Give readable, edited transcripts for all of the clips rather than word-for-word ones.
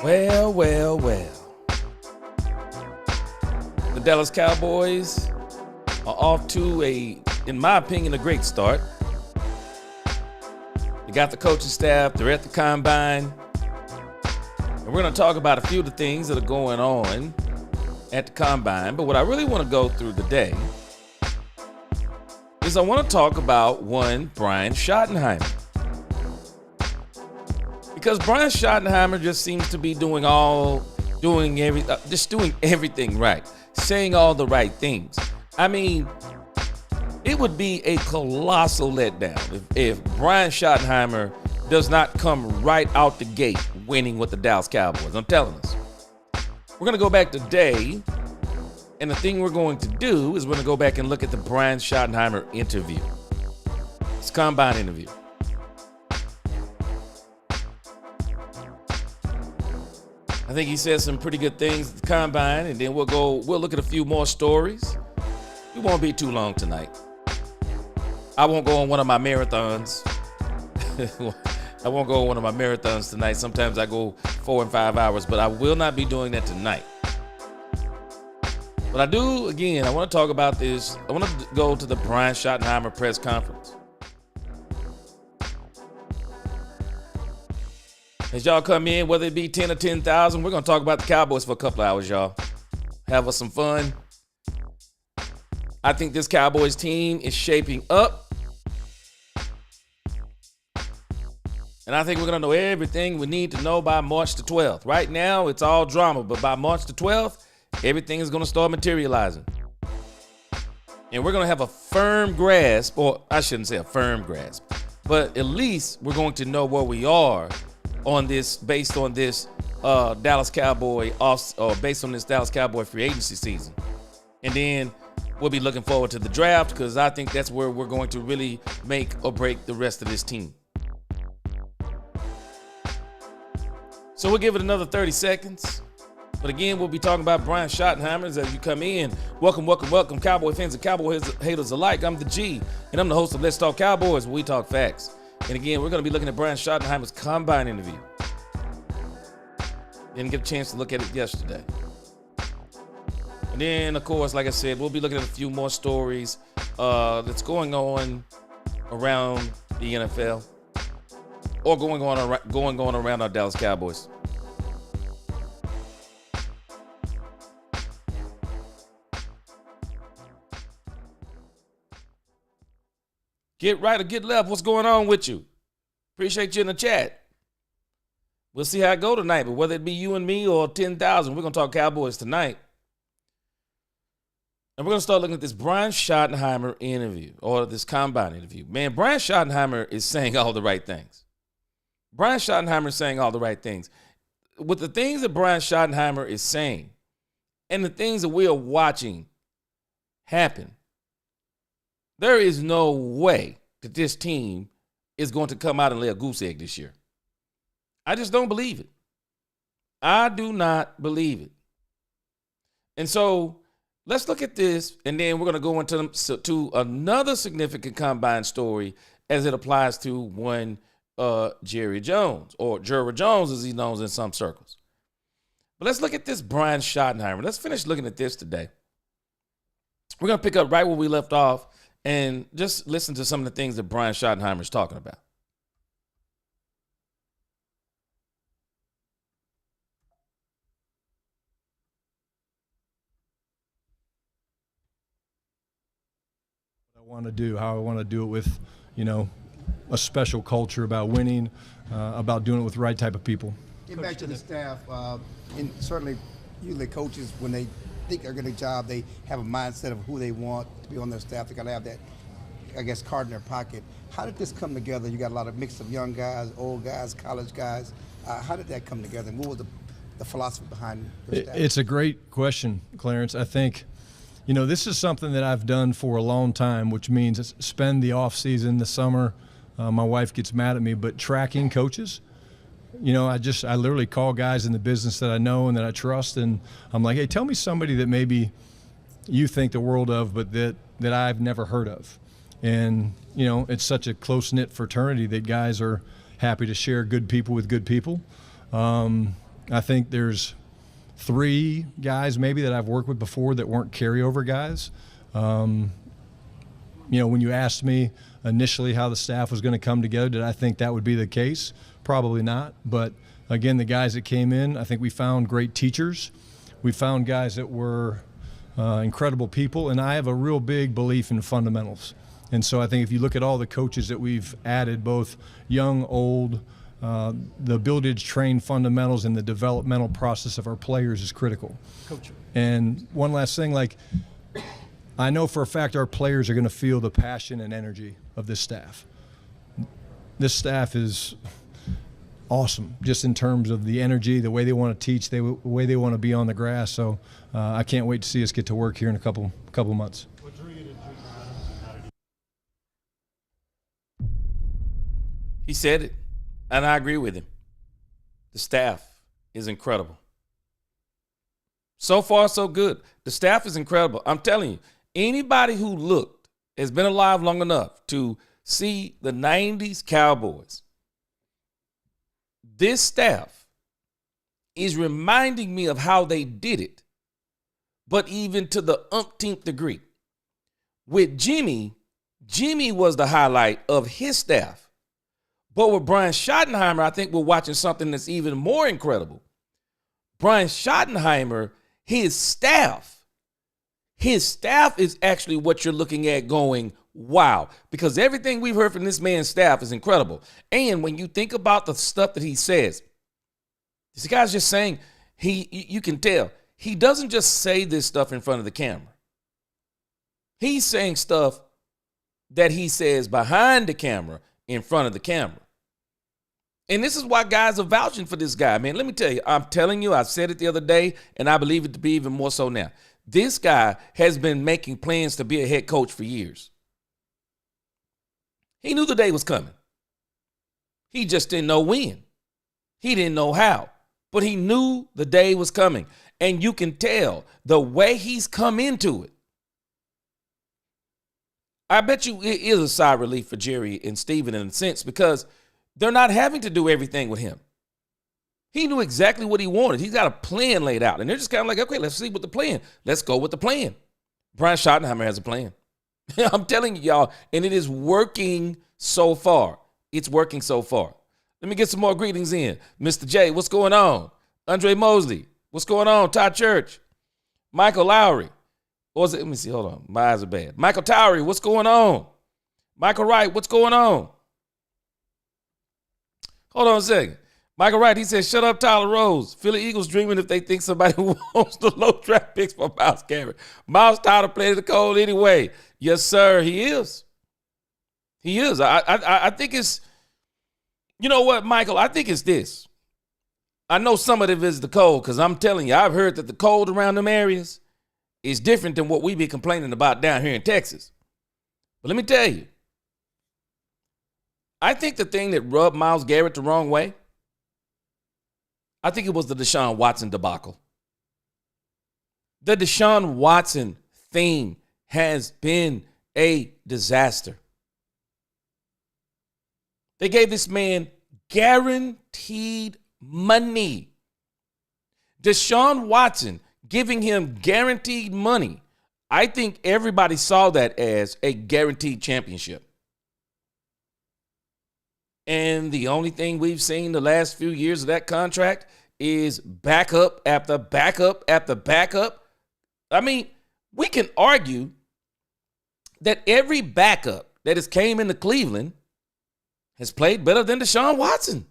Well, well, well. The Dallas Cowboys are off to in my opinion, a great start. They got the coaching staff, they're at the combine. And we're going to talk about a few of the things that are going on at the combine. But what I really want to go through today is I want to talk about one Brian Schottenheimer. Because Brian Schottenheimer just seems to be doing everything right, saying all the right things. I mean, it would be a colossal letdown if Brian Schottenheimer does not come right out the gate winning with the Dallas Cowboys. I'm telling us. We're going to go back today, and the thing we're going to do is we're going to go back and look at the Brian Schottenheimer interview. It's a combine interview. I think he said some pretty good things at the combine, and then we'll look at a few more stories. It won't be too long tonight. I won't go on one of my marathons. I won't go on one of my marathons tonight. Sometimes I go 4 and 5 hours, but I will not be doing that tonight. But I want to talk about this. I want to go to the Brian Schottenheimer press conference. As y'all come in, whether it be 10 or 10,000, we're going to talk about the Cowboys for a couple of hours, y'all. Have us some fun. I think this Cowboys team is shaping up. And I think we're going to know everything we need to know by March the 12th. Right now, it's all drama, but by March the 12th, everything is going to start materializing. And we're going to have a firm grasp, or I shouldn't say a firm grasp, but at least we're going to know where we are on this, based on this Dallas Cowboy free agency season. And then we'll be looking forward to the draft, because I think that's where we're going to really make or break the rest of this team. So we'll give it another 30 seconds. But again, we'll be talking about Brian Schottenheimer as you come in. Welcome, welcome, welcome, Cowboy fans and Cowboy haters alike. I'm the G, and I'm the host of Let's Talk Cowboys, where we talk facts. And again, we're going to be looking at Brian Schottenheimer's combine interview. Didn't get a chance to look at it yesterday. And then, of course, like I said, we'll be looking at a few more stories that's going on around the NFL, or going on around our Dallas Cowboys. Get right or get left. What's going on with you? Appreciate you in the chat. We'll see how it go tonight, but whether it be you and me or 10,000, we're going to talk Cowboys tonight. And we're going to start looking at this Brian Schottenheimer interview, or this combine interview. Man, Brian Schottenheimer is saying all the right things. Brian Schottenheimer is saying all the right things. With the things that Brian Schottenheimer is saying and the things that we are watching happen, there is no way that this team is going to come out and lay a goose egg this year. I just don't believe it. I do not believe it. And so let's look at this, and then we're going to go into another significant combine story as it applies to one Jerry Jones, or Jerry Jones as he's known in some circles. But let's look at this Brian Schottenheimer. Let's finish looking at this today. We're going to pick up right where we left off and just listen to some of the things that Brian Schottenheimer is talking about. How I want to do it with, a special culture about winning, about doing it with the right type of people. Get back to the staff, and certainly usually coaches, when they think they're getting a job, they have a mindset of who they want to be on their staff. They got to have that, card in their pocket. How did this come together? You got a lot of mix of young guys, old guys, college guys. How did that come together, and what was the philosophy behind the staff? It's a great question, Clarence. I think this is something that I've done for a long time, which means spend the off season, the summer. My wife gets mad at me, but tracking coaches. I literally call guys in the business that I know and that I trust, and I'm like, hey, tell me somebody that maybe you think the world of, but that I've never heard of. And, it's such a close-knit fraternity that guys are, happy to share good people with good people. I think there's 3 guys maybe that I've worked with before that weren't carryover guys. When you asked me initially how the staff was going to come together, did I think that would be the case? Probably not. But again, the guys that came in, I think we found great teachers. We found guys that were incredible people, and I have a real big belief in fundamentals. And so I think if you look at all the coaches that we've added, both young, old, the ability to train fundamentals and the developmental process of our players is critical. Coach. And one last thing, I know for a fact our players are going to feel the passion and energy of this staff. This staff is awesome, just in terms of the energy, the way they want to teach, the way they want to be on the grass. So I can't wait to see us get to work here in a couple months. What drew you to Junior Adams? He said it, and I agree with him. The staff is incredible. So far, so good. The staff is incredible. I'm telling you, anybody who looked has been alive long enough to see the 90s Cowboys. This staff is reminding me of how they did it, but even to the umpteenth degree. With Jimmy was the highlight of his staff. But with Brian Schottenheimer, I think we're watching something that's even more incredible. Brian Schottenheimer, his staff is actually what you're looking at going, wow, because everything we've heard from this man's staff is incredible. And when you think about the stuff that he says, this guy's just saying, you can tell, he doesn't just say this stuff in front of the camera. He's saying stuff that he says behind the camera, in front of the camera. And this is why guys are vouching for this guy, man. Let me tell you, I'm telling you, I said it the other day, and I believe it to be even more so now. This guy has been making plans to be a head coach for years. He knew the day was coming. He just didn't know when. He didn't know how, but he knew the day was coming. And you can tell the way he's come into it. I bet you it is a sigh of relief for Jerry and Steven in a sense, because they're not having to do everything with him. He knew exactly what he wanted. He's got a plan laid out. And they're just kind of like, okay, let's see what the plan. Let's go with the plan. Brian Schottenheimer has a plan. I'm telling you, y'all, and it is working so far. It's working so far. Let me get some more greetings in. Mr. J, what's going on? Andre Mosley, what's going on? Todd Church, Michael Lowry. Or was it? Let me see. Hold on. My eyes are bad. Michael Towery, what's going on? Michael Wright, what's going on? Hold on a second. Michael Wright, he says, shut up, Tyler Rose. Philly Eagles dreaming if they think somebody wants the low draft picks for Myles Garrett. Myles tired of playing the cold anyway. Yes, sir, he is. He is. I think it's, you know what, Michael? I think it's this. I know some of it is the cold, because I'm telling you, I've heard that the cold around them areas is different than what we be complaining about down here in Texas. But let me tell you, I think the thing that rubbed Myles Garrett the wrong way, I think it was the Deshaun Watson debacle. The Deshaun Watson thing has been a disaster. They gave this man guaranteed money. Deshaun Watson giving him guaranteed money. I think everybody saw that as a guaranteed championship. And the only thing we've seen the last few years of that contract is backup after backup after backup. I mean, we can argue that every backup that has came into Cleveland has played better than Deshaun Watson.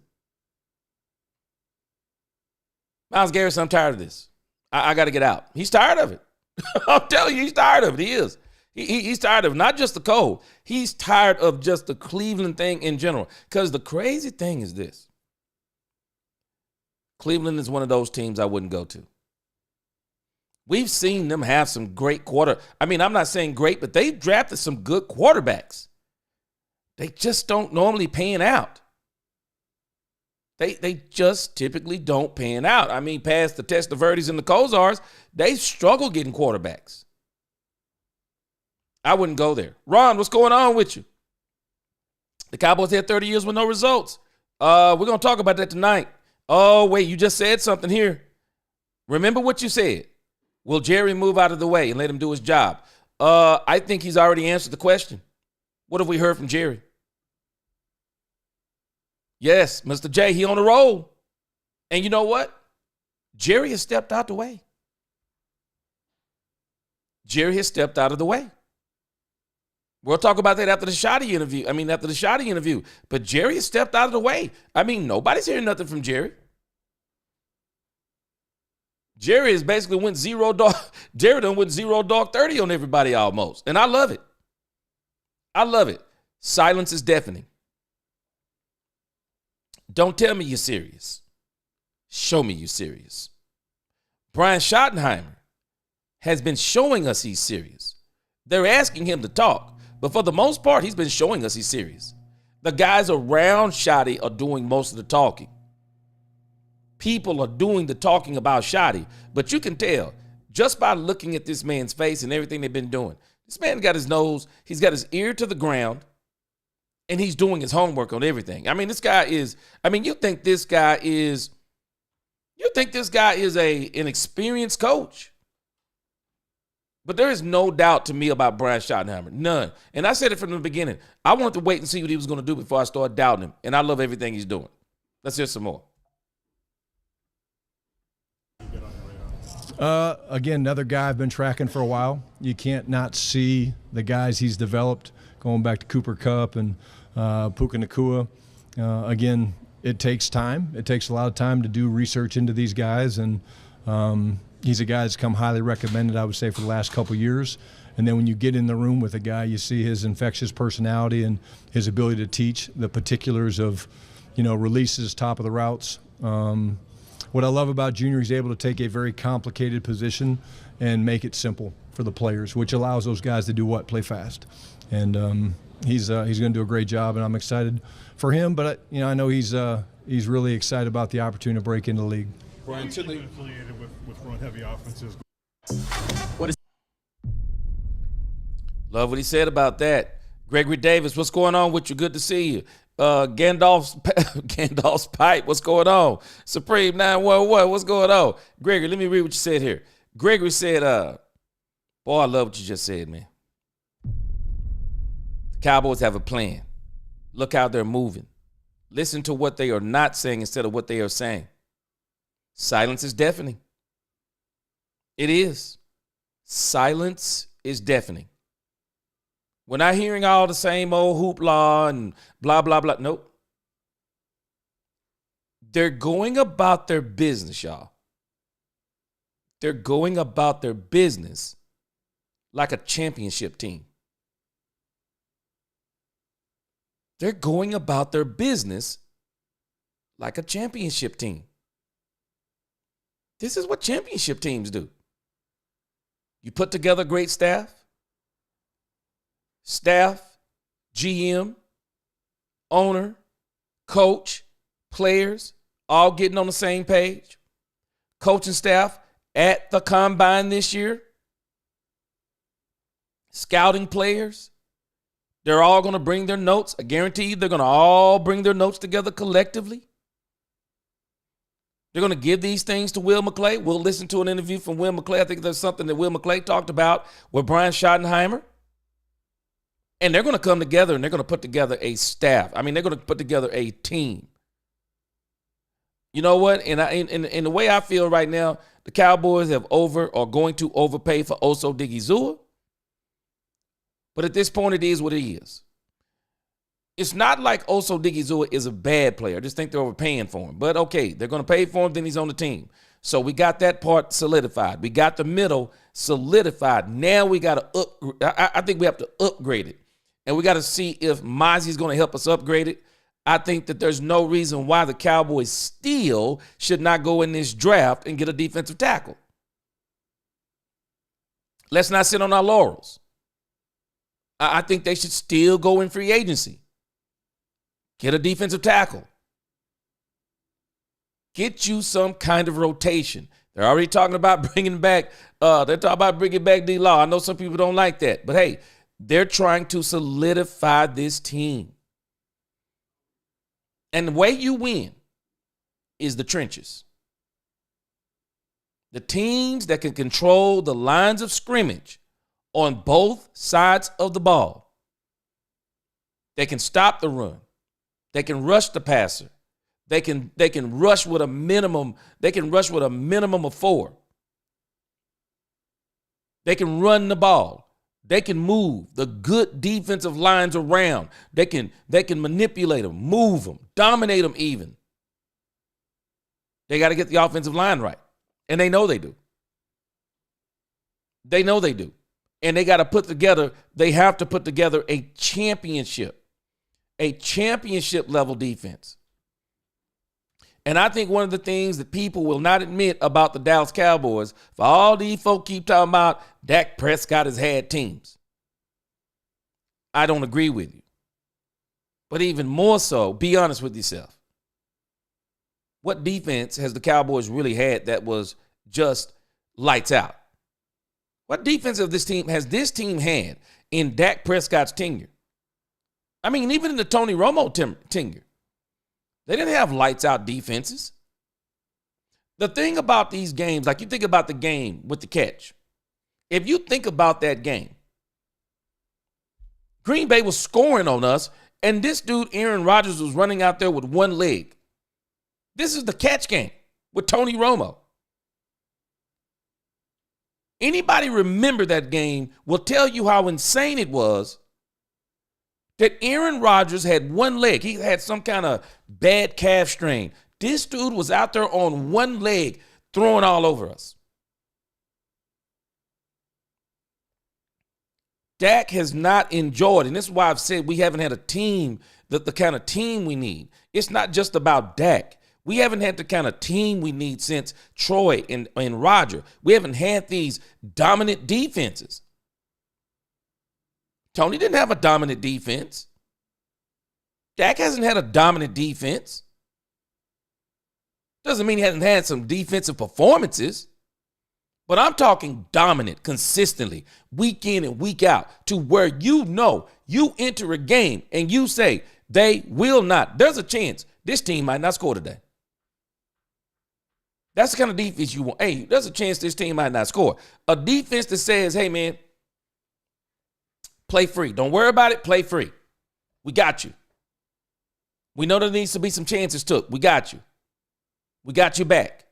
Myles Garrett, I'm tired of this. I got to get out. He's tired of it. I'm telling you, he's tired of it. He is. He's tired of not just the cold. He's tired of just the Cleveland thing in general. Because the crazy thing is this. Cleveland is one of those teams I wouldn't go to. We've seen them have some great I'm not saying great, but they've drafted some good quarterbacks. They just don't normally pan out. They just typically don't pan out. I mean, past the Testaverdes and the Kozars, they struggle getting quarterbacks. I wouldn't go there. Ron, what's going on with you? The Cowboys had 30 years with no results. We're going to talk about that tonight. Oh, wait, you just said something here. Remember what you said. Will Jerry move out of the way and let him do his job? I think he's already answered the question. What have we heard from Jerry? Yes, Mr. J, he on the roll. And you know what? Jerry has stepped out the way. Jerry has stepped out of the way. We'll talk about that after the Schotty interview. But Jerry has stepped out of the way. I mean, nobody's hearing nothing from Jerry. Jerry has basically went zero dog. Jerry done went 0 dog 30 on everybody almost. And I love it. I love it. Silence is deafening. Don't tell me you're serious. Show me you're serious. Brian Schottenheimer has been showing us he's serious. They're asking him to talk, but for the most part, he's been showing us he's serious. The guys around Schotty are doing most of the talking. People are doing the talking about Schotty, but you can tell just by looking at this man's face and everything they've been doing. This man got his nose, he's got his ear to the ground, and he's doing his homework on everything. I mean, you think this guy is an experienced coach. But there is no doubt to me about Brian Schottenheimer. None. And I said it from the beginning. I wanted to wait and see what he was going to do before I started doubting him. And I love everything he's doing. Let's hear some more. Again, another guy I've been tracking for a while. You can't not see the guys he's developed, going back to Cooper Kupp and Puka Nacua. Again, it takes time. It takes a lot of time to do research into these guys. And he's a guy that's come highly recommended, I would say, for the last couple years. And then when you get in the room with a guy, you see his infectious personality and his ability to teach the particulars of, releases, top of the routes. What I love about Junior, he's able to take a very complicated position and make it simple for the players, which allows those guys to do what? Play fast. And he's going to do a great job, and I'm excited for him. But I know he's really excited about the opportunity to break into the league. Brian, been affiliated with run-heavy offenses. Love what he said about that. Gregory Davis, what's going on with you? Good to see you. Gandalf's pipe, what's going on? Supreme 911, what's going on? Gregory, let me read what you said here. Gregory said, boy, I love what you just said, man. The Cowboys have a plan. Look how they're moving. Listen to what they are not saying instead of what they are saying. Silence is deafening. It is. Silence is deafening. We're not hearing all the same old hoopla and blah, blah, blah. Nope. They're going about their business, y'all. They're going about their business like a championship team. They're going about their business like a championship team. This is what championship teams do. You put together a great staff, GM, owner, coach, players, all getting on the same page. Coaching staff at the combine this year. Scouting players. They're all going to bring their notes. I guarantee you they're going to all bring their notes together collectively. They're going to give these things to Will McClay. We'll listen to an interview from Will McClay. I think there's something that Will McClay talked about with Brian Schottenheimer. And they're going to come together and they're going to put together a staff. I mean, they're going to put together a team. You know what? And the way I feel right now, the Cowboys are going to overpay for Oso Digizua. But at this point, it is what it is. It's not like Oso Digizua is a bad player. I just think they're overpaying for him. But okay, they're going to pay for him, then he's on the team. So we got that part solidified. We got the middle solidified. Now we got to I think we have to upgrade it. And we got to see if Mozzie's going to help us upgrade it. I think that there's no reason why the Cowboys still should not go in this draft and get a defensive tackle. Let's not sit on our laurels. I think they should still go in free agency. Get a defensive tackle. Get you some kind of rotation. They're already talking about bringing back D-Law. I know some people don't like that. But, hey, they're trying to solidify this team. And the way you win is the trenches. The teams that can control the lines of scrimmage on both sides of the ball. They can stop the run. They can rush the passer. They can rush with a minimum. They can rush with a minimum of 4. They can run the ball. They can move the good defensive lines around. They can manipulate them, move them, dominate them even. They got to get the offensive line right. And they know they do. They know they do. And they got to put together, they have to put together a championship level defense. And I think one of the things that people will not admit about the Dallas Cowboys, for all these folk keep talking about Dak Prescott has had teams. I don't agree with you. But even more so, be honest with yourself. What defense has the Cowboys really had that was just lights out? What defense has this team had in Dak Prescott's tenure? I mean, even in the Tony Romo tenure, they didn't have lights out defenses. The thing about these games, like you think about the game with the catch. If you think about that game, Green Bay was scoring on us, and this dude, Aaron Rodgers, was running out there with one leg. This is the catch game with Tony Romo. Anybody remember that game will tell you how insane it was that Aaron Rodgers had one leg. He had some kind of bad calf strain. This dude was out there on one leg throwing all over us. Dak has not enjoyed, and this is why I've said we haven't had a team, the kind of team we need. It's not just about Dak. We haven't had the kind of team we need since Troy and Roger. We haven't had these dominant defenses. Tony didn't have a dominant defense. Dak hasn't had a dominant defense. Doesn't mean he hasn't had some defensive performances. But I'm talking dominant, consistently, week in and week out, to where you know you enter a game and you say they will not. There's a chance this team might not score today. That's the kind of defense you want. Hey, there's a chance this team might not score. A defense that says, hey, man, play free. Don't worry about it. Play free. We got you. We know there needs to be some chances took. We got you. We got you back.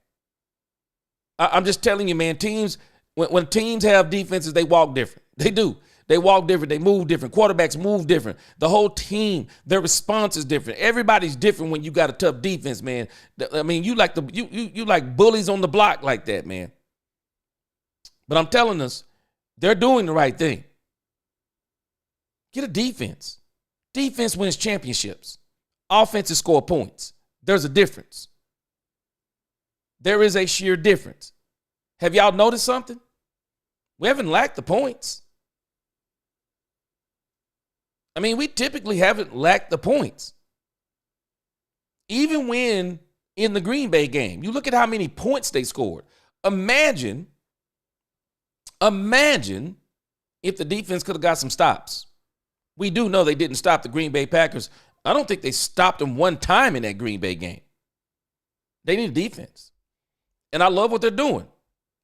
I'm just telling you, man, teams, when teams have defenses, they walk different. They do. They walk different. They move different. Quarterbacks move different. The whole team, their response is different. Everybody's different when you got a tough defense, man. I mean, you like you like bullies on the block like that, man. But I'm telling us, they're doing the right thing. Get a defense. Defense wins championships. Offenses score points. There's a difference. There is a sheer difference. Have y'all noticed something? We haven't lacked the points. I mean, we typically haven't lacked the points. Even when in the Green Bay game, you look at how many points they scored. Imagine if the defense could have got some stops. We do know they didn't stop the Green Bay Packers. I don't think they stopped them one time in that Green Bay game. They need a defense. And I love what they're doing.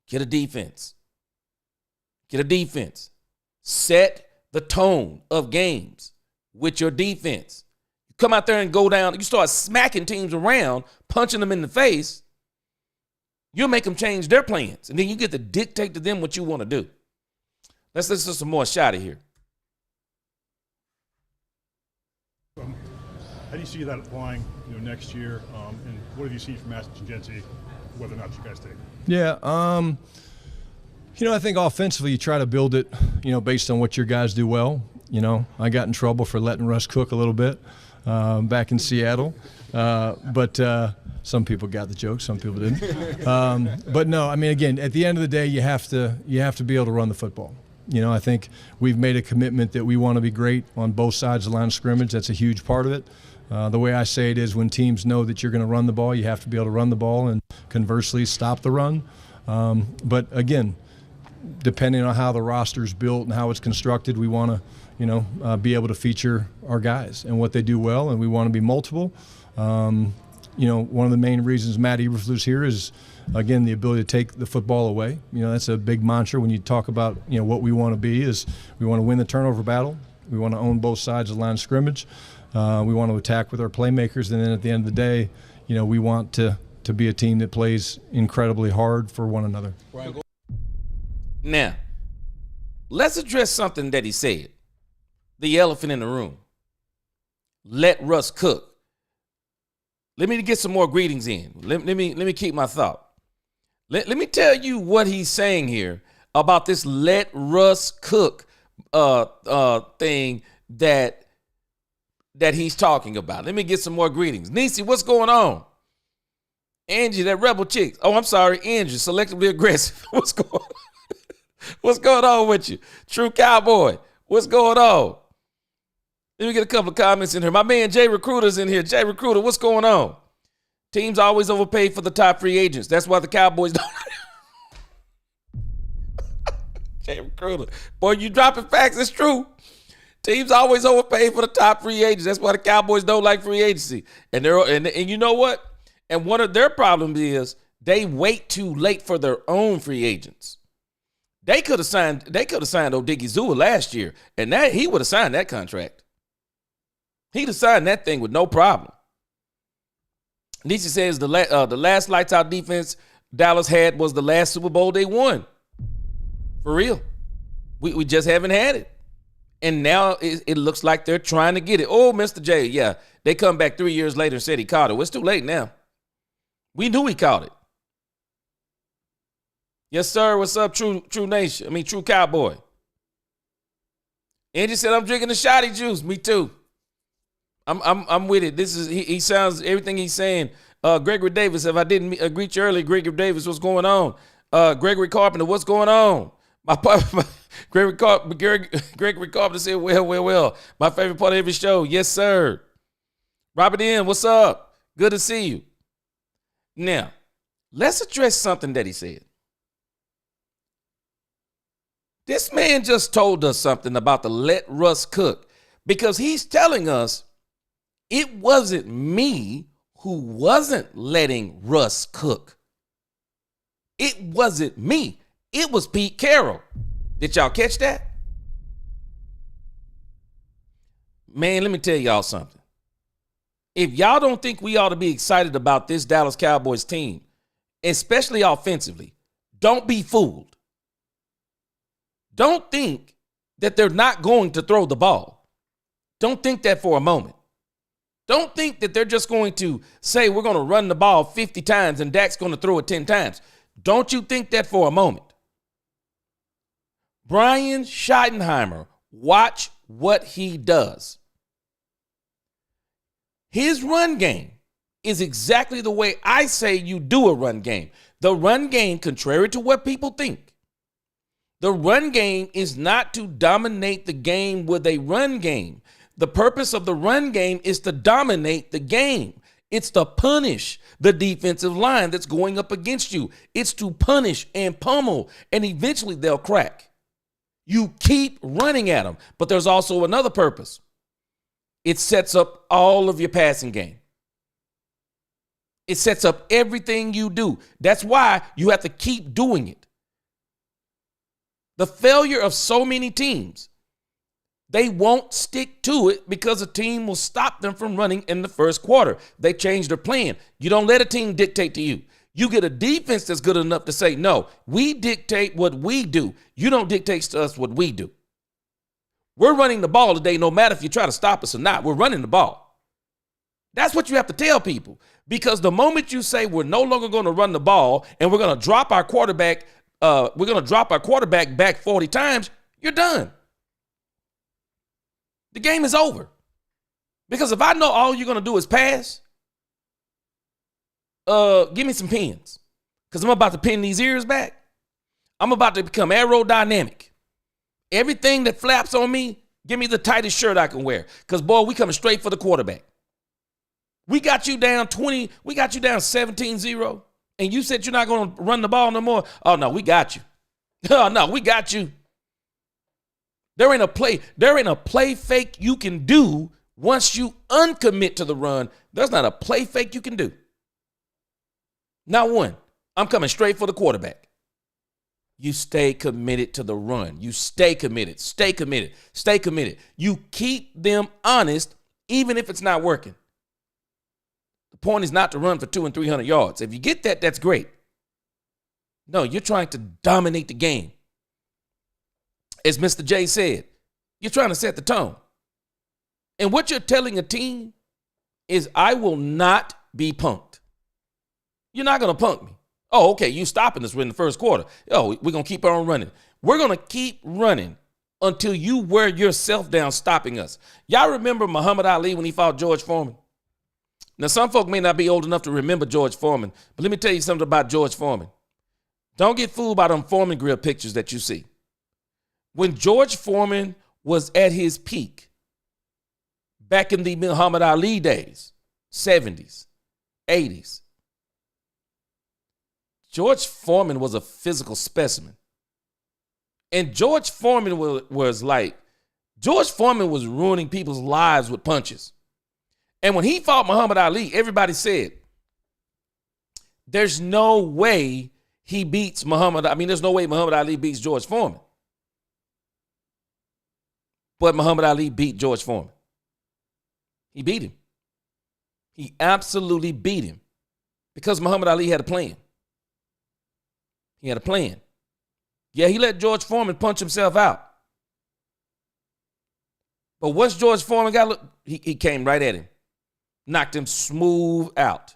Get a defense. Get a defense. Set the tone of games with your defense. You come out there and go down, you start smacking teams around, punching them in the face, you'll make them change their plans. And then you get to dictate to them what you want to do. Let's listen to some more Shotty here. How do you see that applying, next year? And what have you seen from Matt Genesi, whether or not you guys take it? Yeah, I think offensively you try to build it, based on what your guys do well. I got in trouble for letting Russ cook a little bit back in Seattle. But some people got the joke, some people didn't. But no, I mean, again, at the end of the day, you have to be able to run the football. I think we've made a commitment that we want to be great on both sides of the line of scrimmage. That's a huge part of it. The way I say it is when teams know that you're going to run the ball, you have to be able to run the ball and conversely stop the run. But again, depending on how the roster is built and how it's constructed, we want to, be able to feature our guys and what they do well, and we want to be multiple. One of the main reasons Matt Eberflus here is, again, the ability to take the football away. That's a big mantra when you talk about, what we want to be is we want to win the turnover battle. We want to own both sides of the line of scrimmage. We want to attack with our playmakers. And then at the end of the day, we want to be a team that plays incredibly hard for one another. Now, let's address something that he said. The elephant in the room. Let Russ cook. Let me get some more greetings in. Let me keep my thought. Let me tell you what he's saying here about this let Russ cook thing that he's talking about. Let me get some more greetings. Niecy, what's going on? Angie, that rebel chick. Oh, I'm sorry, Angie, selectively aggressive. What's going on with you? True Cowboy, what's going on? Let me get a couple of comments in here. My man Jay Recruiter's in here. Jay Recruiter, what's going on? Teams always overpay for the top free agents. That's why the Cowboys don't. Jay Recruiter. Boy, you dropping facts. It's true. Teams always overpay for the top free agents. That's why the Cowboys don't like free agency. And you know what? And one of their problems is they wait too late for their own free agents. They could have signed Odigizua last year, and that he would have signed that contract. He'd have signed that thing with no problem. Nietzsche says the last lights out defense Dallas had was the last Super Bowl they won. For real. We just haven't had it. And now it looks like they're trying to get it. Oh, Mr. J, yeah. They come back 3 years later and said he caught it. Well, it's too late now. We knew he caught it. Yes, sir. What's up, True Nation? True Cowboy. Angie said, I'm drinking the shotty juice. Me too. I'm with it. This is he sounds everything he's saying. Gregory Davis, if I didn't greet you earlier, Gregory Davis, what's going on? Gregory Carpenter, what's going on? Gregory Carpenter said, well. My favorite part of every show. Yes, sir. Robert N, what's up? Good to see you. Now, let's address something that he said. This man just told us something about the let Russ cook, because he's telling us it wasn't me who wasn't letting Russ cook. It wasn't me. It was Pete Carroll. Did y'all catch that? Man, let me tell y'all something. If y'all don't think we ought to be excited about this Dallas Cowboys team, especially offensively, don't be fooled. Don't think that they're not going to throw the ball. Don't think that for a moment. Don't think that they're just going to say we're going to run the ball 50 times and Dak's going to throw it 10 times. Don't you think that for a moment. Brian Schottenheimer, watch what he does. His run game is exactly the way I say you do a run game. The run game, contrary to what people think, the run game is not to dominate the game with a run game. The purpose of the run game is to dominate the game. It's to punish the defensive line that's going up against you. It's to punish and pummel, and eventually they'll crack. You keep running at them, but there's also another purpose. It sets up all of your passing game. It sets up everything you do. That's why you have to keep doing it. The failure of so many teams, they won't stick to it because a team will stop them from running in the first quarter. They change their plan. You don't let a team dictate to you. You get a defense that's good enough to say, no, we dictate what we do. You don't dictate to us what we do. We're running the ball today, no matter if you try to stop us or not. We're running the ball. That's what you have to tell people, because the moment you say we're no longer going to run the ball and we're going to drop our quarterback, back 40 times, you're done. The game is over. Because if I know all you're going to do is pass, give me some pins, because I'm about to pin these ears back. I'm about to become aerodynamic. Everything that flaps on me, give me the tightest shirt I can wear, because, boy, we coming straight for the quarterback. We got you down 20. We got you down 17-0, and you said you're not going to run the ball no more. Oh, no, we got you. Oh, no, we got you. There ain't a play fake you can do Once you uncommit to the run, there's not a play fake you can do. Not one. I'm coming straight for the quarterback. You stay committed to the run. You stay committed, stay committed, stay committed. You keep them honest, even if it's not working. The point is not to run for 200 and 300 yards. If you get that, that's great. No, you're trying to dominate the game. As Mr. J said, you're trying to set the tone. And what you're telling a team is, I will not be punked. You're not going to punk me. Oh, okay, you stopping us in the first quarter. Oh, we're going to keep on running. We're going to keep running until you wear yourself down stopping us. Y'all remember Muhammad Ali when he fought George Foreman? Now, some folk may not be old enough to remember George Foreman, but let me tell you something about George Foreman. Don't get fooled by them Foreman grill pictures that you see. When George Foreman was at his peak, back in the Muhammad Ali days, 70s, 80s, George Foreman was a physical specimen. And George Foreman was ruining people's lives with punches. And when he fought Muhammad Ali, everybody said, there's no way he beats there's no way Muhammad Ali beats George Foreman. But Muhammad Ali beat George Foreman. He beat him. He absolutely beat him because Muhammad Ali had a plan. He had a plan. Yeah, he let George Foreman punch himself out. But once George Foreman he came right at him, knocked him smooth out.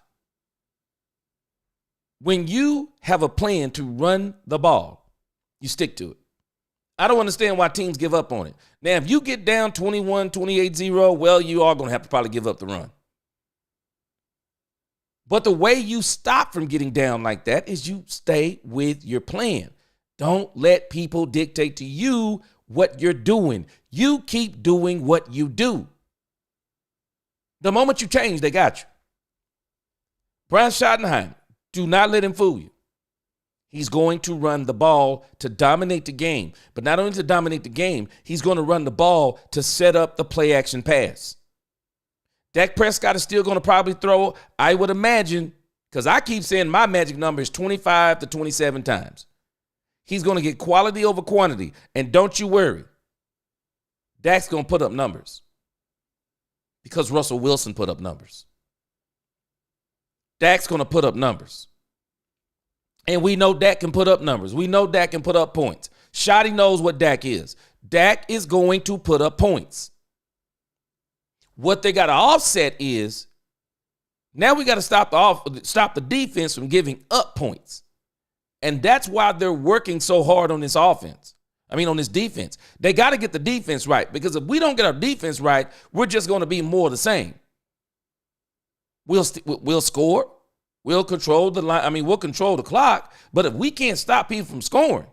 When you have a plan to run the ball, you stick to it. I don't understand why teams give up on it. Now, if you get down 21, 28-0, well, you are going to have to probably give up the run. But the way you stop from getting down like that is you stay with your plan. Don't let people dictate to you what you're doing. You keep doing what you do. The moment you change, they got you. Brian Schottenheimer, do not let him fool you. He's going to run the ball to dominate the game. But not only to dominate the game, he's going to run the ball to set up the play action pass. Dak Prescott is still going to probably throw, I would imagine, because I keep saying my magic number is 25 to 27 times. He's going to get quality over quantity. And don't you worry. Dak's going to put up numbers. Because Russell Wilson put up numbers. Dak's going to put up numbers. And we know Dak can put up numbers. We know Dak can put up points. Shotty knows what Dak is. Dak is going to put up points. What they got to offset is, now we got to stop the defense from giving up points. And that's why they're working so hard on this offense. On this defense. They got to get the defense right, because if we don't get our defense right, we're just going to be more of the same. We'll score. We'll control the line. We'll control the clock. But if we can't stop people from scoring,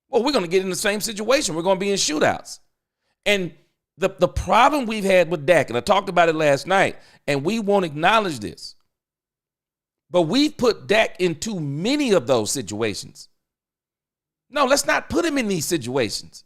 well, we're going to get in the same situation. We're going to be in shootouts. And the problem we've had with Dak, and I talked about it last night, and we won't acknowledge this, but we've put Dak in too many of those situations. No, let's not put him in these situations,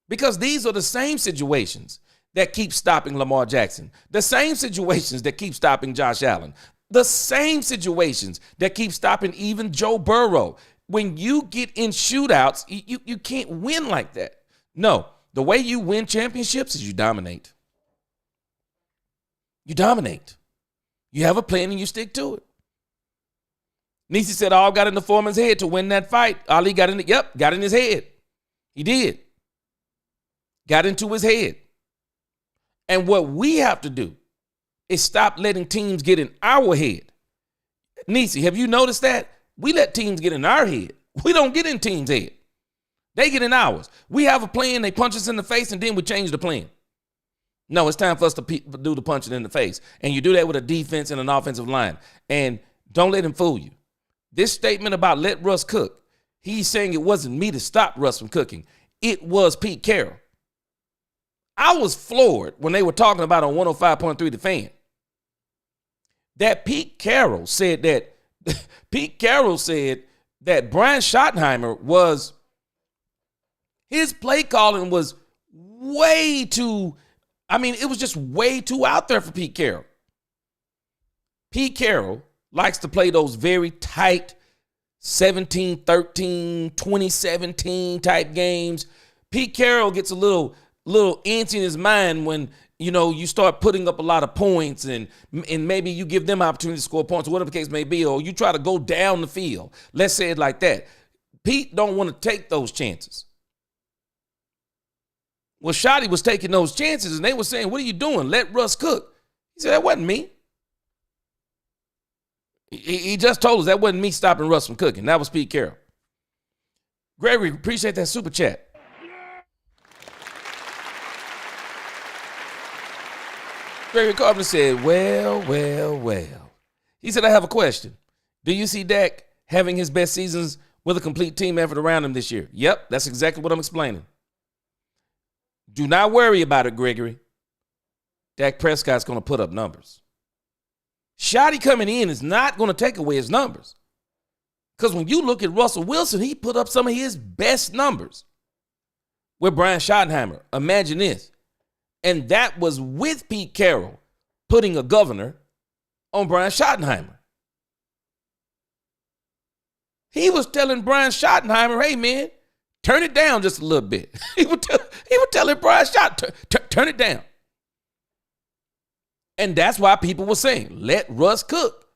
because these are the same situations that keep stopping Lamar Jackson, the same situations that keep stopping Josh Allen, the same situations that keep stopping even Joe Burrow. When you get in shootouts, you can't win like that. No, the way you win championships is you dominate. You dominate. You have a plan and you stick to it. Nisi said all got in the Foreman's head to win that fight. Ali got in his head. He did. Got into his head. And what we have to do is stop letting teams get in our head. Nisi, have you noticed that? We let teams get in our head. We don't get in teams' head. They get in ours. We have a plan, they punch us in the face, and then we change the plan. No, it's time for us to do the punching in the face. And you do that with a defense and an offensive line. And don't let him fool you. This statement about let Russ cook, he's saying it wasn't me to stop Russ from cooking. It was Pete Carroll. I was floored when they were talking about on 105.3 The Fan that Pete Carroll said that Brian Schottenheimer his play calling was way too I mean, it was just way too out there for Pete Carroll. Pete Carroll likes to play those very tight 17-13, 2017 type games. Pete Carroll gets a little antsy in his mind when, you start putting up a lot of points and maybe you give them opportunity to score points or whatever the case may be, or you try to go down the field. Let's say it like that. Pete don't want to take those chances. Well, Shotty was taking those chances and they were saying, what are you doing? Let Russ cook. He said, that wasn't me. He just told us that wasn't me stopping Russ from cooking. That was Pete Carroll. Gregory, appreciate that super chat. Gregory Carpenter said, well. He said, I have a question. Do you see Dak having his best seasons with a complete team effort around him this year? Yep, that's exactly what I'm explaining. Do not worry about it, Gregory. Dak Prescott's going to put up numbers. Shotty coming in is not going to take away his numbers. Because when you look at Russell Wilson, he put up some of his best numbers with Brian Schottenheimer. Imagine this. And that was with Pete Carroll putting a governor on Brian Schottenheimer. He was telling Brian Schottenheimer, hey, man, turn it down just a little bit. He would tell Brian Schottenheimer, turn it down. And that's why people were saying, let Russ cook.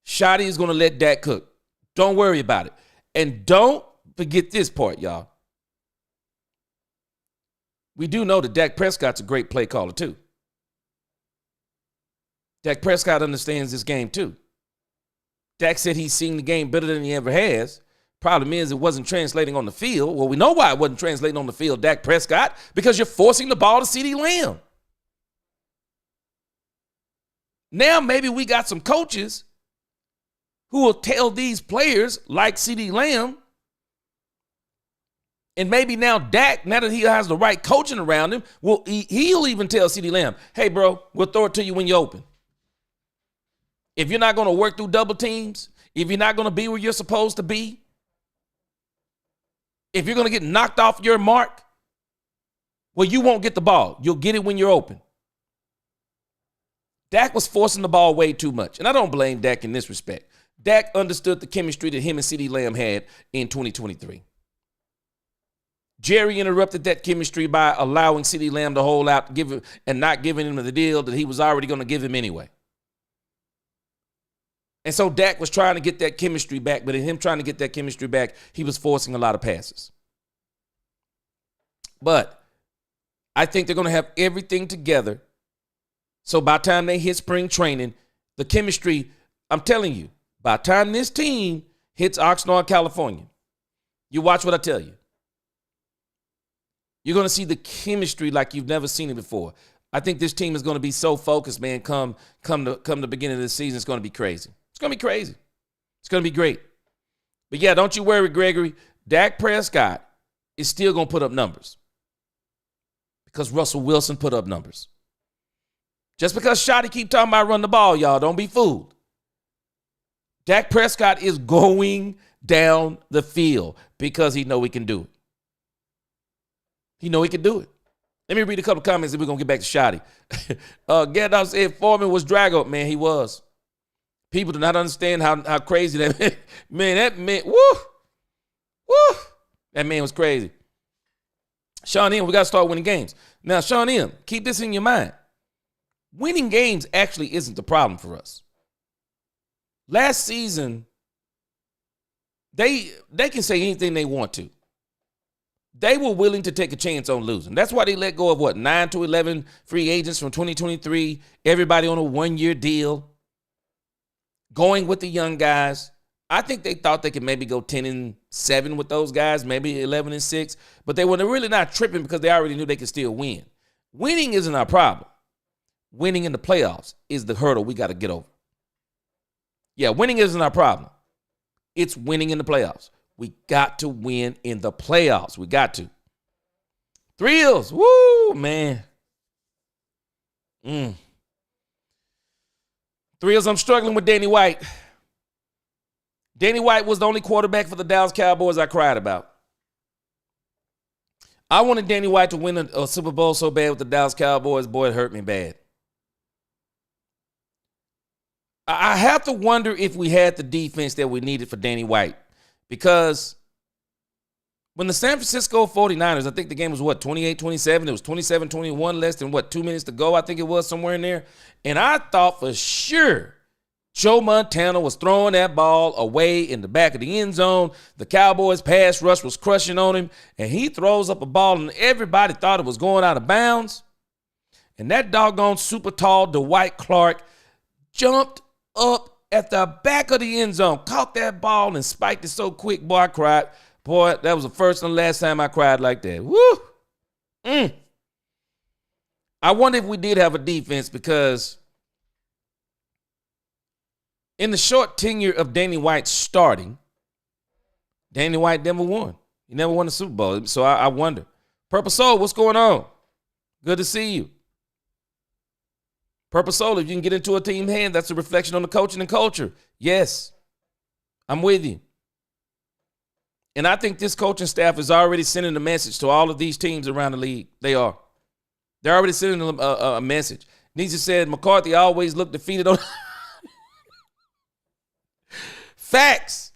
Shotty is going to let Dak cook. Don't worry about it. And don't forget this part, y'all. We do know that Dak Prescott's a great play caller, too. Dak Prescott understands this game, too. Dak said he's seen the game better than he ever has. Problem is it wasn't translating on the field. Well, we know why it wasn't translating on the field, Dak Prescott, because you're forcing the ball to CeeDee Lamb. Now maybe we got some coaches who will tell these players like CeeDee Lamb, and maybe now Dak, now that he has the right coaching around him, he'll even tell CeeDee Lamb, hey, bro, we'll throw it to you when you're open. If you're not going to work through double teams, if you're not going to be where you're supposed to be, if you're going to get knocked off your mark, well, you won't get the ball. You'll get it when you're open. Dak was forcing the ball way too much. And I don't blame Dak in this respect. Dak understood the chemistry that him and CeeDee Lamb had in 2023. Jerry interrupted that chemistry by allowing CeeDee Lamb to hold out and not giving him the deal that he was already going to give him anyway. And so Dak was trying to get that chemistry back, but in him trying to get that chemistry back, he was forcing a lot of passes. But I think they're going to have everything together. So by the time they hit spring training, the chemistry, I'm telling you, by the time this team hits Oxnard, California, you watch what I tell you. You're going to see the chemistry like you've never seen it before. I think this team is going to be so focused, man, come the beginning of the season. It's going to be crazy. It's going to be crazy. It's going to be great. But, yeah, don't you worry, Gregory. Dak Prescott is still going to put up numbers because Russell Wilson put up numbers. Just because Shotty keep talking about run the ball, y'all, don't be fooled. Dak Prescott is going down the field because he know he can do it. He know he can do it. Let me read a couple of comments and we're going to get back to Shotty. Gandalf said Foreman was Drago. Man, he was. People do not understand how crazy that man. Man, that man, woo. That man was crazy. Sean M, we got to start winning games. Now, Sean M, keep this in your mind. Winning games actually isn't the problem for us. Last season, they can say anything they want to. They were willing to take a chance on losing. That's why they let go of 9 to 11 free agents from 2023, everybody on a one-year deal, going with the young guys. I think they thought they could maybe go 10-7 with those guys, maybe 11-6, but they were really not tripping because they already knew they could still win. Winning isn't our problem. Winning in the playoffs is the hurdle we got to get over. Yeah, winning isn't our problem. It's winning in the playoffs. We got to win in the playoffs. We got to. Thrills. Woo, man. Thrills, I'm struggling with Danny White. Danny White was the only quarterback for the Dallas Cowboys I cried about. I wanted Danny White to win a Super Bowl so bad with the Dallas Cowboys. Boy, it hurt me bad. I have to wonder if we had the defense that we needed for Danny White. Because when the San Francisco 49ers, I think the game was 28-27. It was 27-21, less than 2 minutes to go. I think it was somewhere in there. And I thought for sure Joe Montana was throwing that ball away in the back of the end zone. The Cowboys pass rush was crushing on him. And he throws up a ball and everybody thought it was going out of bounds. And that doggone super tall Dwight Clark jumped up at the back of the end zone, caught that ball and spiked it so quick, boy, I cried. Boy, that was the first and last time I cried like that. Woo! I wonder if we did have a defense because in the short tenure of Danny White starting, Danny White never won. He never won the Super Bowl. So I wonder. Purple Soul, what's going on? Good to see you. Purple Soul, if you can get into a team hand, that's a reflection on the coaching and culture. Yes, I'm with you. And I think this coaching staff is already sending a message to all of these teams around the league. They are. They're already sending a message. Nietzsche said McCarthy always looked defeated on facts.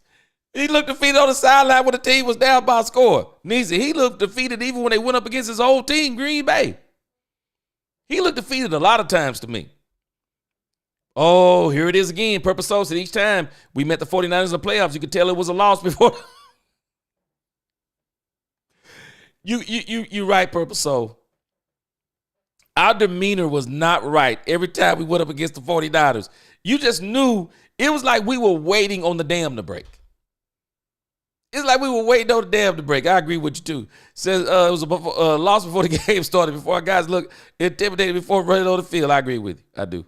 He looked defeated on the sideline when the team was down by a score. Nietzsche, he looked defeated even when they went up against his old team, Green Bay. He looked defeated a lot of times to me. Oh, here it is again. Purple Soul said each time we met the 49ers in the playoffs, you could tell it was a loss before. You right, Purple Soul. Our demeanor was not right every time we went up against the 49ers. You just knew it was like we were waiting on the dam to break. It's like we were waiting on the dam to break. I agree with you, too. Says it was a loss before the game started, before our guys looked intimidated before running on the field. I agree with you. I do.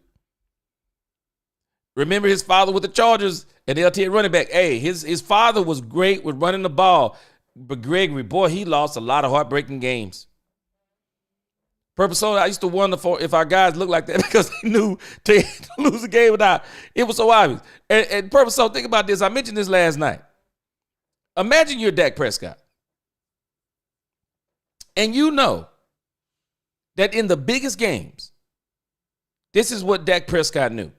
Remember his father with the Chargers and the LTA running back. Hey, his father was great with running the ball. But Gregory, boy, he lost a lot of heartbreaking games. Purple Soul, I used to wonder if our guys looked like that because they knew to lose the game or not. It was so obvious. And Purple Soul, think about this. I mentioned this last night. Imagine you're Dak Prescott. And you know that in the biggest games, this is what Dak Prescott knew.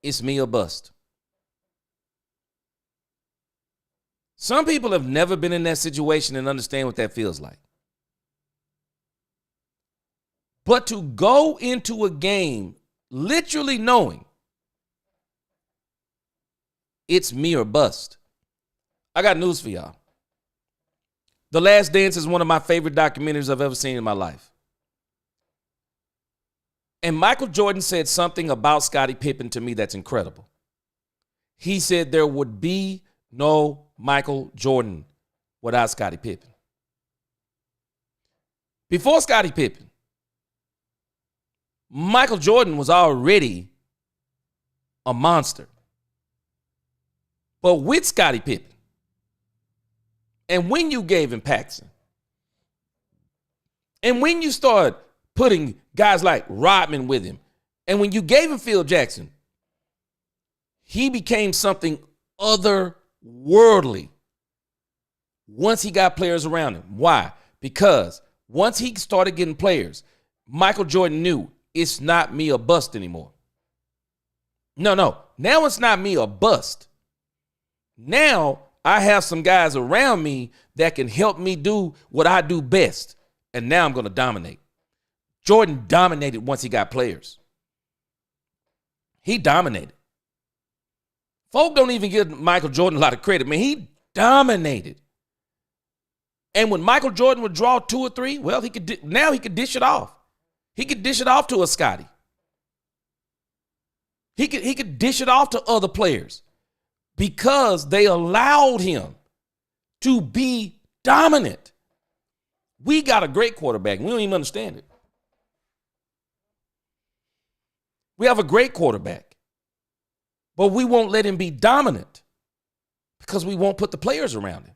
It's me or bust. Some people have never been in that situation and understand what that feels like. But to go into a game literally knowing it's me or bust. I got news for y'all. The Last Dance is one of my favorite documentaries I've ever seen in my life. And Michael Jordan said something about Scottie Pippen to me that's incredible. He said there would be no Michael Jordan without Scottie Pippen. Before Scottie Pippen, Michael Jordan was already a monster. But with Scottie Pippen, and when you gave him Paxson, and when you started putting guys like Rodman with him, and when you gave him Phil Jackson, he became something otherworldly once he got players around him. Why? Because once he started getting players, Michael Jordan knew it's not me or bust anymore. No. Now it's not me or bust. Now I have some guys around me that can help me do what I do best. And now I'm going to dominate. Jordan dominated once he got players. He dominated. Folk don't even give Michael Jordan a lot of credit. Man, he dominated. And when Michael Jordan would draw 2 or 3, well, he could dish it off. He could dish it off to a Scotty. He could dish it off to other players because they allowed him to be dominant. We got a great quarterback. We don't even understand it. We have a great quarterback, but we won't let him be dominant because we won't put the players around him.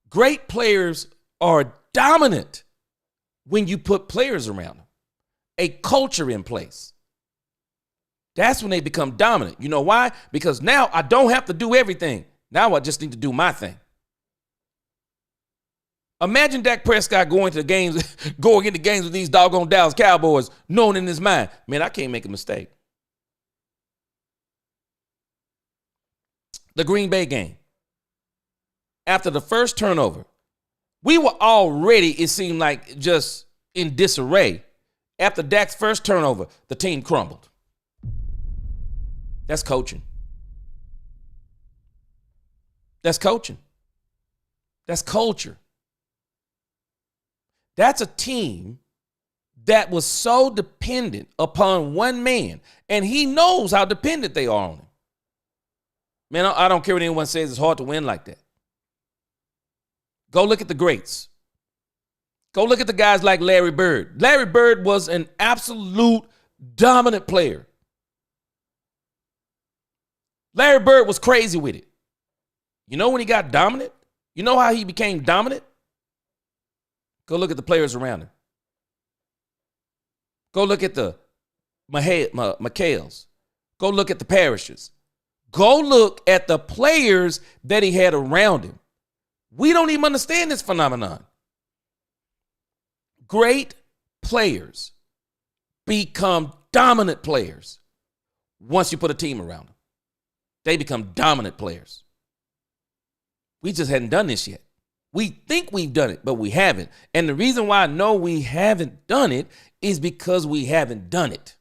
Great players are dominant when you put players around them, a culture in place. That's when they become dominant. You know why? Because now I don't have to do everything. Now I just need to do my thing. Imagine Dak Prescott going into games with these doggone Dallas Cowboys, knowing in his mind, man, I can't make a mistake. The Green Bay game. After the first turnover, we were already, it seemed like, just in disarray. After Dak's first turnover, the team crumbled. That's coaching. That's coaching. That's culture. That's a team that was so dependent upon one man, and he knows how dependent they are on him. Man, I don't care what anyone says. It's hard to win like that. Go look at the greats. Go look at the guys like Larry Bird. Larry Bird was an absolute dominant player. Larry Bird was crazy with it. You know when he got dominant? You know how he became dominant? Go look at the players around him. Go look at the McHales. Go look at the Parishes. Go look at the players that he had around him. We don't even understand this phenomenon. Great players become dominant players once you put a team around them. They become dominant players. We just hadn't done this yet. We think we've done it, but we haven't. And the reason why I know we haven't done it is because we haven't done it.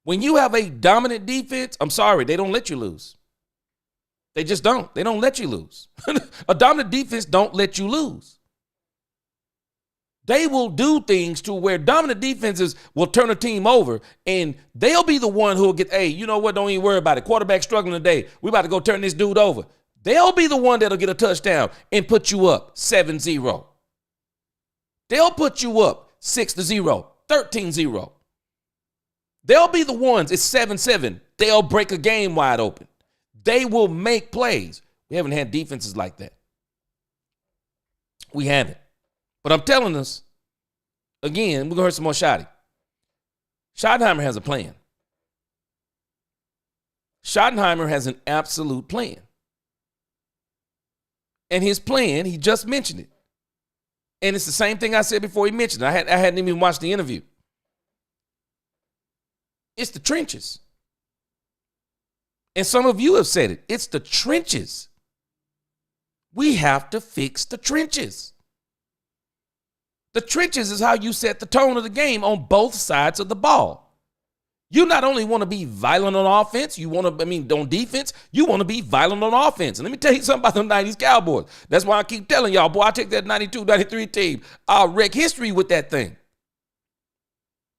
When you have a dominant defense, I'm sorry, they don't let you lose. They just don't. They don't let you lose. A dominant defense don't let you lose. They will do things to where dominant defenses will turn a team over, and they'll be the one who will get, hey, you know what, don't even worry about it. Quarterback struggling today. We about to go turn this dude over. They'll be the one that'll get a touchdown and put you up 7-0. They'll put you up 6-0, 13-0. They'll be the ones, it's 7-7. They'll break a game wide open. They will make plays. We haven't had defenses like that. We haven't. But I'm telling us, again, we're going to hear some more Schotty. Schottenheimer has a plan. Schottenheimer has an absolute plan. And his plan, he just mentioned it. And it's the same thing I said before he mentioned it. I hadn't even watched the interview. It's the trenches. And some of you have said it. It's the trenches. We have to fix the trenches. The trenches is how you set the tone of the game on both sides of the ball. You not only want to be violent on offense, on defense, you want to be violent on offense. And let me tell you something about the 90s Cowboys. That's why I keep telling y'all, boy, I take that 92, 93 team. I'll wreck history with that thing.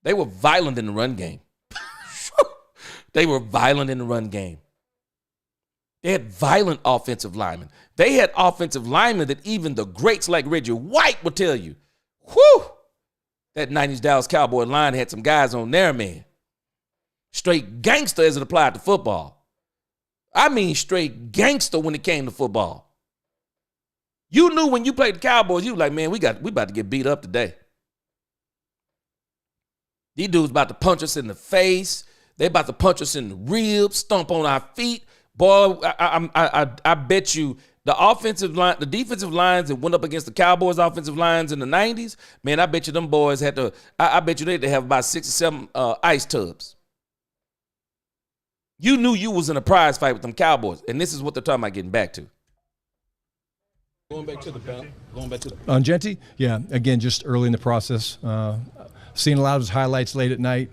They were violent in the run game. They were violent in the run game. They had violent offensive linemen. They had offensive linemen that even the greats like Reggie White would tell you, whew, that 90s Dallas Cowboy line had some guys on there, man. Straight gangster as it applied to football. I mean straight gangster when it came to football. You knew when you played the Cowboys, you were like, man, we about to get beat up today. These dudes about to punch us in the face. They about to punch us in the ribs, stomp on our feet. Boy, I bet you the offensive line, the defensive lines that went up against the Cowboys offensive lines in the 90s, man, I bet you them boys had to, I bet you they had to have about 6 or 7 ice tubs. You knew you was in a prize fight with them Cowboys, and this is what they're talking about getting back to. Going back to the On Genty, yeah, again, just early in the process. Seeing a lot of his highlights late at night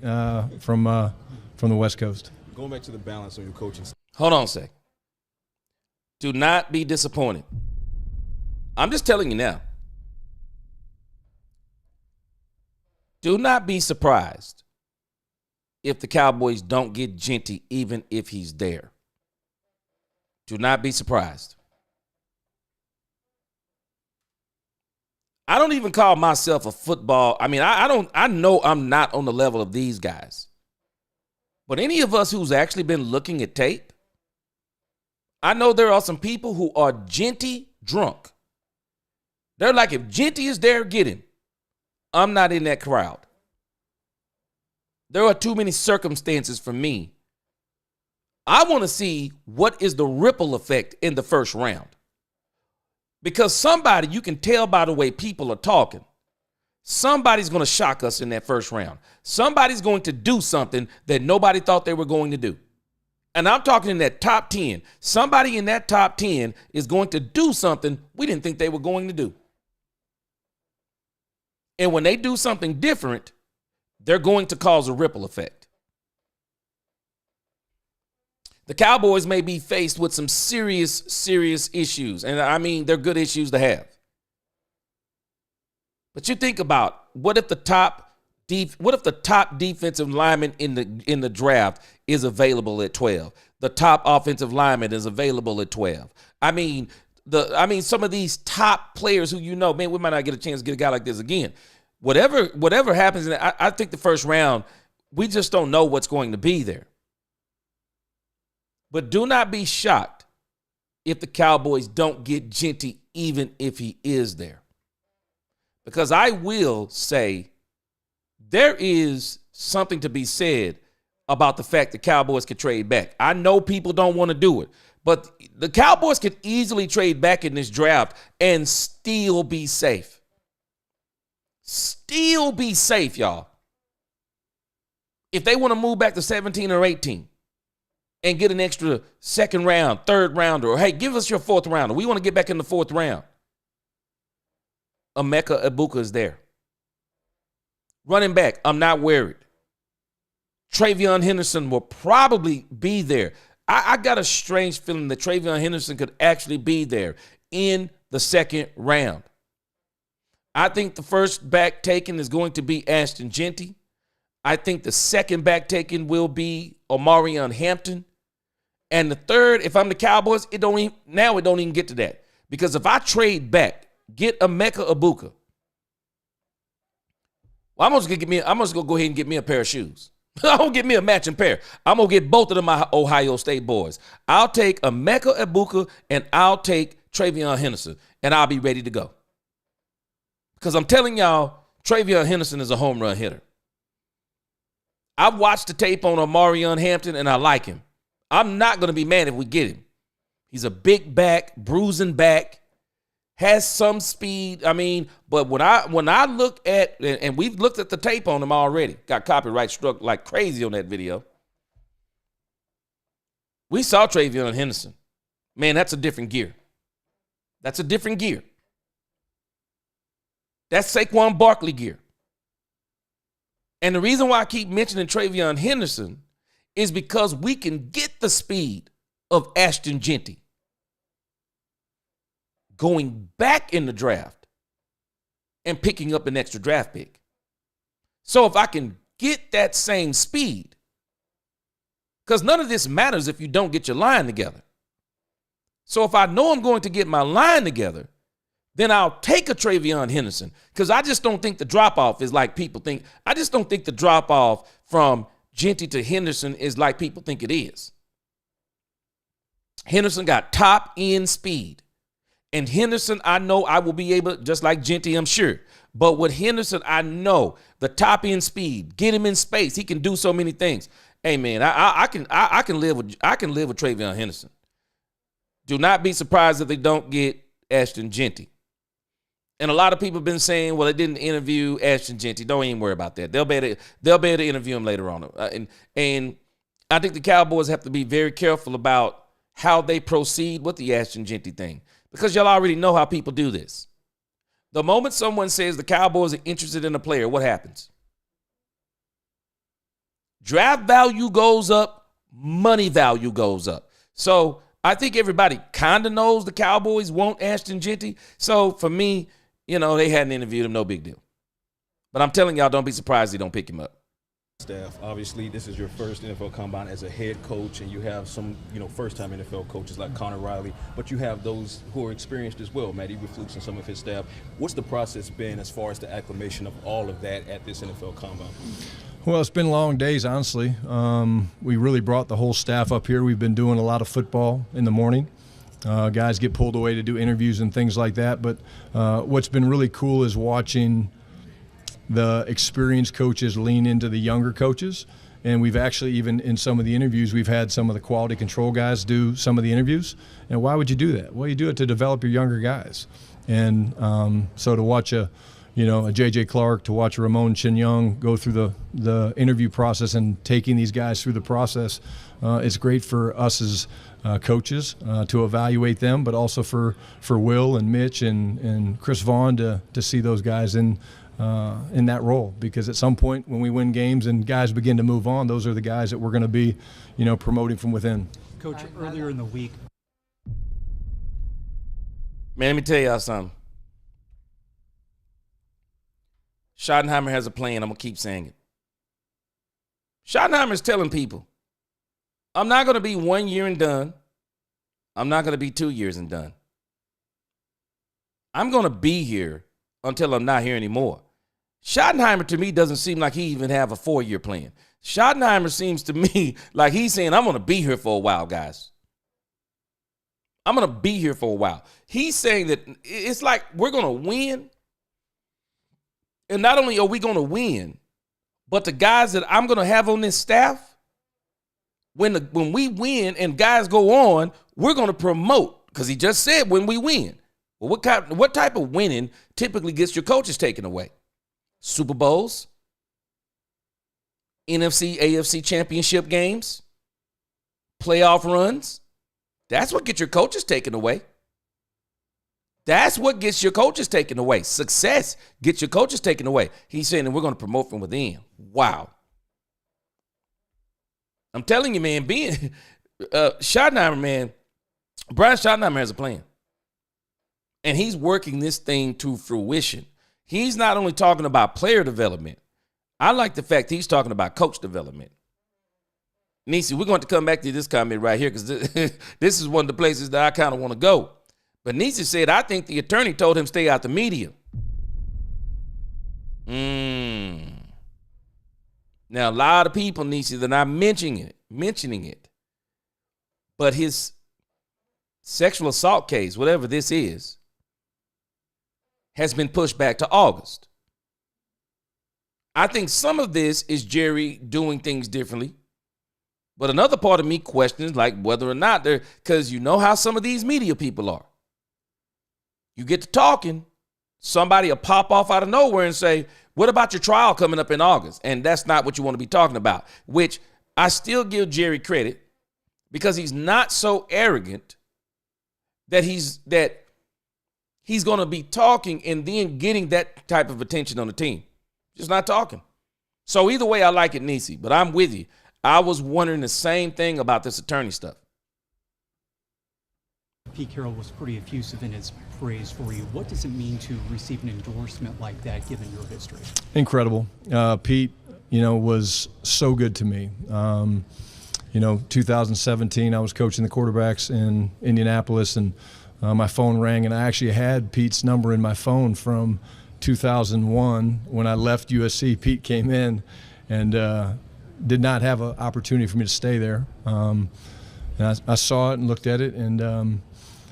from the West Coast. Going back to the balance on your coaching. Hold on a sec. Do not be disappointed. I'm just telling you now. Do not be surprised if the Cowboys don't get Genty, even if he's there. Do not be surprised. I don't even call myself a football. I mean, I know I'm not on the level of these guys. But any of us who's actually been looking at tape, I know there are some people who are Genty drunk. They're like, if Genty is there, get him. I'm not in that crowd. There are too many circumstances for me. I want to see what is the ripple effect in the first round. Because somebody, you can tell by the way people are talking, somebody's going to shock us in that first round. Somebody's going to do something that nobody thought they were going to do. And I'm talking in that top 10. Somebody in that top 10 is going to do something we didn't think they were going to do. And when they do something different, they're going to cause a ripple effect. The Cowboys may be faced with some serious issues. And I mean, they're good issues to have. But you think about, what if the top defensive lineman in the draft is available at 12? The top offensive lineman is available at 12. I mean, some of these top players who man, we might not get a chance to get a guy like this again. Whatever happens, I think the first round, we just don't know what's going to be there. But do not be shocked if the Cowboys don't get Jeanty, even if he is there. Because I will say there is something to be said about the fact the Cowboys could trade back. I know people don't want to do it, but the Cowboys could easily trade back in this draft and still be safe. Still be safe, y'all. If they want to move back to 17 or 18 and get an extra second round, third rounder, or hey, give us your fourth rounder. We want to get back in the fourth round. Emeka Egbuka is there. Running back, I'm not worried. Travion Henderson will probably be there. I got a strange feeling that Travion Henderson could actually be there in the second round. I think the first back taken is going to be Ashton Jeanty. I think the second back taken will be Omarion Hampton. And the third, if I'm the Cowboys, it don't even get to that. Because if I trade back, get Emeka Egbuka, well, I'm just gonna go ahead and get me a pair of shoes. I'm gonna get me a matching pair. I'm gonna get both of them my Ohio State boys. I'll take Emeka Egbuka and I'll take Travion Henderson, and I'll be ready to go. Because I'm telling y'all, Travion Henderson is a home run hitter. I've watched the tape on Omarion Hampton, and I like him. I'm not going to be mad if we get him. He's a big back, bruising back, has some speed. I mean, but when I look at, and we've looked at the tape on him already, got copyright struck like crazy on that video. We saw Travion Henderson. Man, that's a different gear. That's a different gear. That's Saquon Barkley gear. And the reason why I keep mentioning Travion Henderson is because we can get the speed of Ashton Jeanty going back in the draft and picking up an extra draft pick. So if I can get that same speed, because none of this matters if you don't get your line together. So if I know I'm going to get my line together, then I'll take a Travion Henderson, because I just don't think the drop-off is like people think. I just don't think the drop-off from Jeanty to Henderson is like people think it is. Henderson got top-end speed. And Henderson, I know I will be able, just like Jeanty, I'm sure. But with Henderson, I know the top-end speed, get him in space. He can do so many things. Hey, man, I can live with Travion Henderson. Do not be surprised if they don't get Ashton Jeanty. And a lot of people have been saying, well, they didn't interview Ashton Jeanty. Don't even worry about that. They'll be able to interview him later on. And I think the Cowboys have to be very careful about how they proceed with the Ashton Jeanty thing, because y'all already know how people do this. The moment someone says the Cowboys are interested in a player, what happens? Draft value goes up, money value goes up. So I think everybody kind of knows the Cowboys want Ashton Jeanty. So for me, they hadn't interviewed him, no big deal. But I'm telling y'all, don't be surprised they don't pick him up. Staff, obviously, this is your first NFL combine as a head coach, and you have some, first-time NFL coaches like Connor Riley, but you have those who are experienced as well, Matt Eberflus and some of his staff. What's the process been as far as the acclimation of all of that at this NFL combine? Well, it's been long days, honestly. We really brought the whole staff up here. We've been doing a lot of football in the morning. Guys get pulled away to do interviews and things like that. But what's been really cool is watching the experienced coaches lean into the younger coaches And we've actually, even in some of the interviews, we've had some of the quality control guys do some of the interviews. And why would you do that? Well, you do it to develop your younger guys. And so to watch a J.J. Clark, to watch a Ramon Chin-Young go through the interview process and taking these guys through the process is great for us as coaches to evaluate them, but also for Will and Mitch and Chris Vaughn to see those guys in that role. Because at some point when we win games and guys begin to move on, those are the guys that we're going to be, promoting from within. Coach, earlier in the week. Man, let me tell y'all something. Schottenheimer has a plan. I'm going to keep saying it. Schottenheimer is telling people, I'm not going to be 1 year and done. I'm not going to be 2 years and done. I'm going to be here until I'm not here anymore. Schottenheimer, to me, doesn't seem like he even have a 4-year plan. Schottenheimer seems to me like he's saying, I'm going to be here for a while, guys. I'm going to be here for a while. He's saying that it's like we're going to win. And not only are we going to win, but the guys that I'm going to have on this staff, when we win and guys go on, we're going to promote. Because he just said when we win. Well, what type of winning typically gets your coaches taken away? Super Bowls, NFC, AFC championship games, playoff runs. That's what gets your coaches taken away. That's what gets your coaches taken away. Success gets your coaches taken away. He's saying that we're going to promote from within. Wow. I'm telling you, man, being Schottenheimer, man, Brian Schottenheimer has a plan. And he's working this thing to fruition. He's not only talking about player development. I like the fact he's talking about coach development. Nisi, we're going to come back to this comment right here because this is one of the places that I kind of want to go. But Nisi said, I think the attorney told him stay out the media. Now, a lot of people, Nisi, they're not mentioning it. But his sexual assault case, whatever this is, has been pushed back to August. I think some of this is Jerry doing things differently. But another part of me questions like whether or not they're, because you know how some of these media people are. You get to talking, somebody will pop off out of nowhere and say, what about your trial coming up in August? And that's not what you want to be talking about, which I still give Jerry credit because he's not so arrogant that he's going to be talking and then getting that type of attention on the team. Just not talking. So either way, I like it, Nisi, but I'm with you. I was wondering the same thing about this attorney stuff. Pete Carroll was pretty effusive in his praise for you. What does it mean to receive an endorsement like that, given your history? Incredible. Pete, was so good to me. 2017, I was coaching the quarterbacks in Indianapolis, and my phone rang, and I actually had Pete's number in my phone from 2001. When I left USC, Pete came in and did not have an opportunity for me to stay there. And I saw it and looked at it, and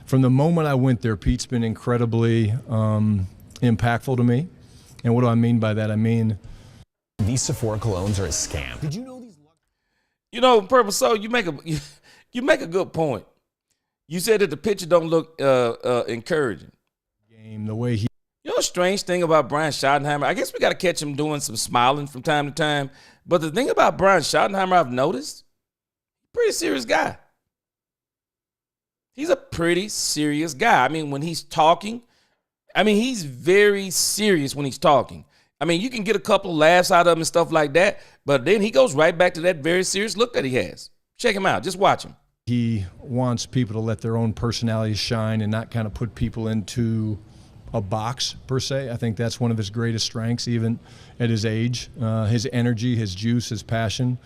from the moment I went there, Pete's been incredibly impactful to me. And what do I mean by that? I mean, these Sephora colognes are a scam. Did you know these? Purple Soul, you make a good point. You said that the picture don't look encouraging. Game the way he. Strange thing about Brian Schottenheimer, I guess we got to catch him doing some smiling from time to time. But the thing about Brian Schottenheimer I've noticed, pretty serious guy. He's a pretty serious guy. I mean, when he's talking, he's very serious when he's talking. You can get a couple of laughs out of him and stuff like that, but then he goes right back to that very serious look that he has. Check him out. Just watch him. He wants people to let their own personalities shine and not kind of put people into a box, per se. I think that's one of his greatest strengths, even at his age. His energy, his juice, his passion.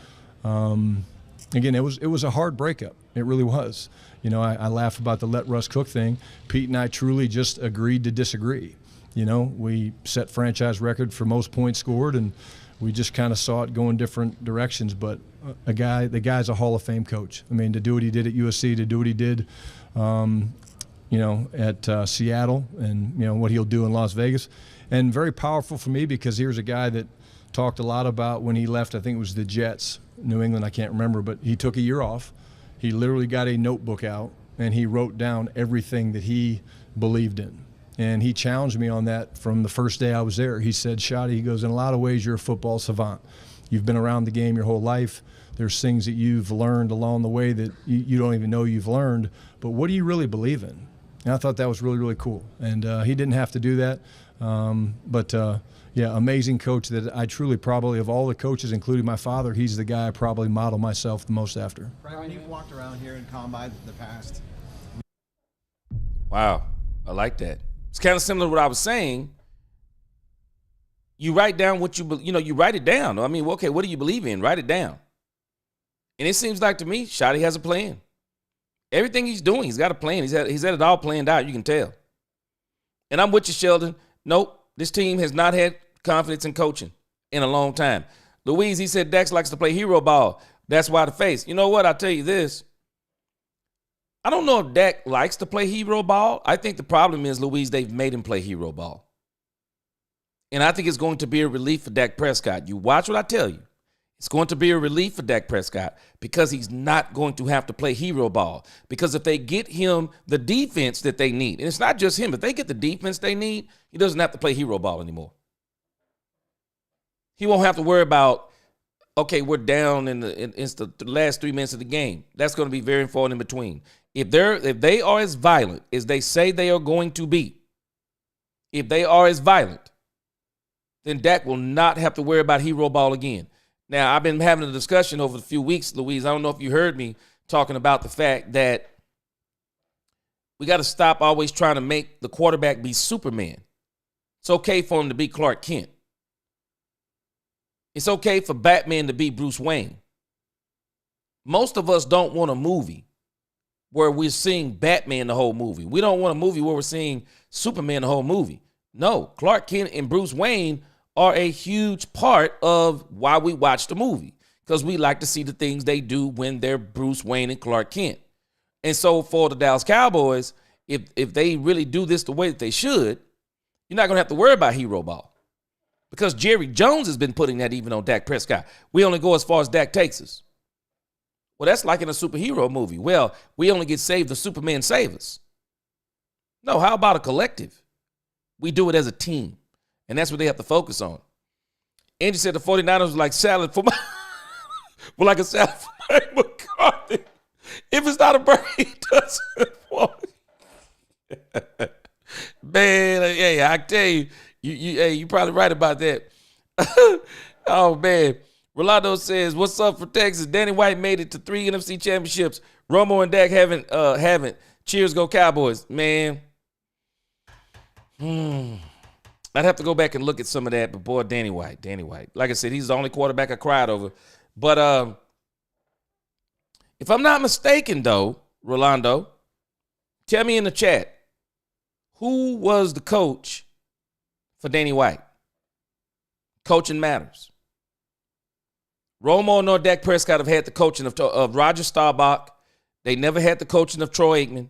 Again, it was a hard breakup. It really was. I laugh about the let Russ cook thing. Pete and I truly just agreed to disagree. We set franchise record for most points scored, and we just kind of saw it going different directions. But the guy's a Hall of Fame coach. To do what he did at USC, to do what he did, at Seattle, and what he'll do in Las Vegas, and very powerful for me because here's a guy that talked a lot about when he left. I think it was the Jets, New England, I can't remember, but he took a year off. He literally got a notebook out, and he wrote down everything that he believed in. And he challenged me on that from the first day I was there. He said, Shotty, he goes, in a lot of ways, you're a football savant. You've been around the game your whole life. There's things that you've learned along the way that you don't even know you've learned. But what do you really believe in? And I thought that was really, really cool. And he didn't have to do that. Yeah, amazing coach that I truly probably, of all the coaches, including my father, he's the guy I probably model myself the most after. Brian, you've walked around here in Combine in the past. Wow, I like that. It's kind of similar to what I was saying. You write down what you write it down. I mean, okay, what do you believe in? Write it down. And it seems like to me, Shotty has a plan. Everything he's doing, he's got a plan. He's had it all planned out, you can tell. And I'm with you, Sheldon. Nope, this team has not had confidence in coaching in a long time. Louise, he said Dax likes to play hero ball. That's why the face. You know what? I'll tell you this. I don't know if Dak likes to play hero ball. I think the problem is, Louise, they've made him play hero ball. And I think it's going to be a relief for Dak Prescott. You watch what I tell you. It's going to be a relief for Dak Prescott because he's not going to have to play hero ball. Because if they get him the defense that they need, and it's not just him, if they get the defense they need, he doesn't have to play hero ball anymore. He won't have to worry about, okay, we're down in the last 3 minutes of the game. That's going to be very important in between. If they are as violent as they say they are going to be, if they are as violent, then Dak will not have to worry about hero ball again. Now, I've been having a discussion over the few weeks, Louise. I don't know if you heard me talking about the fact that we got to stop always trying to make the quarterback be Superman. It's okay for him to be Clark Kent. It's okay for Batman to be Bruce Wayne. Most of us don't want a movie where we're seeing Batman the whole movie. We don't want a movie where we're seeing Superman the whole movie. No, Clark Kent and Bruce Wayne are a huge part of why we watch the movie, because we like to see the things they do when they're Bruce Wayne and Clark Kent. And so for the Dallas Cowboys, if they really do this the way that they should, you're not going to have to worry about hero ball, because Jerry Jones has been putting that even on Dak Prescott. We only go as far as Dak takes us. Well, that's like in a superhero movie. Well, we only get saved if Superman saves us. No, how about a collective? We do it as a team. And that's what they have to focus on. Angie said the 49ers was like salad for my well, like a salad for Mike McCarthy. If it's not a burger, he doesn't want it. Man, hey, I tell you, you probably right about that. Oh, man. Rolando says, what's up for Texas? Danny White made it to 3 NFC championships. Romo and Dak haven't. Cheers, go Cowboys. Man. I'd have to go back and look at some of that, but boy, Danny White. Like I said, he's the only quarterback I cried over. But if I'm not mistaken, though, Rolando, tell me in the chat, who was the coach for Danny White? Coaching matters. Romo nor Dak Prescott have had the coaching of Roger Staubach. They never had the coaching of Troy Aikman.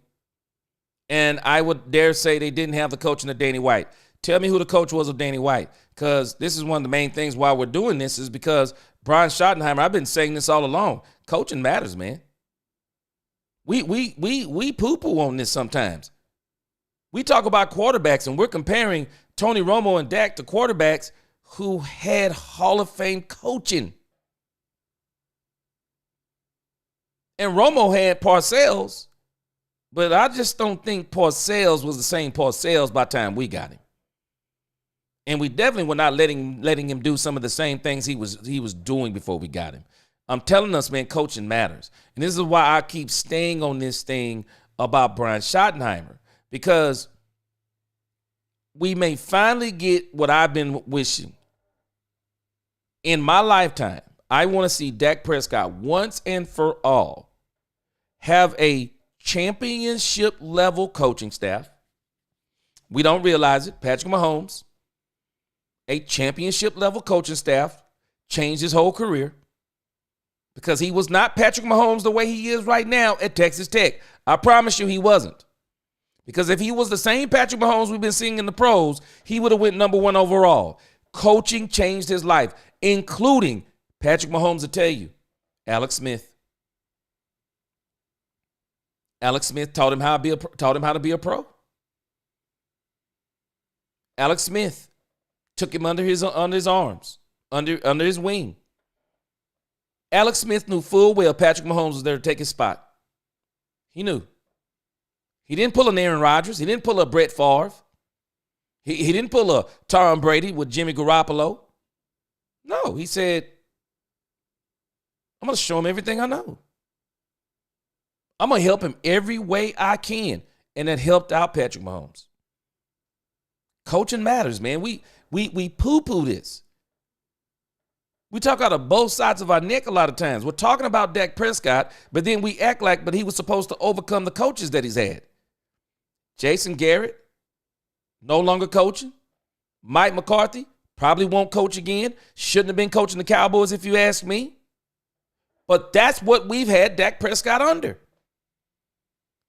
And I would dare say they didn't have the coaching of Danny White. Tell me who the coach was of Danny White, because this is one of the main things why we're doing this is because Brian Schottenheimer, I've been saying this all along, coaching matters, man. We poo-poo on this sometimes. We talk about quarterbacks, and we're comparing Tony Romo and Dak to quarterbacks who had Hall of Fame coaching. And Romo had Parcells, but I just don't think Parcells was the same Parcells by the time we got him. And we definitely were not letting him do some of the same things he was doing before we got him. I'm telling us, man, coaching matters. And this is why I keep staying on this thing about Brian Schottenheimer, because we may finally get what I've been wishing. In my lifetime, I want to see Dak Prescott once and for all have a championship level coaching staff. We don't realize it. Patrick Mahomes, a championship level coaching staff, changed his whole career because he was not Patrick Mahomes the way he is right now at Texas Tech. I promise you he wasn't. Because if he was the same Patrick Mahomes we've been seeing in the pros, he would have went number 1 overall. Coaching changed his life. including Patrick Mahomes will tell you, Alex Smith. Alex Smith taught him how to be a pro. Alex Smith took him under his arms, under his wing. Alex Smith knew full well Patrick Mahomes was there to take his spot. He knew. He didn't pull an Aaron Rodgers. He didn't pull a Brett Favre. He didn't pull a Tom Brady with Jimmy Garoppolo. No, he said, I'm going to show him everything I know. I'm going to help him every way I can. And that helped out Patrick Mahomes. Coaching matters, man. We poo-poo this. We talk out of both sides of our neck a lot of times. We're talking about Dak Prescott, but then we act like, but he was supposed to overcome the coaches that he's had. Jason Garrett, no longer coaching. Mike McCarthy, probably won't coach again. Shouldn't have been coaching the Cowboys if you ask me. But that's what we've had Dak Prescott under.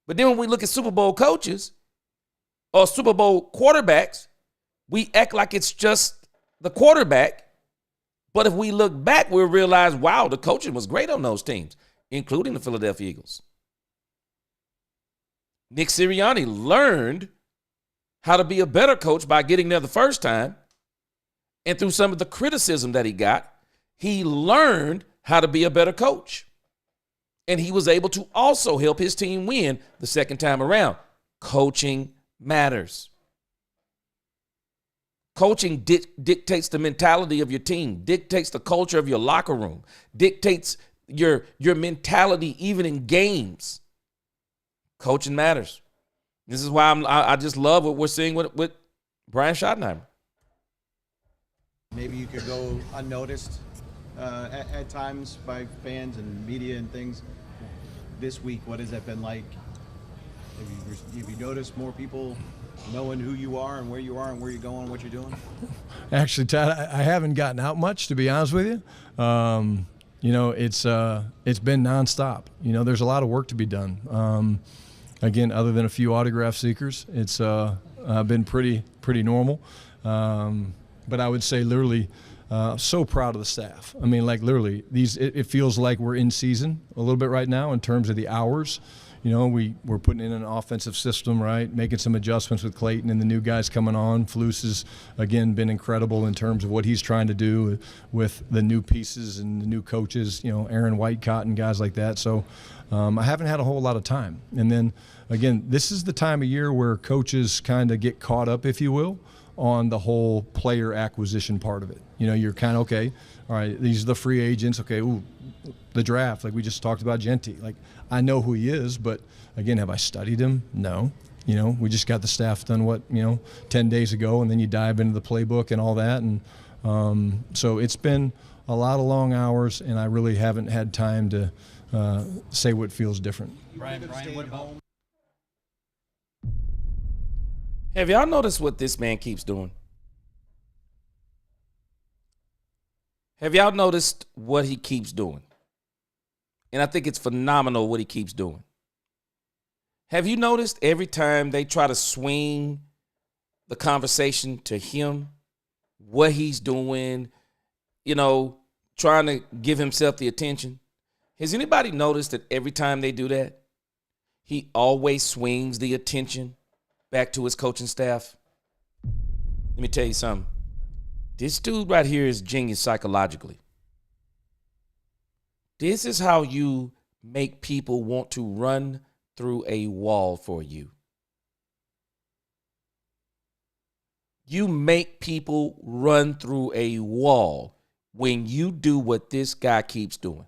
But then when we look at Super Bowl coaches or Super Bowl quarterbacks, we act like it's just the quarterback. But if we look back, we'll realize, wow, the coaching was great on those teams, including the Philadelphia Eagles. Nick Sirianni learned how to be a better coach by getting there the first time. And through some of the criticism that he got, he learned how to be a better coach. And he was able to also help his team win the second time around. Coaching matters. Coaching dictates the mentality of your team, dictates the culture of your locker room, dictates your mentality even in games. Coaching matters. This is why I just love what we're seeing with Brian Schottenheimer. Maybe you could go unnoticed at times by fans and media and things. This week, what has that been like? Have you noticed more people knowing who you are and where you are and where you're going, what you're doing? Actually, Todd, I haven't gotten out much, to be honest with you. It's been nonstop. There's a lot of work to be done. Again, other than a few autograph seekers, it's been pretty normal. But I would say literally so proud of the staff. I mean, like literally, it feels like we're in season a little bit right now in terms of the hours. We're putting in an offensive system, right? Making some adjustments with Clayton and the new guys coming on. Flus has, again, been incredible in terms of what he's trying to do with the new pieces and the new coaches, Aaron Whitecott and guys like that. So I haven't had a whole lot of time. And then, again, this is the time of year where coaches kind of get caught up, if you will, on the whole player acquisition part of it. You're kind of, okay, all right, these are the free agents. Okay, the draft, like we just talked about Genti. Like, I know who he is, but again, have I studied him? No. We just got the staff done 10 days ago, and then you dive into the playbook and all that. And so it's been a lot of long hours, and I really haven't had time to say what feels different. Brian, what about? Have y'all noticed what this man keeps doing? Have y'all noticed what he keeps doing? And I think it's phenomenal what he keeps doing. Have you noticed every time they try to swing the conversation to him, what he's doing, trying to give himself the attention? Has anybody noticed that every time they do that, he always swings the attention back to his coaching staff? Let me tell you something. This dude right here is genius psychologically. This is how you make people want to run through a wall for you. You make people run through a wall when you do what this guy keeps doing.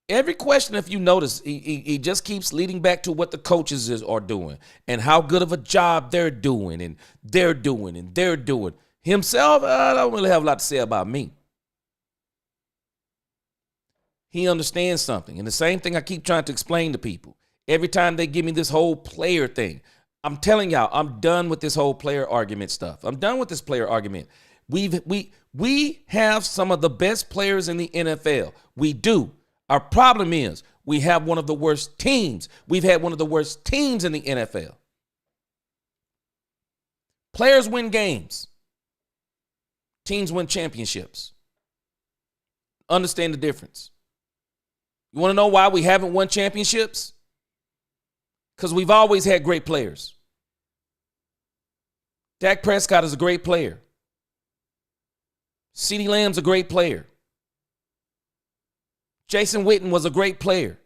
Every question, if you notice, he just keeps leading back to what the coaches are doing and how good of a job they're doing and they're doing and they're doing. Himself, I don't really have a lot to say about me. He understands something. And the same thing I keep trying to explain to people. Every time they give me this whole player thing, I'm telling y'all, I'm done with this whole player argument stuff. I'm done with this player argument. We have some of the best players in the NFL. We do. Our problem is we have one of the worst teams. We've had one of the worst teams in the NFL. Players win games. Teams win championships. Understand the difference. You want to know why we haven't won championships? Because we've always had great players. Dak Prescott is a great player. CeeDee Lamb's a great player. Jason Witten was a great player.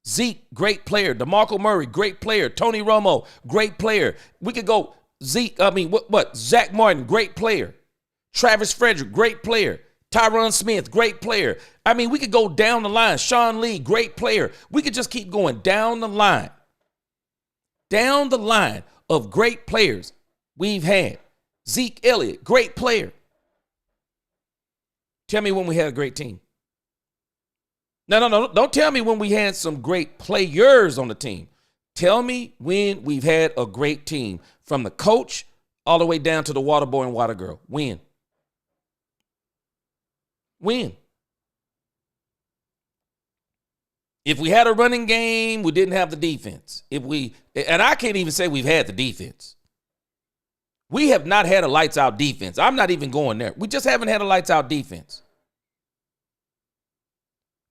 Zeke, great player. DeMarco Murray, great player. Tony Romo, great player. We could go Zach Martin, great player. Travis Frederick, great player. Tyron Smith, great player. I mean, we could go down the line. Sean Lee, great player. We could just keep going down the line. Down the line of great players we've had. Zeke Elliott, great player. Tell me when we had a great team. No. Don't tell me when we had some great players on the team. Tell me when we've had a great team, from the coach all the way down to the water boy and water girl. When? If we had a running game, we didn't have the defense. And I can't even say we've had the defense. We have not had a lights out defense. I'm not even going there. We just haven't had a lights out defense.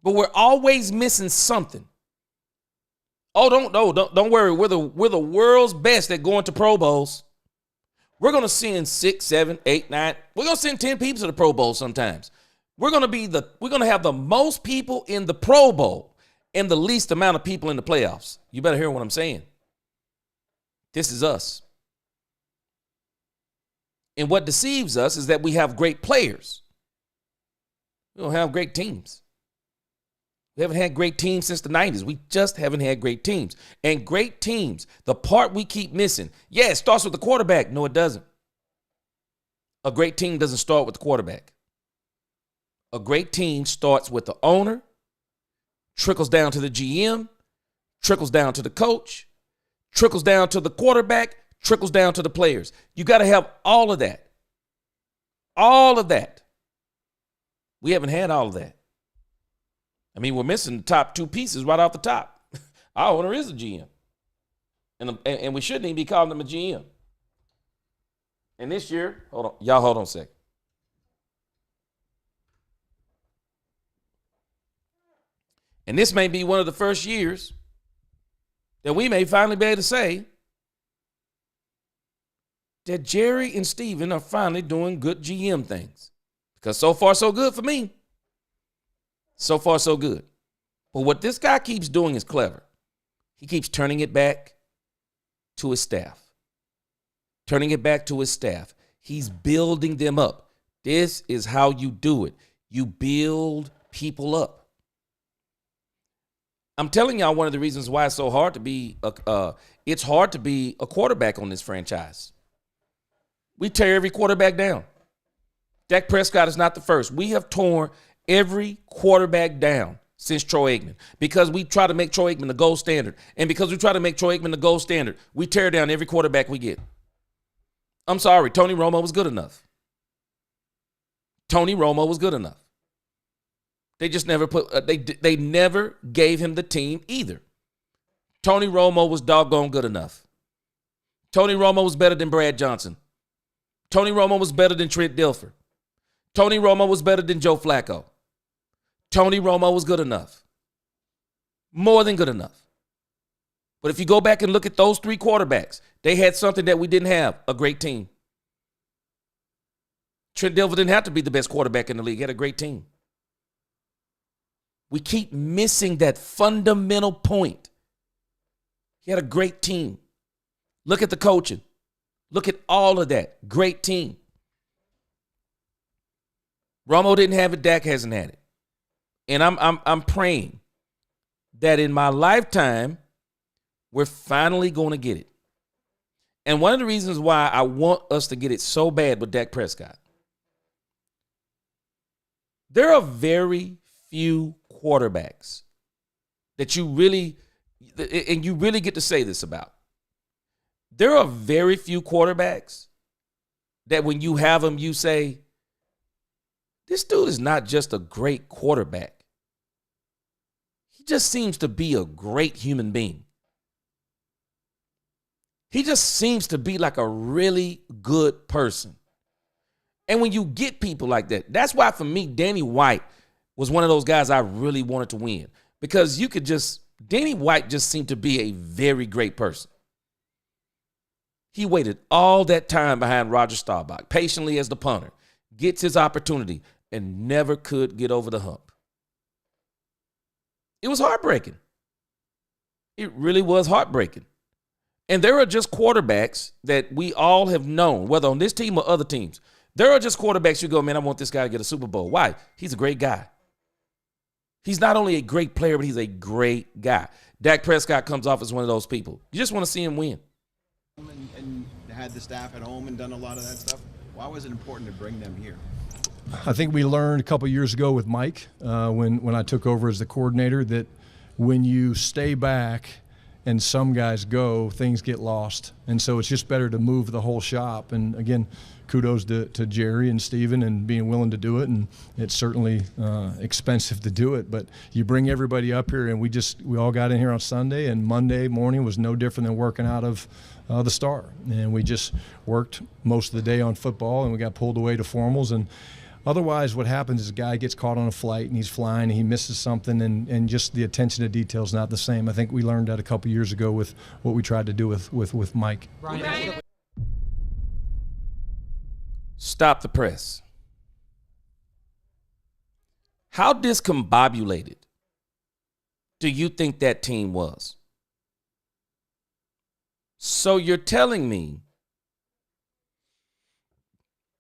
But we're always missing something. Oh, don't worry. We're the world's best at going to Pro Bowls. We're going to send 6, 7, 8, 9. We're going to send 10 people to the Pro Bowl sometimes. We're going to have the most people in the Pro Bowl and the least amount of people in the playoffs. You better hear what I'm saying. This is us. And what deceives us is that we have great players. We don't have great teams. We haven't had great teams since the 90s. We just haven't had great teams. And great teams, the part we keep missing, it starts with the quarterback. No, it doesn't. A great team doesn't start with the quarterback. A great team starts with the owner, trickles down to the GM, trickles down to the coach, trickles down to the quarterback, trickles down to the players. You got to have all of that. All of that. We haven't had all of that. I mean, we're missing the top two pieces right off the top. Our owner is a GM. And we shouldn't even be calling him a GM. And this year, hold on a second. And this may be one of the first years that we may finally be able to say that Jerry and Steven are finally doing good GM things. Because so far, so good for me. So far, so good. But what this guy keeps doing is clever. He keeps turning it back to his staff. Turning it back to his staff. He's building them up. This is how you do it. You build people up. I'm telling y'all one of the reasons why it's so hard to be it's hard to be a quarterback on this franchise. We tear every quarterback down. Dak Prescott is not the first. We have torn every quarterback down since Troy Aikman, because we try to make Troy Aikman the gold standard. And because we try to make Troy Aikman the gold standard, we tear down every quarterback we get. I'm sorry, Tony Romo was good enough. Tony Romo was good enough. They just never they never gave him the team either. Tony Romo was doggone good enough. Tony Romo was better than Brad Johnson. Tony Romo was better than Trent Dilfer. Tony Romo was better than Joe Flacco. Tony Romo was good enough. More than good enough. But if you go back and look at those three quarterbacks, they had something that we didn't have, a great team. Trent Dilfer didn't have to be the best quarterback in the league. He had a great team. We keep missing that fundamental point. He had a great team. Look at the coaching. Look at all of that. Great team. Romo didn't have it. Dak hasn't had it. And I'm praying that in my lifetime, we're finally going to get it. And one of the reasons why I want us to get it so bad with Dak Prescott, there are very few quarterbacks that you really get to say this about. There are very few quarterbacks that when you have them, you say, this dude is not just a great quarterback. He just seems to be a great human being. He just seems to be like a really good person. And when you get people like that, that's why for me, Danny White was one of those guys I really wanted to win. Because Danny White just seemed to be a very great person. He waited all that time behind Roger Staubach, patiently as the punter, gets his opportunity, and never could get over the hump. It was heartbreaking. It really was heartbreaking. And there are just quarterbacks that we all have known, whether on this team or other teams. There are just quarterbacks you go, man, I want this guy to get a Super Bowl. Why? He's a great guy. He's not only a great player, but he's a great guy. Dak Prescott comes off as one of those people. You just want to see him win. And had the staff at home and done a lot of that stuff. Why was it important to bring them here? I think we learned a couple years ago with Mike when I took over as the coordinator that when you stay back and some guys go, things get lost. And so it's just better to move the whole shop. And again, kudos to Jerry and Steven and being willing to do it. And it's certainly expensive to do it, but you bring everybody up here, and we all got in here on Sunday, and Monday morning was no different than working out of the Star. And we just worked most of the day on football, and we got pulled away to formals. And otherwise, what happens is a guy gets caught on a flight and he's flying and he misses something, and just the attention to detail is not the same. I think we learned that a couple years ago with what we tried to do with Mike. Ryan. Stop the press. How discombobulated do you think that team was? So you're telling me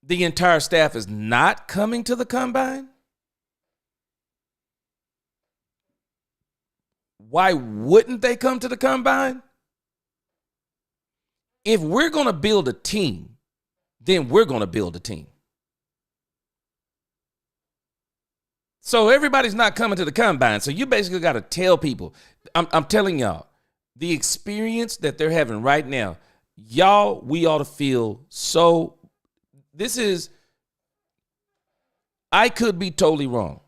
the entire staff is not coming to the combine? Why wouldn't they come to the combine? If we're going to build a team, then we're going to build a team. So everybody's not coming to the combine. So you basically got to tell people, I'm telling y'all, the experience that they're having right now, y'all, we ought to feel so. I could be totally wrong,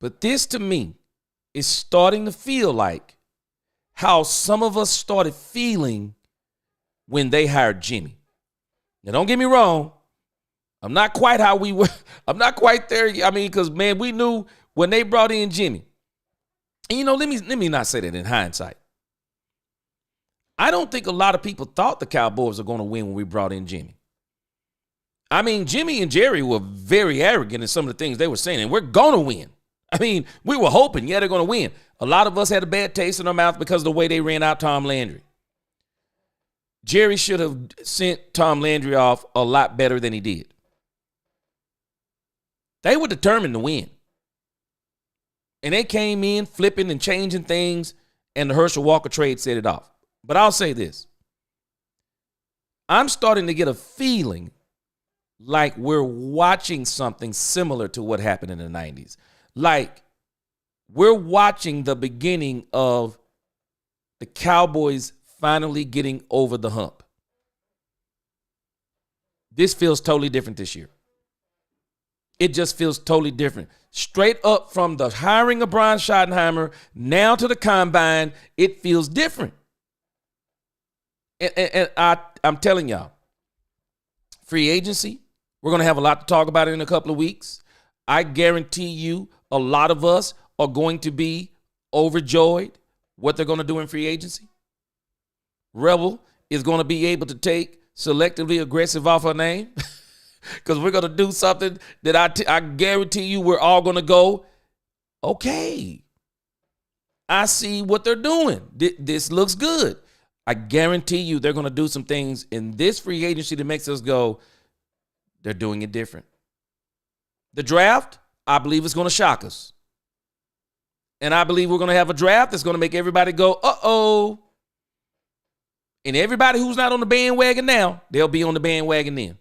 but this to me is starting to feel like how some of us started feeling when they hired Jimmy. Now, don't get me wrong. I'm not quite how we were. I'm not quite there. I mean, because, man, we knew when they brought in Jimmy. And, let me not say that in hindsight. I don't think a lot of people thought the Cowboys were going to win when we brought in Jimmy. I mean, Jimmy and Jerry were very arrogant in some of the things they were saying, and we're going to win. I mean, we were hoping, they're going to win. A lot of us had a bad taste in our mouth because of the way they ran out Tom Landry. Jerry should have sent Tom Landry off a lot better than he did. They were determined to win. And they came in flipping and changing things, and the Herschel Walker trade set it off. But I'll say this. I'm starting to get a feeling like we're watching something similar to what happened in the 90s. Like we're watching the beginning of the Cowboys finally getting over the hump. This feels totally different this year. It just feels totally different. Straight up from the hiring of Brian Schottenheimer now to the combine, it feels different. And I'm telling y'all, free agency, we're going to have a lot to talk about in a couple of weeks. I guarantee you a lot of us are going to be overjoyed what they're going to do in free agency. Rebel is going to be able to take selectively aggressive off her name because we're going to do something that I guarantee you we're all going to go, okay, I see what they're doing. This looks good. I guarantee you they're going to do some things in this free agency that makes us go, they're doing it different. The draft, I believe, is going to shock us. And I believe we're going to have a draft that's going to make everybody go, uh-oh. And everybody who's not on the bandwagon now, they'll be on the bandwagon then.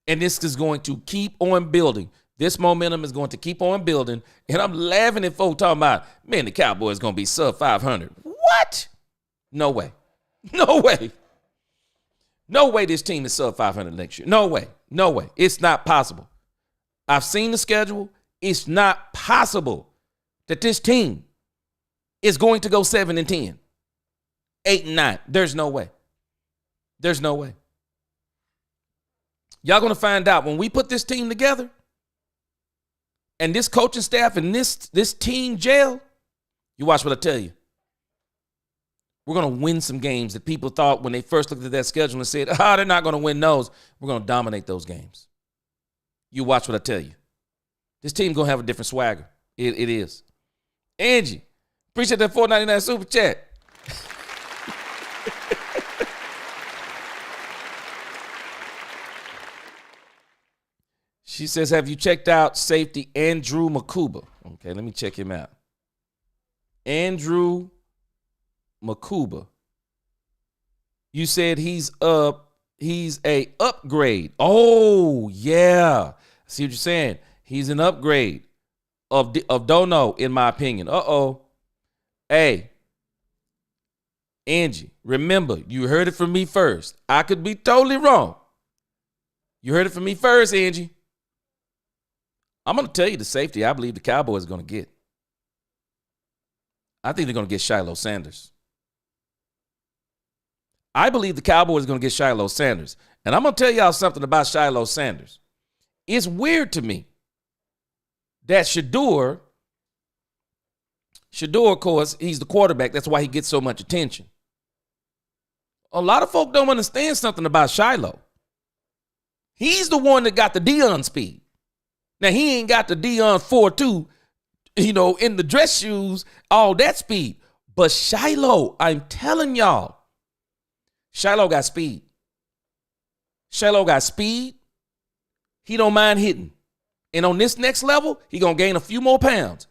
And this is going to keep on building. This momentum is going to keep on building. And I'm laughing at folks talking about, man, the Cowboys going to be sub 500. What? No way. No way. No way this team is sub 500 next year. No way. No way. It's not possible. I've seen the schedule. It's not possible that this team is going to go 7-10, 8-9. There's no way. There's no way. Y'all going to find out when we put this team together and this coaching staff and this team gel, you watch what I tell you. We're going to win some games that people thought when they first looked at that schedule and said, they're not going to win those. We're going to dominate those games. You watch what I tell you. This team's going to have a different swagger. It is. Angie, appreciate that $4.99 super chat. She says, have you checked out safety Andrew Makuba? Okay, let me check him out. Andrew Makuba. You said he's a upgrade. Oh, yeah. I see what you're saying. He's an upgrade of Dono, in my opinion. Uh-oh. Hey, Angie, remember, you heard it from me first. I could be totally wrong. You heard it from me first, Angie. I'm going to tell you the safety I believe the Cowboys are going to get. I think they're going to get Shiloh Sanders. I believe the Cowboys are going to get Shiloh Sanders. And I'm going to tell y'all something about Shiloh Sanders. It's weird to me that Shador, of course, he's the quarterback. That's why he gets so much attention. A lot of folk don't understand something about Shiloh. He's the one that got the Deion speed. Now, he ain't got the Deion 4.2, in the dress shoes, all that speed. But Shiloh, I'm telling y'all, Shiloh got speed. Shiloh got speed. He don't mind hitting. And on this next level, he going to gain a few more pounds.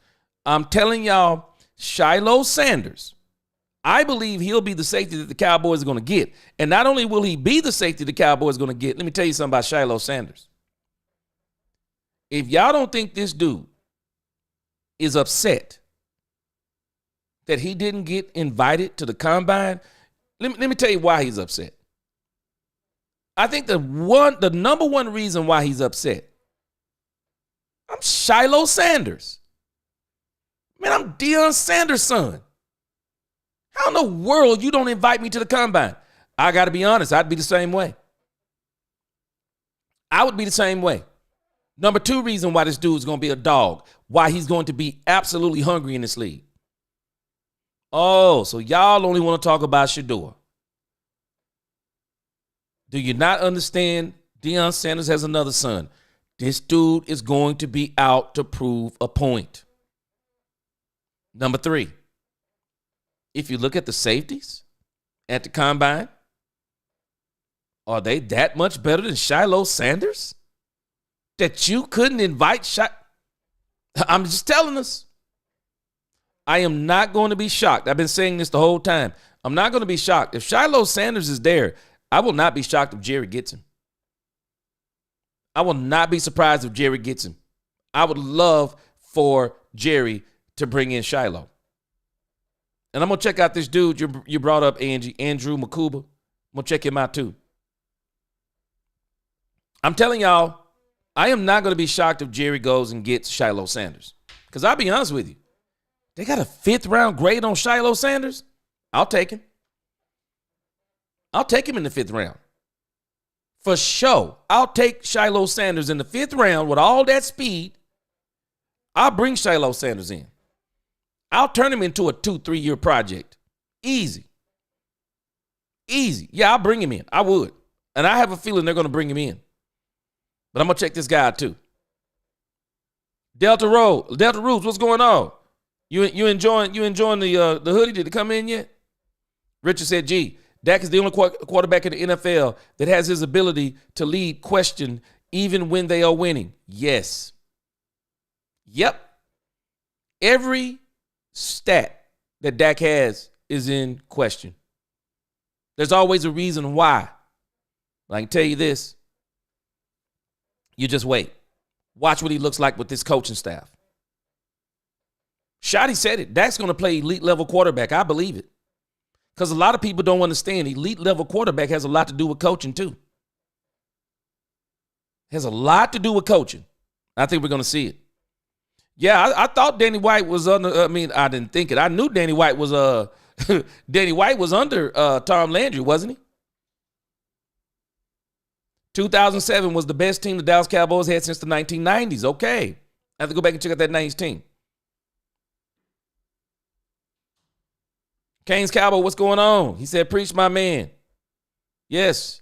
I'm telling y'all, Shiloh Sanders, I believe he'll be the safety that the Cowboys are going to get. And not only will he be the safety the Cowboys are going to get, let me tell you something about Shiloh Sanders. If y'all don't think this dude is upset that he didn't get invited to the combine, let me tell you why he's upset. I think the number one reason why he's upset, I'm Shiloh Sanders. Man, I'm Deion Sanders' son. How in the world you don't invite me to the combine? I got to be honest, I'd be the same way. I would be the same way. Number two reason why this dude's going to be a dog, why he's going to be absolutely hungry in this league. Oh, so y'all only want to talk about Shador. Do you not understand Deion Sanders has another son? This dude is going to be out to prove a point. Number three, if you look at the safeties at the combine, are they that much better than Shiloh Sanders? That you couldn't invite I'm just telling us. I am not going to be shocked. I've been saying this the whole time. I'm not going to be shocked. If Shiloh Sanders is there, I will not be shocked if Jerry gets him. I will not be surprised if Jerry gets him. I would love for Jerry to bring in Shiloh. And I'm going to check out this dude you brought up, Angie, Andrew Makuba. I'm going to check him out too. I'm telling y'all, I am not going to be shocked if Jerry goes and gets Shiloh Sanders. Because I'll be honest with you. They got a 5th round grade on Shiloh Sanders. I'll take him. I'll take him in the 5th round. For sure. I'll take Shiloh Sanders in the 5th round with all that speed. I'll bring Shiloh Sanders in. I'll turn him into a 2-3 year project. Easy. Easy. Yeah, I'll bring him in. I would. And I have a feeling they're going to bring him in. But I'm going to check this guy out too. Delta Roots, what's going on? You enjoying the hoodie? Did it come in yet? Richard said, gee, Dak is the only quarterback in the NFL that has his ability to lead question even when they are winning. Yes. Yep. Every stat that Dak has is in question. There's always a reason why. But I can tell you this. You just wait. Watch what he looks like with this coaching staff. Shotty said it. Dak's going to play elite level quarterback. I believe it. Because a lot of people don't understand elite level quarterback has a lot to do with coaching too. Has a lot to do with coaching. I think we're going to see it. Yeah, I thought Danny White was under. I didn't think it. I knew Danny White was Danny White was under Tom Landry, wasn't he? 2007 was the best team the Dallas Cowboys had since the 1990s. Okay. I have to go back and check out that 90s team. Canes Cowboy, what's going on? He said, preach my man. Yes.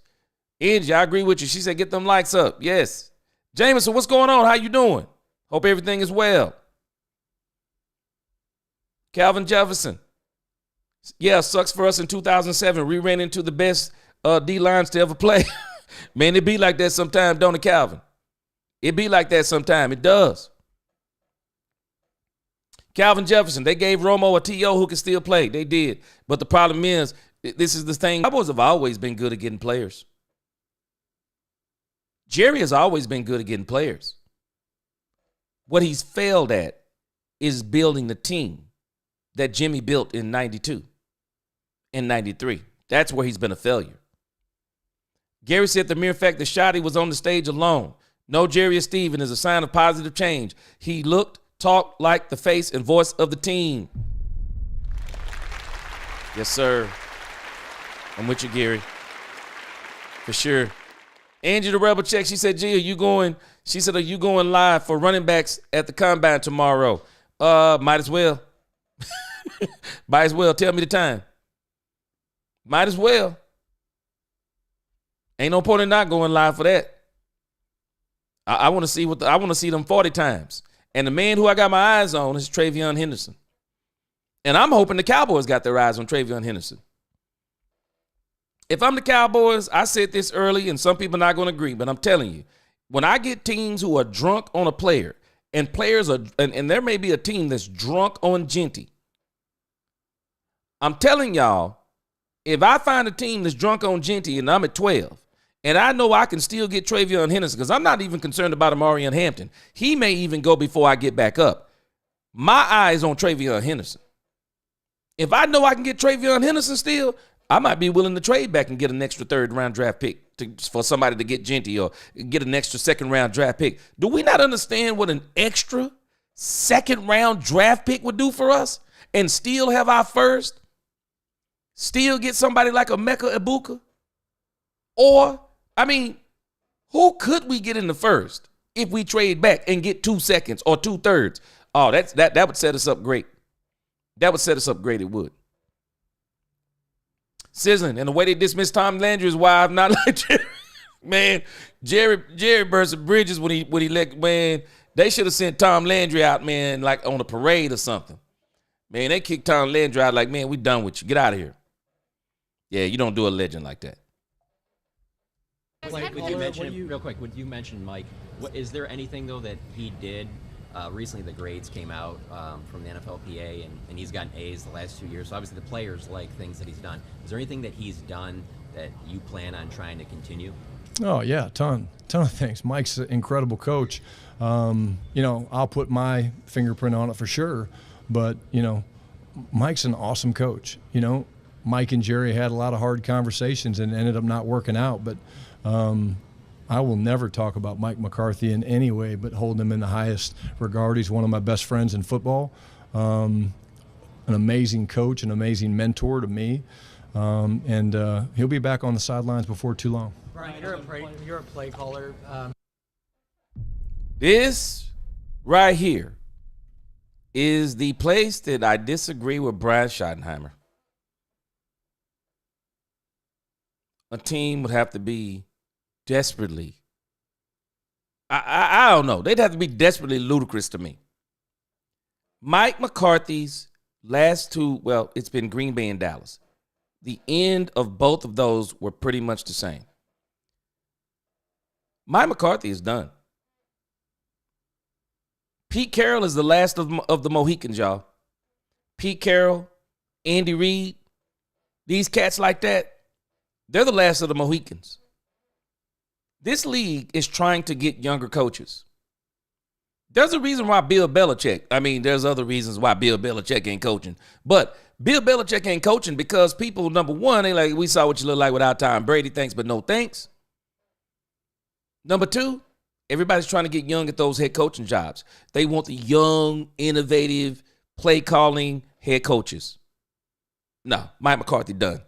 Angie, I agree with you. She said, get them likes up. Yes. Jameson, what's going on? How you doing? Hope everything is well. Calvin Jefferson. Yeah, sucks for us in 2007. We ran into the best D-lines to ever play. Man, it be like that sometime, don't it, Calvin? It be like that sometime. It does. Calvin Jefferson, they gave Romo a TO who can still play. They did. But the problem is, this is the thing. Cowboys have always been good at getting players. Jerry has always been good at getting players. What he's failed at is building the team that Jimmy built in 92 and 93. That's where he's been a failure. Gary said the mere fact that Shotty was on the stage alone, no Jerry or Steven, is a sign of positive change. He looked, talked like the face and voice of the team. Yes, sir. I'm with you, Gary. For sure. Angie the Rebel Check, she said, G, are you going live for running backs at the combine tomorrow? Might as well. Might as well. Tell me the time. Might as well. Ain't no point in not going live for that. I want to see I want to see them 40 times. And the man who I got my eyes on is Travion Henderson. And I'm hoping the Cowboys got their eyes on Travion Henderson. If I'm the Cowboys, I said this early, and some people are not going to agree, but I'm telling you, when I get teams who are drunk on a player, and players are, and there may be a team that's drunk on Genty, I'm telling y'all, if I find a team that's drunk on Genty and I'm at 12, and I know I can still get Travion Henderson, because I'm not even concerned about Amarian Hampton. He may even go before I get back up. My eye is on Travion Henderson. If I know I can get Travion Henderson still, I might be willing to trade back and get an extra third-round draft pick for somebody to get Genty or get an extra second-round draft pick. Do we not understand what an extra second-round draft pick would do for us and still have our first? Still get somebody like a Emeka Egbuka? Or, I mean, who could we get in the first if we trade back and get 2 seconds or 2/3? Oh, that would set us up great. That would set us up great, it would. Sizzling, and the way they dismissed Tom Landry is why I'm not like Jerry. Man, Jerry burst bridges when he let, man, they should have sent Tom Landry out, man, like on a parade or something. Man, they kicked Tom Landry out like, man, we done with you. Get out of here. Yeah, you don't do a legend like that. Would you mention, real quick, would you mention, Mike, is there anything, though, that he did? Recently, the grades came out from the NFLPA, and he's gotten A's the last 2 years. So obviously the players like things that he's done. Is there anything that he's done that you plan on trying to continue? Oh, yeah, ton of things. Mike's an incredible coach. I'll put my fingerprint on it for sure. But, Mike's an awesome coach. Mike and Jerry had a lot of hard conversations and ended up not working out. But I will never talk about Mike McCarthy in any way but hold him in the highest regard. He's one of my best friends in football, an amazing coach, an amazing mentor to me, and he'll be back on the sidelines before too long. Brian, you're a play caller. This right here is the place that I disagree with Brian Schottenheimer. A team would have to be desperately, I don't know. They'd have to be desperately ludicrous to me. Mike McCarthy's last two, well, it's been Green Bay and Dallas. The end of both of those were pretty much the same. Mike McCarthy is done. Pete Carroll is the last of the Mohicans, y'all. Pete Carroll, Andy Reid, these cats like that, they're the last of the Mohicans. This league is trying to get younger coaches. There's a reason why there's other reasons why Bill Belichick ain't coaching. But Bill Belichick ain't coaching because people, number one, they like, we saw what you look like without Tom Brady. Thanks, but no thanks. Number two, everybody's trying to get young at those head coaching jobs. They want the young, innovative, play-calling head coaches. No, Mike McCarthy done.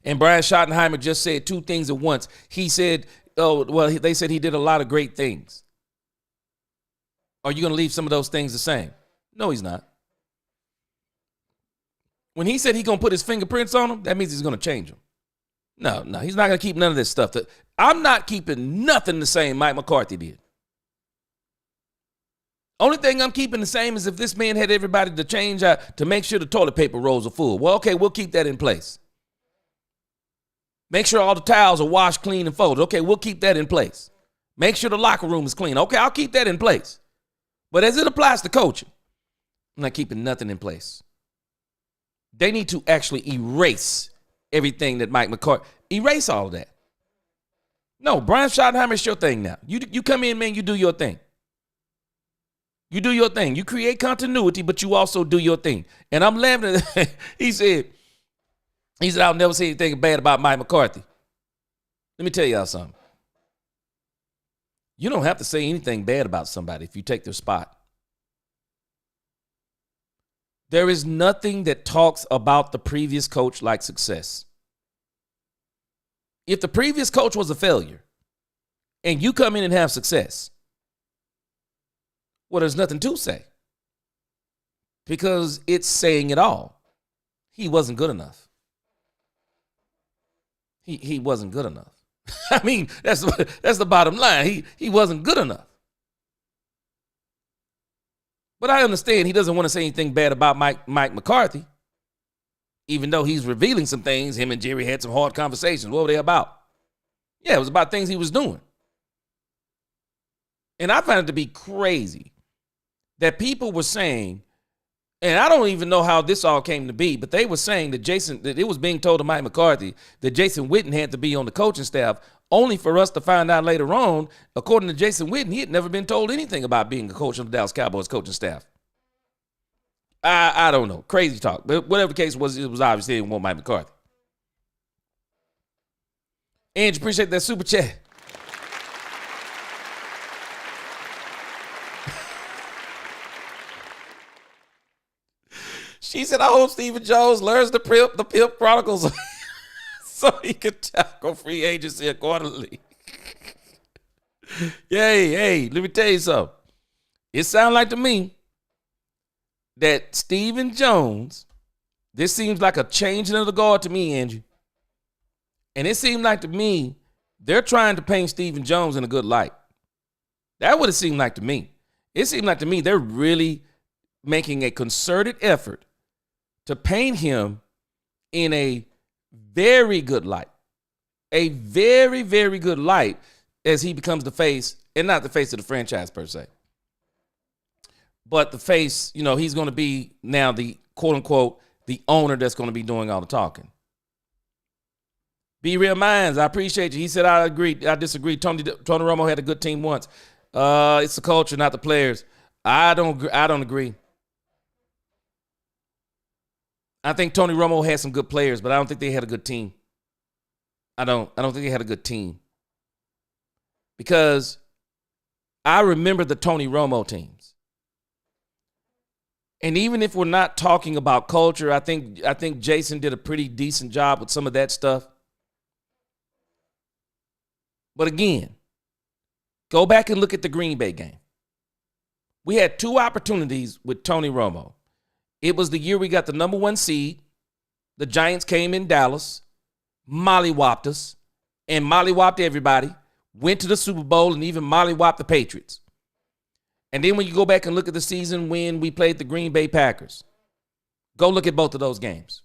And Brian Schottenheimer just said two things at once. He said, they said he did a lot of great things. Are you going to leave some of those things the same? No, he's not. When he said he's going to put his fingerprints on them, that means he's going to change them. No, he's not going to keep none of this stuff. I'm not keeping nothing the same Mike McCarthy did. Only thing I'm keeping the same is if this man had everybody to change out to make sure the toilet paper rolls are full. Well, okay, we'll keep that in place. Make sure all the towels are washed, clean, and folded. Okay, we'll keep that in place. Make sure the locker room is clean. Okay, I'll keep that in place. But as it applies to coaching, I'm not keeping nothing in place. They need to actually erase everything that Mike McCarthy, erase all of that. No, Brian Schottenheimer, it's your thing now. You come in, man, you do your thing. You do your thing. You create continuity, but you also do your thing. And I'm laughing at he said, I'll never say anything bad about Mike McCarthy. Let me tell y'all something. You don't have to say anything bad about somebody if you take their spot. There is nothing that talks about the previous coach like success. If the previous coach was a failure and you come in and have success, well, there's nothing to say because it's saying it all. He wasn't good enough. He wasn't good enough. I mean, that's the bottom line. He wasn't good enough. But I understand he doesn't want to say anything bad about Mike McCarthy, even though he's revealing some things. Him and Jerry had some hard conversations. What were they about? Yeah, it was about things he was doing. And I found it to be crazy that people were saying, and I don't even know how this all came to be, but they were saying that it was being told to Mike McCarthy that Jason Witten had to be on the coaching staff, only for us to find out later on, according to Jason Witten, he had never been told anything about being a coach on the Dallas Cowboys coaching staff. I don't know. Crazy talk. But whatever the case was, it was obviously they didn't want Mike McCarthy. Angie, appreciate that super chat. She said, I hope Stephen Jones learns the Pimp Chronicles so he can tackle free agency accordingly. Hey, let me tell you something. It sounds like to me that Stephen Jones, this seems like a changing of the guard to me, Andrew. And it seemed like to me, they're trying to paint Stephen Jones in a good light. That's what it seemed like to me. It seemed like to me they're really making a concerted effort to paint him in a very good light. A very, very good light as he becomes the face, and not the face of the franchise per se. But the face, he's going to be now the quote-unquote, the owner that's going to be doing all the talking. Be Real Minds, I appreciate you. He said, I disagree. Tony Romo had a good team once. It's the culture, not the players. I don't agree. I think Tony Romo had some good players, but I don't think they had a good team. I don't think they had a good team. Because I remember the Tony Romo teams. And even if we're not talking about culture, I think Jason did a pretty decent job with some of that stuff. But again, go back and look at the Green Bay game. We had two opportunities with Tony Romo. It was the year we got the number 1 seed. The Giants came in Dallas, mollywopped us, and mollywopped everybody, went to the Super Bowl, and even mollywopped the Patriots. And then when you go back and look at the season when we played the Green Bay Packers, go look at both of those games.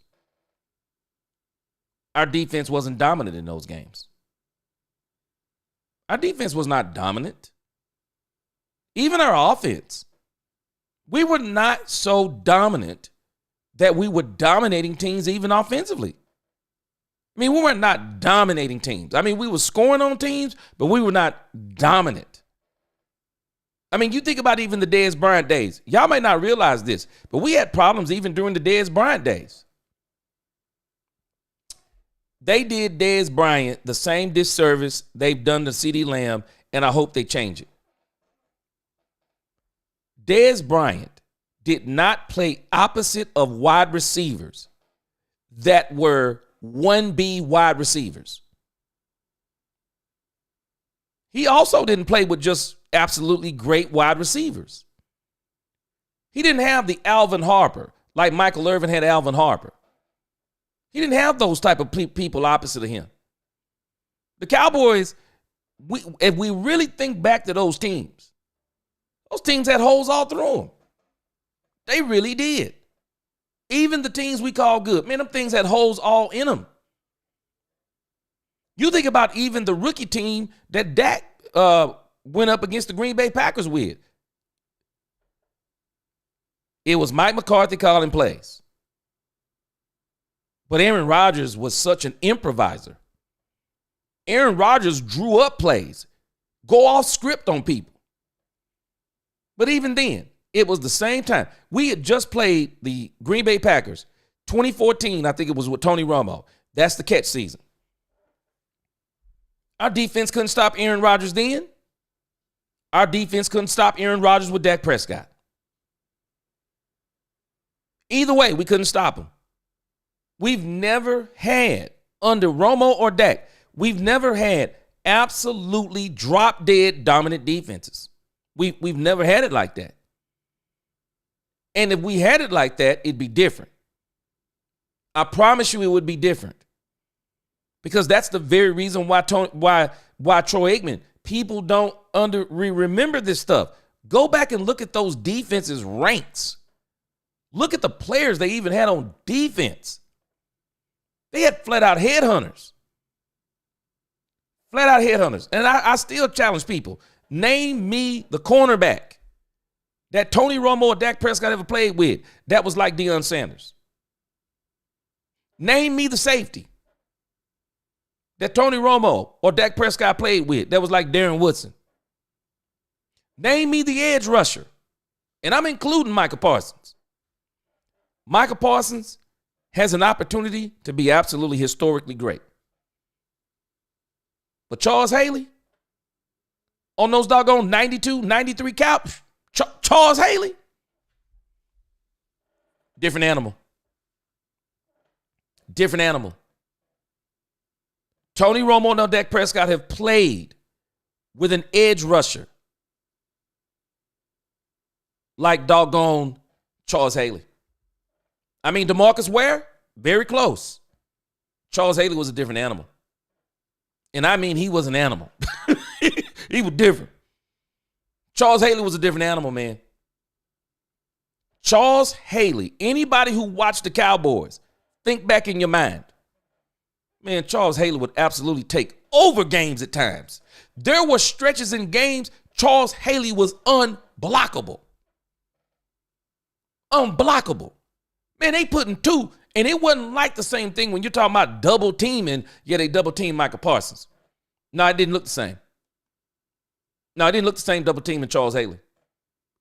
Our defense wasn't dominant in those games. Our defense was not dominant. Even our offense. We were not so dominant that we were dominating teams even offensively. I mean, we were not dominating teams. I mean, we were scoring on teams, but we were not dominant. I mean, you think about even the Dez Bryant days. Y'all might not realize this, but we had problems even during the Dez Bryant days. They did Dez Bryant the same disservice they've done to CeeDee Lamb, and I hope they change it. Dez Bryant did not play opposite of wide receivers that were 1B wide receivers. He also didn't play with just absolutely great wide receivers. He didn't have the Alvin Harper, like Michael Irvin had Alvin Harper. He didn't have those type of people opposite of him. The Cowboys, if we really think back to those teams had holes all through them. They really did. Even the teams we call good, man, them things had holes all in them. You think about even the rookie team that Dak went up against the Green Bay Packers with. It was Mike McCarthy calling plays. But Aaron Rodgers was such an improviser. Aaron Rodgers drew up plays, go off script on people. But even then, it was the same time. We had just played the Green Bay Packers, 2014, I think it was with Tony Romo. That's the catch season. Our defense couldn't stop Aaron Rodgers then. Our defense couldn't stop Aaron Rodgers with Dak Prescott. Either way, we couldn't stop him. We've never had, under Romo or Dak, we've never had absolutely drop-dead dominant defenses. We've never had it like that. And if we had it like that, it'd be different. I promise you it would be different. Because that's the very reason why Troy Aikman, people don't remember this stuff. Go back and look at those defenses' ranks. Look at the players they even had on defense. They had flat-out headhunters. Flat-out headhunters. And I still challenge people. Name me the cornerback that Tony Romo or Dak Prescott ever played with that was like Deion Sanders. Name me the safety that Tony Romo or Dak Prescott played with that was like Darren Woodson. Name me the edge rusher. And I'm including Micah Parsons. Micah Parsons has an opportunity to be absolutely historically great. But Charles Haley, on those doggone 92, 93 Cowboys, Charles Haley, different animal. Different animal. Tony Romo and Dak Prescott have played with an edge rusher like doggone Charles Haley. I mean, DeMarcus Ware, very close. Charles Haley was a different animal. And I mean, he was an animal. He was different. Charles Haley was a different animal, man. Charles Haley, anybody who watched the Cowboys, think back in your mind. Man, Charles Haley would absolutely take over games at times. There were stretches in games, Charles Haley was unblockable. Unblockable. Man, they put in two, and it wasn't like the same thing when you're talking about double teaming. Yeah, they double teamed Micah Parsons. No, it didn't look the same. No, it didn't look the same double team in Charles Haley.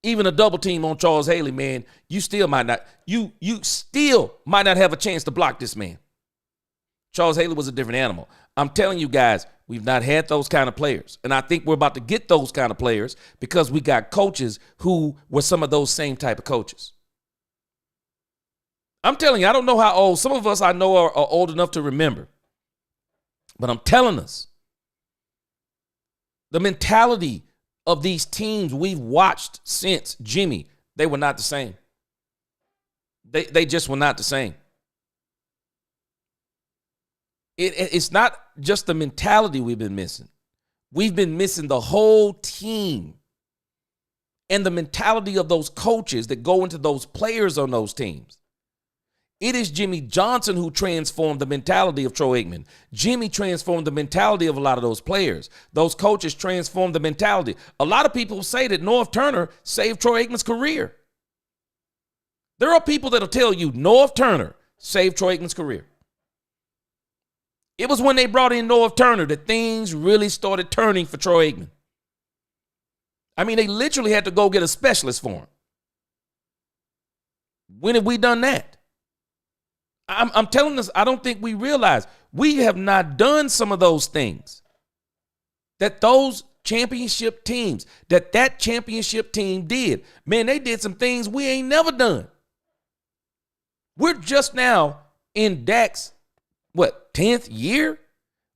Even a double team on Charles Haley, man, you still might not have a chance to block this man. Charles Haley was a different animal. I'm telling you guys, we've not had those kind of players. And I think we're about to get those kind of players because we got coaches who were some of those same type of coaches. I'm telling you, I don't know how old. Some of us I know are old enough to remember. But I'm telling us, the mentality of these teams we've watched since Jimmy, they were not the same. They just were not the same. It's not just the mentality we've been missing. We've been missing the whole team and the mentality of those coaches that go into those players on those teams. It is Jimmy Johnson who transformed the mentality of Troy Aikman. Jimmy transformed the mentality of a lot of those players. Those coaches transformed the mentality. A lot of people say that North Turner saved Troy Aikman's career. There are people that will tell you North Turner saved Troy Aikman's career. It was when they brought in North Turner that things really started turning for Troy Aikman. I mean, they literally had to go get a specialist for him. When have we done that? I'm telling us, I don't think we realize we have not done some of those things that those championship teams, that championship team did. Man, they did some things we ain't never done. We're just now in Dak's what, 10th year?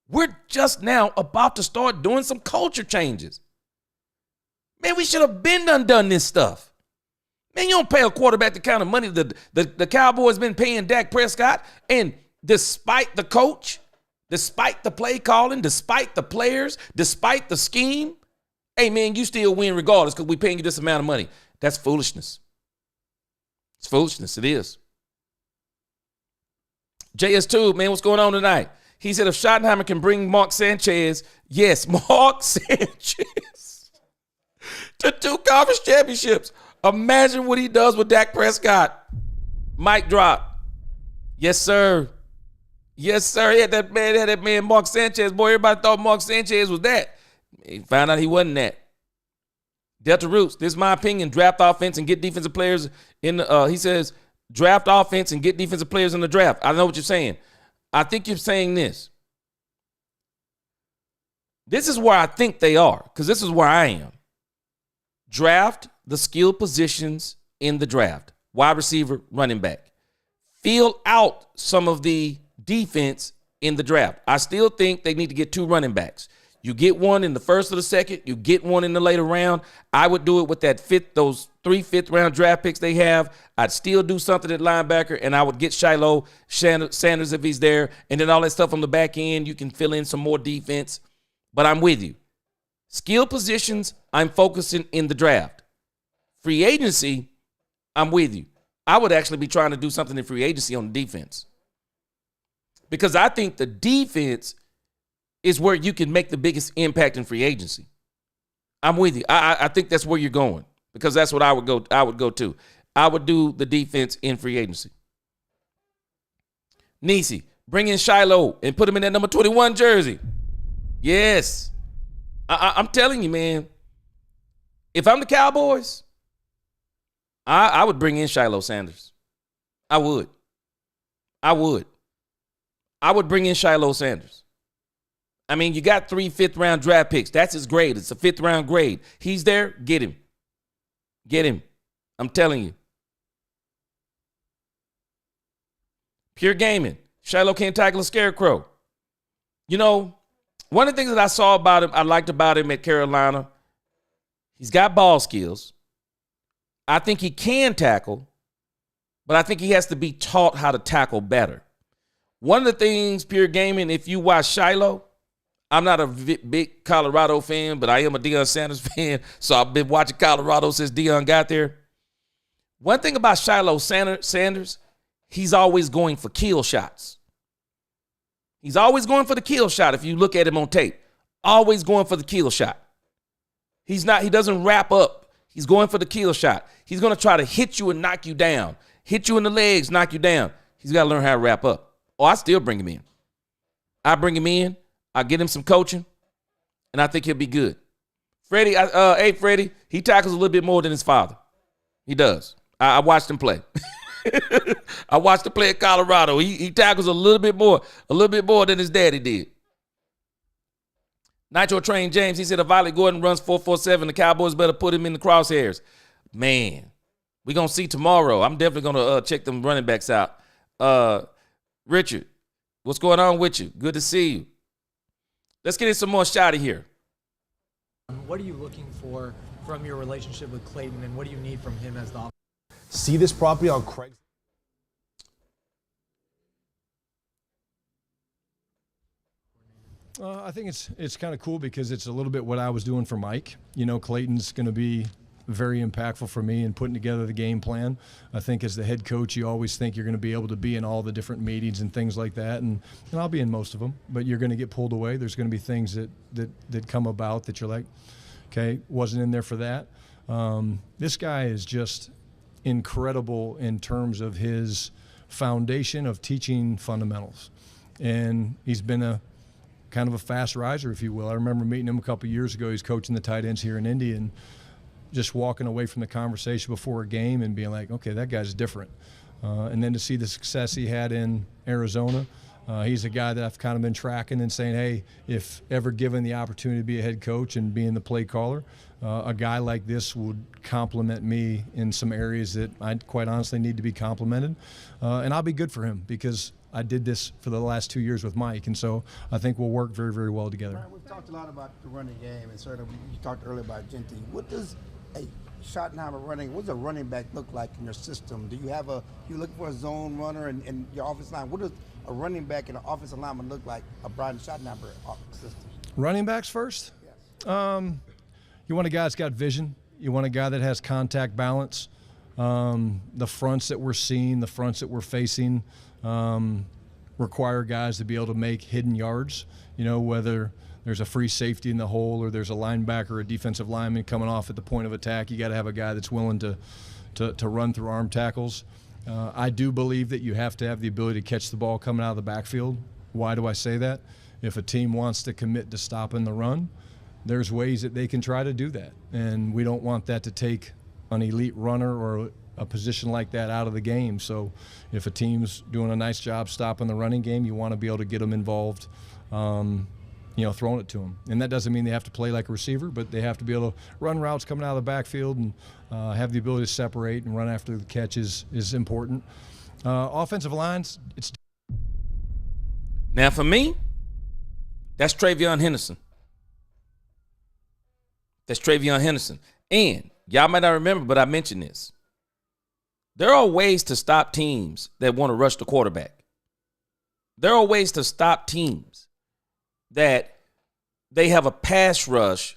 We're just now about to start doing some culture changes. Man, we should have been done this stuff. Man, you don't pay a quarterback the kind of money the Cowboys been paying Dak Prescott. And despite the coach, despite the play calling, despite the players, despite the scheme, hey, man, you still win regardless because we're paying you this amount of money. That's foolishness. It's foolishness. It is. JS2, man, what's going on tonight? He said if Schottenheimer can bring Mark Sanchez, yes, Mark Sanchez, to 2 conference championships. Imagine what he does with Dak Prescott. Mic drop. Yes, sir. Yes, sir. He had that man Mark Sanchez. Boy, everybody thought Mark Sanchez was that. He found out he wasn't that. Delta Roots, this is my opinion. Draft offense and get defensive players in the, he says, draft offense and get defensive players in the draft. I know what you're saying. I think you're saying this. This is where I think they are, because this is where I am. Draft the skill positions in the draft. Wide receiver, running back. Fill out some of the defense in the draft. I still think they need to get 2 running backs. You get one in the first or the second. You get one in the later round. I would do it with those 3 fifth-round draft picks they have. I'd still do something at linebacker, and I would get Shiloh Sanders if he's there, and then all that stuff on the back end. You can fill in some more defense. But I'm with you. Skill positions, I'm focusing in the draft. Free agency, I'm with you. I would actually be trying to do something in free agency on the defense. Because I think the defense is where you can make the biggest impact in free agency. I'm with you. I think that's where you're going, because that's what I would go to. I would do the defense in free agency. Nisi, bring in Shiloh and put him in that number 21 jersey. Yes. I'm telling you, man, if I'm the Cowboys, I would bring in Shiloh Sanders. I would bring in Shiloh Sanders. I mean, you got 3 fifth-round draft picks. That's his grade. It's a 5th-round grade. He's there. Get him. Get him. I'm telling you. Pure gaming. Shiloh can't tackle a scarecrow. You know, one of the things that I saw about him, I liked about him at Carolina, he's got ball skills. I think he can tackle, but I think he has to be taught how to tackle better. One of the things, Pure Gaming, if you watch Shiloh, I'm not a big Colorado fan, but I am a Deion Sanders fan, so I've been watching Colorado since Deion got there. One thing about Shiloh Sanders, he's always going for kill shots. He's always going for the kill shot if you look at him on tape. Always going for the kill shot. He doesn't wrap up. He's going for the kill shot. He's going to try to hit you and knock you down. Hit you in the legs, knock you down. He's got to learn how to wrap up. Oh, I still bring him in. I bring him in. I get him some coaching, and I think he'll be good. Freddie, hey, Freddie, he tackles a little bit more than his father. He does. I watched him play. I watched him play at Colorado. He tackles a little bit more than his daddy did. Nitro Train James, he said if Violet Gordon runs 4.47, the Cowboys better put him in the crosshairs. Man, we're going to see tomorrow. I'm definitely going to check them running backs out. Richard, what's going on with you? Good to see you. Let's get in some more shot here. What are you looking for from your relationship with Clayton, and what do you need from him as the See this property on Craigslist? I think it's kind of cool because it's a little bit what I was doing for Mike. You know, Clayton's going to be very impactful for me in putting together the game plan. I think as the head coach, you always think you're going to be able to be in all the different meetings and things like that, and I'll be in most of them, but you're going to get pulled away. There's going to be things that come about that you're like, okay, wasn't in there for that. This guy is just incredible in terms of his foundation of teaching fundamentals, and he's been a kind of a fast riser, if you will. I remember meeting him a couple of years ago. He's coaching the tight ends here in Indy, and just walking away from the conversation before a game and being like, okay, that guy's different. And then to see the success he had in Arizona, He's a guy that I've kind of been tracking and saying, hey, if ever given the opportunity to be a head coach and being the play caller, a guy like this would complement me in some areas that I quite honestly need to be complimented. And I'll be good for him because I did this for the last 2 years with Mike, and so I think we'll work very, very well together. Brian, we've talked a lot about the running game, and certainly you talked earlier about Genty. What does a Schottenheimer what does a running back look like in your system? Do you look for a zone runner in your offensive line? What does a running back and an offensive lineman look like a Brian Schottenheimer system? Running backs first? Yes. You want a guy that's got vision. You want a guy that has contact balance. The fronts that we're seeing, the fronts that we're facing, require guys to be able to make hidden yards, whether there's a free safety in the hole or there's a linebacker or a defensive lineman coming off at the point of attack. You got to have a guy that's willing to run through arm tackles. I do believe that you have to have the ability to catch the ball coming out of the backfield. Why do I say that? If a team wants to commit to stopping the run, there's ways that they can try to do that. And we don't want that to take an elite runner or a position like that out of the game. So if a team's doing a nice job stopping the running game, you want to be able to get them involved, throwing it to them. And that doesn't mean they have to play like a receiver, but they have to be able to run routes coming out of the backfield and have the ability to separate and run after the catch is important. Offensive lines, it's... Now for me, that's Travion Henderson. And y'all might not remember, but I mentioned this. There are ways to stop teams that want to rush the quarterback. There are ways to stop teams that they have a pass rush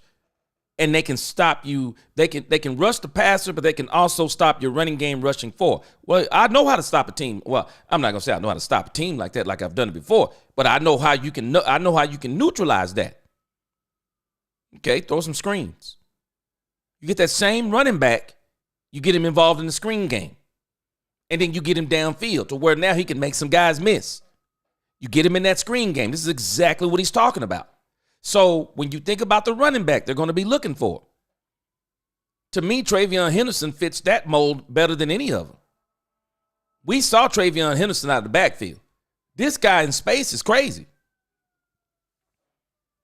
and they can stop you. They can rush the passer, but they can also stop your running game rushing forward. Well, I know how to stop a team. Well, I'm not gonna say I know how to stop a team like that, like I've done it before, but I know how you can neutralize that. Okay, throw some screens. You get that same running back, you get him involved in the screen game. And then you get him downfield to where now he can make some guys miss. You get him in that screen game. This is exactly what he's talking about. So when you think about the running back, they're going to be looking for. To me, Travion Henderson fits that mold better than any of them. We saw Travion Henderson out of the backfield. This guy in space is crazy.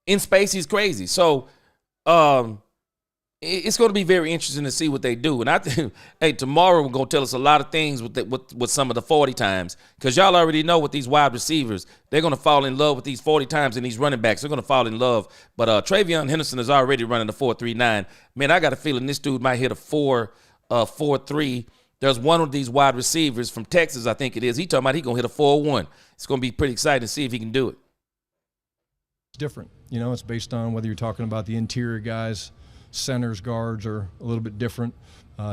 In space, he's crazy. So it's going to be very interesting to see what they do. And I think, hey, tomorrow we're going to tell us a lot of things with some of the 40 times, because y'all already know with these wide receivers, they're going to fall in love with these 40 times, and these running backs, they're going to fall in love. But Travion Henderson is already running a 4.39. Man, I got a feeling this dude might hit a 4.3. There's one of these wide receivers from Texas, I think it is. He talking about he going to hit a 4.1. It's going to be pretty exciting to see if he can do it. It's different. It's based on whether you're talking about the interior guys. Centers, guards are a little bit different.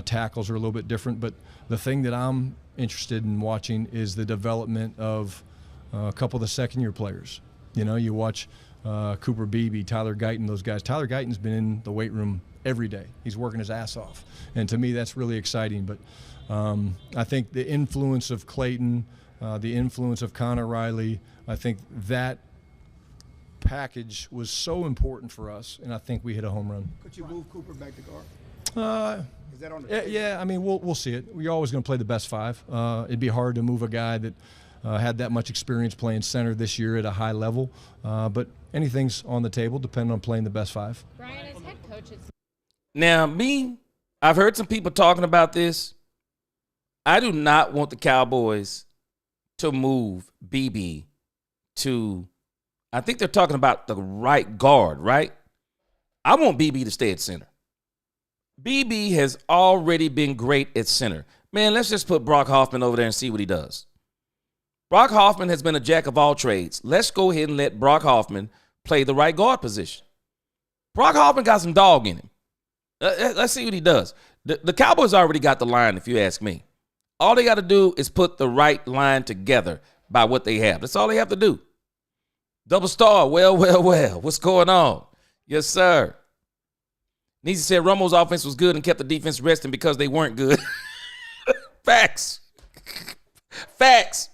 Tackles are a little bit different. But the thing that I'm interested in watching is the development of a couple of the second-year players. You watch Cooper Beebe, Tyler Guyton, those guys. Tyler Guyton's been in the weight room every day. He's working his ass off. And to me, that's really exciting. But I think the influence of Clayton, the influence of Connor Riley, I think that package was so important for us, and I think we hit a home run. Could you move Cooper back to guard? Is that on the table? Yeah, I mean, we'll see it. We're always going to play the best five. It'd be hard to move a guy that had that much experience playing center this year at a high level, but anything's on the table depending on playing the best five. Brian, as head coach, Now, I've heard some people talking about this. I do not want the Cowboys to move BB to, I think they're talking about the right guard, right? I want BB to stay at center. BB has already been great at center. Man, let's just put Brock Hoffman over there and see what he does. Brock Hoffman has been a jack of all trades. Let's go ahead and let Brock Hoffman play the right guard position. Brock Hoffman got some dog in him. Let's see what he does. The Cowboys already got the line, if you ask me. All they got to do is put the right line together by what they have. That's all they have to do. Double star, well. What's going on? Yes, sir. Neezy said Romo's offense was good and kept the defense resting because they weren't good. Facts. Facts.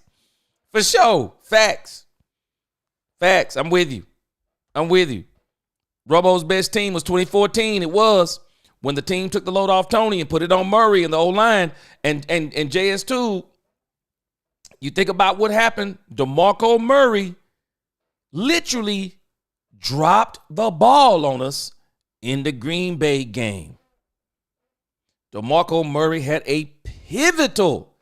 For sure. Facts. I'm with you. Romo's best team was 2014. It was when the team took the load off Tony and put it on Murray and the O-line and JS2. You think about what happened. DeMarco Murray literally dropped the ball on us in the Green Bay game. DeMarco Murray had a pivotal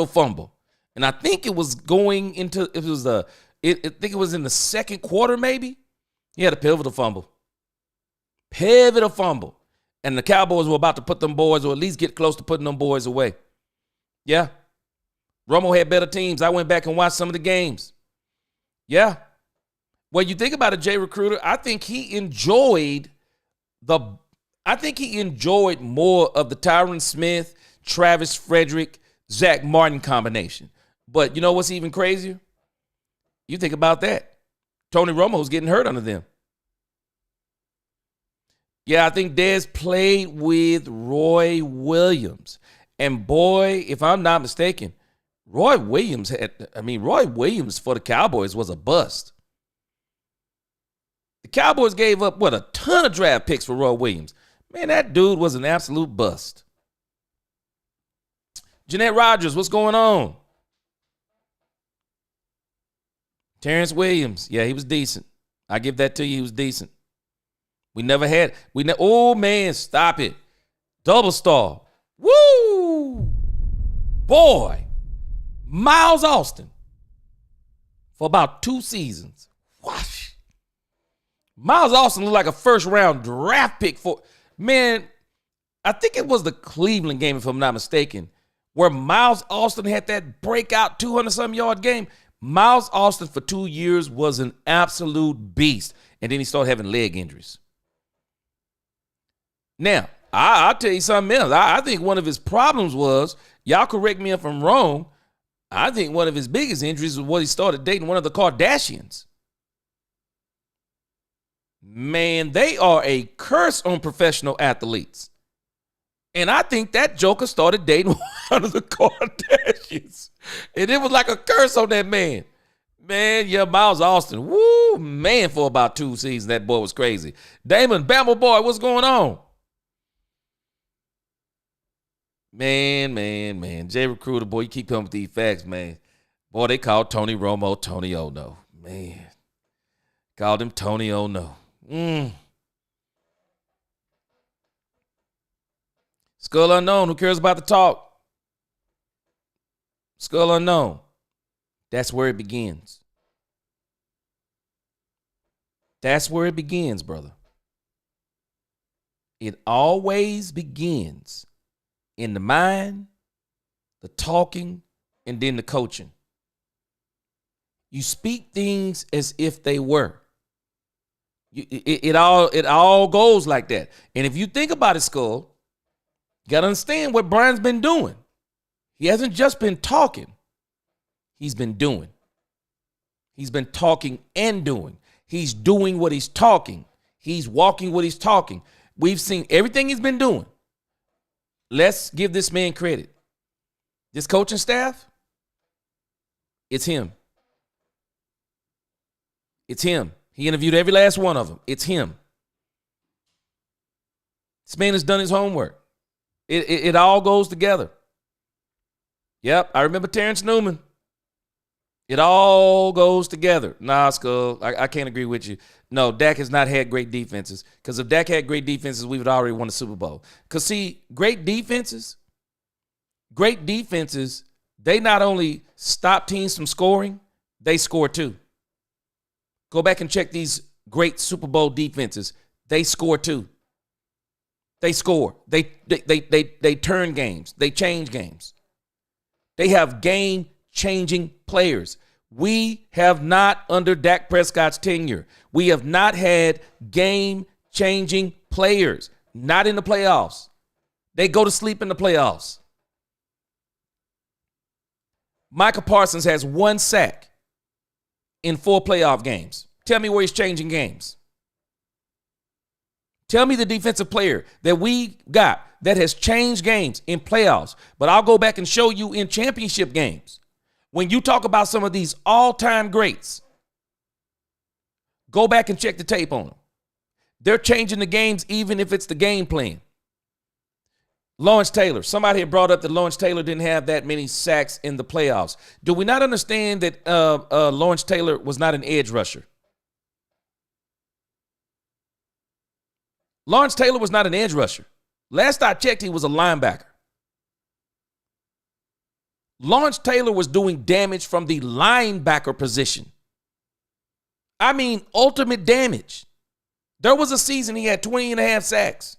fumble. And I think it was going into, I think it was in the second quarter maybe. He had a pivotal fumble. And the Cowboys were about to put them boys, or at least get close to putting them boys away. Yeah. Romo had better teams. I went back and watched some of the games. Yeah. Well, you think about it, Jay Recruiter, I think he enjoyed more of the Tyron Smith, Travis Frederick, Zach Martin combination. But you know what's even crazier? You think about that. Tony Romo's getting hurt under them. Yeah, I think Dez played with Roy Williams. And boy, if I'm not mistaken, Roy Williams for the Cowboys was a bust. The Cowboys gave up, a ton of draft picks for Roy Williams. Man, that dude was an absolute bust. Jeanette Rogers, what's going on? Terrence Williams, yeah, he was decent. I give that to you, he was decent. Oh, man, stop it. Double star. Woo! Boy, Miles Austin for about 2 seasons. Whoosh. Miles Austin looked like a first-round draft pick man, I think it was the Cleveland game, if I'm not mistaken, where Miles Austin had that breakout 200-something yard game. Miles Austin for 2 years was an absolute beast, and then he started having leg injuries. Now, I'll tell you something else. I think one of his problems was, y'all correct me if I'm wrong, I think one of his biggest injuries was when he started dating one of the Kardashians. Man, they are a curse on professional athletes. And I think that joker started dating one of the Kardashians. And it was like a curse on that man. Man, yeah, Miles Austin. Woo, man, for about 2 seasons, that boy was crazy. Damon, Bama boy, what's going on? Man. Jay Recruiter, boy, you keep coming with these facts, man. Boy, they called Tony Romo Tony Ono. Man. Called him Tony Ono. Skull Unknown, who cares about the talk? Skull Unknown. That's where it begins. That's where it begins, brother. It always begins in the mind, the talking, and then the coaching. You speak things as if they were. It all goes like that. And if you think about it, Skull, you got to understand what Brian's been doing. He hasn't just been talking. He's been doing. He's been talking and doing. He's doing what he's talking. He's walking what he's talking. We've seen everything he's been doing. Let's give this man credit. This coaching staff, it's him. It's him. He interviewed every last one of them. It's him. This man has done his homework. It all goes together. Yep, I remember Terrence Newman. It all goes together. Nah, Skull, I can't agree with you. No, Dak has not had great defenses. Because if Dak had great defenses, we would already won the Super Bowl. Because, see, great defenses, they not only stop teams from scoring, they score too. Go back and check these great Super Bowl defenses. They score too. They score. They turn games. They change games. They have game-changing players. We have not, under Dak Prescott's tenure, we have not had game-changing players. Not in the playoffs. They go to sleep in the playoffs. Micah Parsons has 1 sack in 4 playoff games. Tell me where he's changing games. Tell me the defensive player that we got that has changed games in playoffs. But I'll go back and show you in championship games. When you talk about some of these all-time greats, go back and check the tape on them. They're changing the games even if it's the game plan. Lawrence Taylor. Somebody had brought up that Lawrence Taylor didn't have that many sacks in the playoffs. Do we not understand that Lawrence Taylor was not an edge rusher? Lawrence Taylor was not an edge rusher. Last I checked, he was a linebacker. Lawrence Taylor was doing damage from the linebacker position. I mean, ultimate damage. There was a season he had 20 and a half sacks,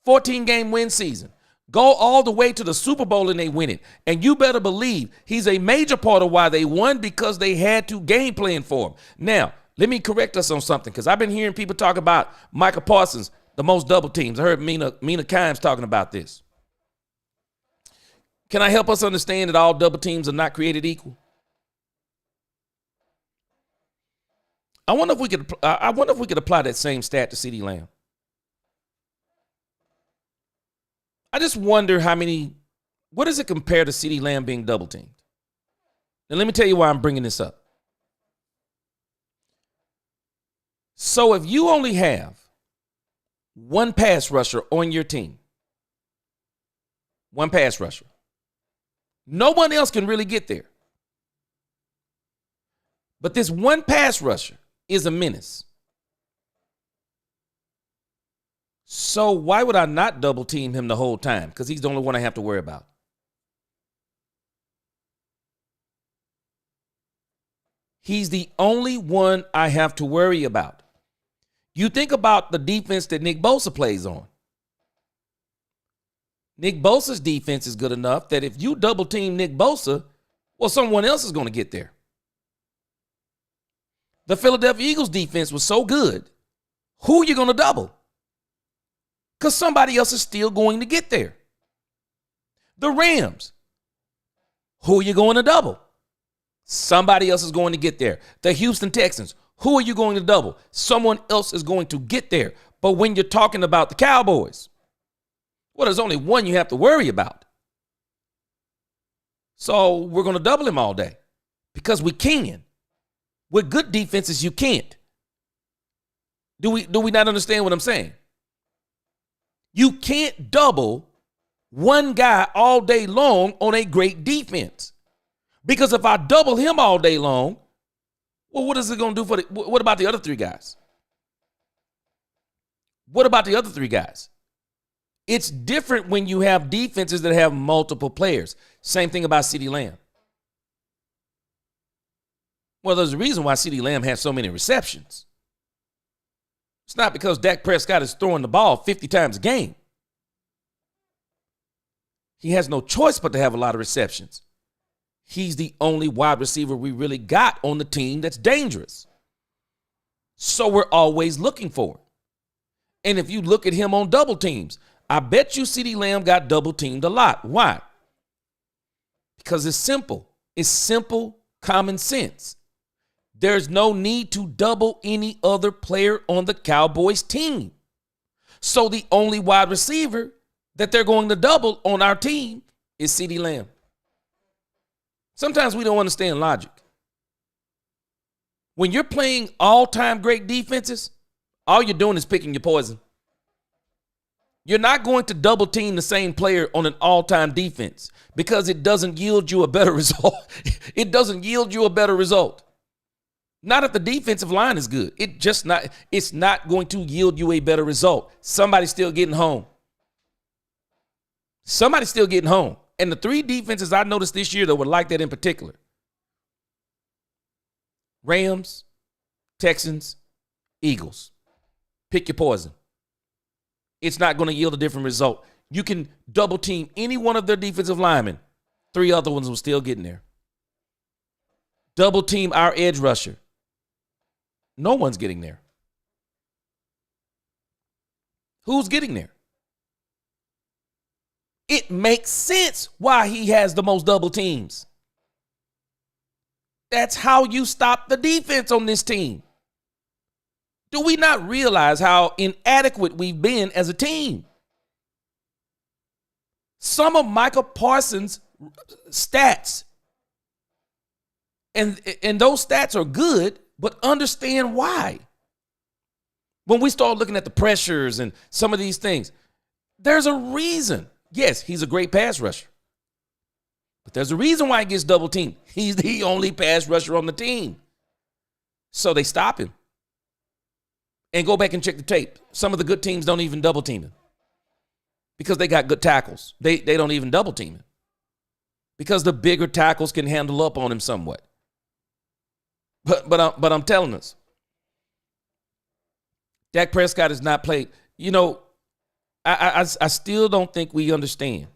14-game win season. Go all the way to the Super Bowl and they win it. And you better believe he's a major part of why they won, because they had to game plan for him. Now, let me correct us on something, because I've been hearing people talk about Micah Parsons, the most double teams. I heard Mina Kimes talking about this. Can I help us understand that all double teams are not created equal? I wonder if we could apply that same stat to CeeDee Lamb. I just wonder what does it compare to CeeDee Lamb being double teamed? And let me tell you why I'm bringing this up. So if you only have one pass rusher on your team, one pass rusher, no one else can really get there. But this one pass rusher is a menace. So why would I not double team him the whole time? Because he's the only one I have to worry about. He's the only one I have to worry about. You think about the defense that Nick Bosa plays on. Nick Bosa's defense is good enough that if you double team Nick Bosa, well, someone else is going to get there. The Philadelphia Eagles defense was so good. Who are you going to double? Because somebody else is still going to get there. The Rams. Who are you going to double? Somebody else is going to get there. The Houston Texans. Who are you going to double? Someone else is going to get there. But when you're talking about the Cowboys, well, there's only one you have to worry about. So we're going to double him all day because we can. With good defenses, you can't. Do we not understand what I'm saying? You can't double one guy all day long on a great defense. Because if I double him all day long, well, what is it going to do what about the other three guys? What about the other three guys? It's different when you have defenses that have multiple players. Same thing about CeeDee Lamb. Well, there's a reason why CeeDee Lamb has so many receptions. It's not because Dak Prescott is throwing the ball 50 times a game. He has no choice but to have a lot of receptions. He's the only wide receiver we really got on the team that's dangerous. So we're always looking for it. And if you look at him on double teams, I bet you CeeDee Lamb got double teamed a lot. Why? Because it's simple. It's simple common sense. There's no need to double any other player on the Cowboys team. So the only wide receiver that they're going to double on our team is CeeDee Lamb. Sometimes we don't understand logic. When you're playing all-time great defenses, all you're doing is picking your poison. You're not going to double team the same player on an all-time defense because it doesn't yield you a better result. It doesn't yield you a better result. Not if the defensive line is good. It's not going to yield you a better result. Somebody's still getting home. Somebody's still getting home. And the three defenses I noticed this year that were like that in particular: Rams, Texans, Eagles. Pick your poison. It's not going to yield a different result. You can double team any one of their defensive linemen. Three other ones will still get in there. Double team our edge rusher. No one's getting there. Who's getting there? It makes sense why he has the most double teams. That's how you stop the defense on this team. Do we not realize how inadequate we've been as a team? Some of Micah Parsons' stats, and those stats are good, but understand why. When we start looking at the pressures and some of these things, there's a reason. Yes, he's a great pass rusher. But there's a reason why he gets double teamed. He's the only pass rusher on the team. So they stop him. And go back and check the tape. Some of the good teams don't even double team him because they got good tackles. They don't even double team him because the bigger tackles can handle up on him somewhat. But I'm telling us, Dak Prescott has not played. You know, I still don't think we understand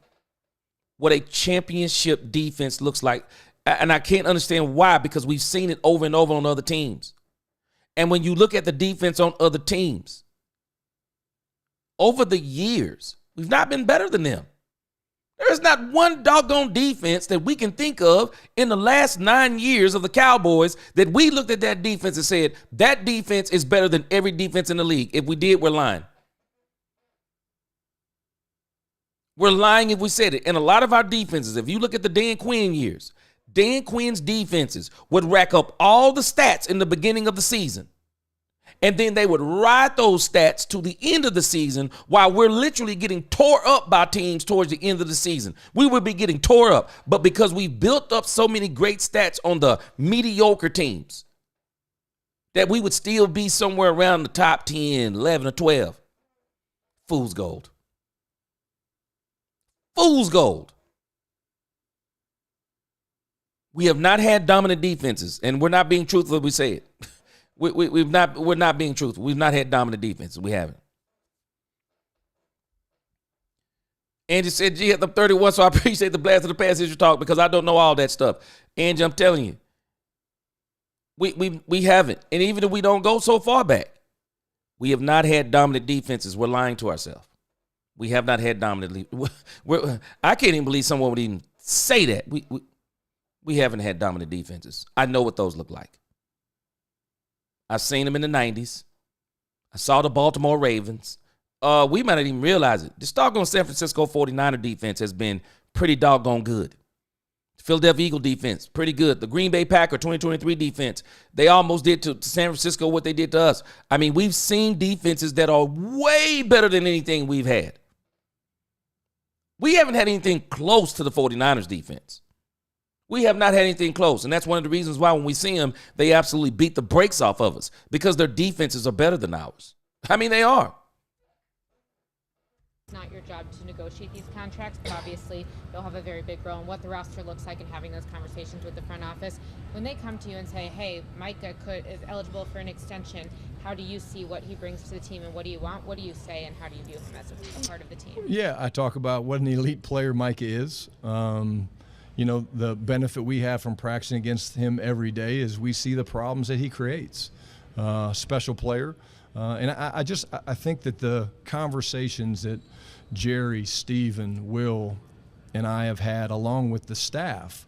what a championship defense looks like. And I can't understand why, because we've seen it over and over on other teams. And when you look at the defense on other teams, over the years, we've not been better than them. There is not one doggone defense that we can think of in the last 9 years of the Cowboys that we looked at that defense and said, that defense is better than every defense in the league. If we did, we're lying. We're lying if we said it. And a lot of our defenses, if you look at the Dan Quinn years, Dan Quinn's defenses would rack up all the stats in the beginning of the season. And then they would ride those stats to the end of the season while we're literally getting tore up by teams towards the end of the season. We would be getting tore up. But because we built up so many great stats on the mediocre teams, that we would still be somewhere around the top 10, 11, or 12. Fool's gold. Fool's gold. We have not had dominant defenses, and we're not being truthful if we say it. We're not being truthful. We've not had dominant defenses. We haven't. Angie said, gee, I'm 31, so I appreciate the blast of the past history talk because I don't know all that stuff. Angie, I'm telling you, we haven't. And even if we don't go so far back, we have not had dominant defenses. We're lying to ourselves. We have not had dominant. I can't even believe someone would even say that. We haven't had dominant defenses. I know what those look like. I've seen them in the 90s. I saw the Baltimore Ravens. We might not even realize it. This doggone San Francisco 49er defense has been pretty doggone good. The Philadelphia Eagle defense, pretty good. The Green Bay Packer 2023 defense, they almost did to San Francisco what they did to us. I mean, we've seen defenses that are way better than anything we've had. We haven't had anything close to the 49ers defense. We have not had anything close, and that's one of the reasons why when we see them, they absolutely beat the brakes off of us because their defenses are better than ours. I mean, they are. It's not your job to negotiate these contracts, but obviously you'll have a very big role in what the roster looks like and having those conversations with the front office. When they come to you and say, hey, Micah is eligible for an extension, how do you see what he brings to the team and what do you want? What do you say and how do you view him as a part of the team? Yeah, I talk about what an elite player Micah is. You know, the benefit we have from practicing against him every day is we see the problems that he creates. Special player. And I think that the conversations that Jerry, Steven, Will, and I have had along with the staff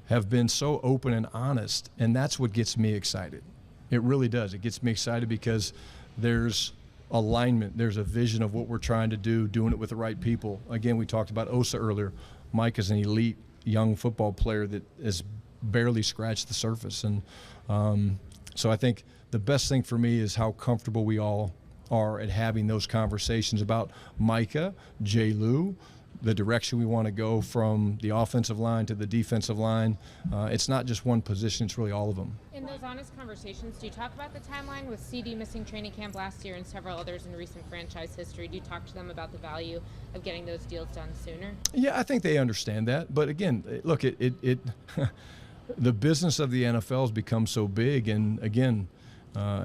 have been so open and honest, and that's what gets me excited. It really does. It gets me excited because there's alignment. There's a vision of what we're trying to do, doing it with the right people. Again, we talked about Osa earlier. Mike is an elite young football player that has barely scratched the surface. And so I think the best thing for me is how comfortable we all are at having those conversations about Micah, J. Lou, the direction we want to go from the offensive line to the defensive line. It's not just one position, it's really all of them. In those honest conversations, do you talk about the timeline with CD missing training camp last year and several others in recent franchise history? Do you talk to them about the value of getting those deals done sooner? Yeah, I think they understand that. But again, look, it the business of the NFL has become so big, and again,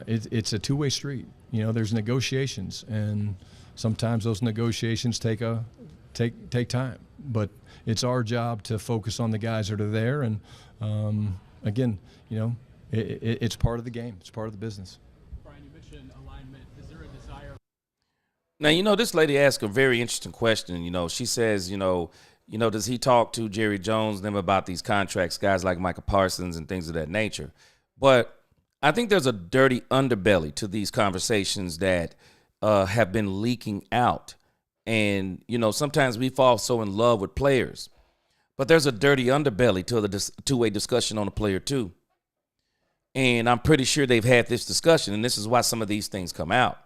it's a two-way street. You know, there's negotiations, and sometimes those negotiations take time. But it's our job to focus on the guys that are there, and again, you know, it's part of the game. It's part of the business. Brian, you mentioned alignment. Is there a desire? Now, you know, this lady asked a very interesting question. You know, she says, you know, does he talk to Jerry Jones and them about these contracts, guys like Micah Parsons and things of that nature? But I think there's a dirty underbelly to these conversations that have been leaking out. And, you know, sometimes we fall so in love with players. But there's a dirty underbelly to a discussion on a player, too. And I'm pretty sure they've had this discussion, and this is why some of these things come out.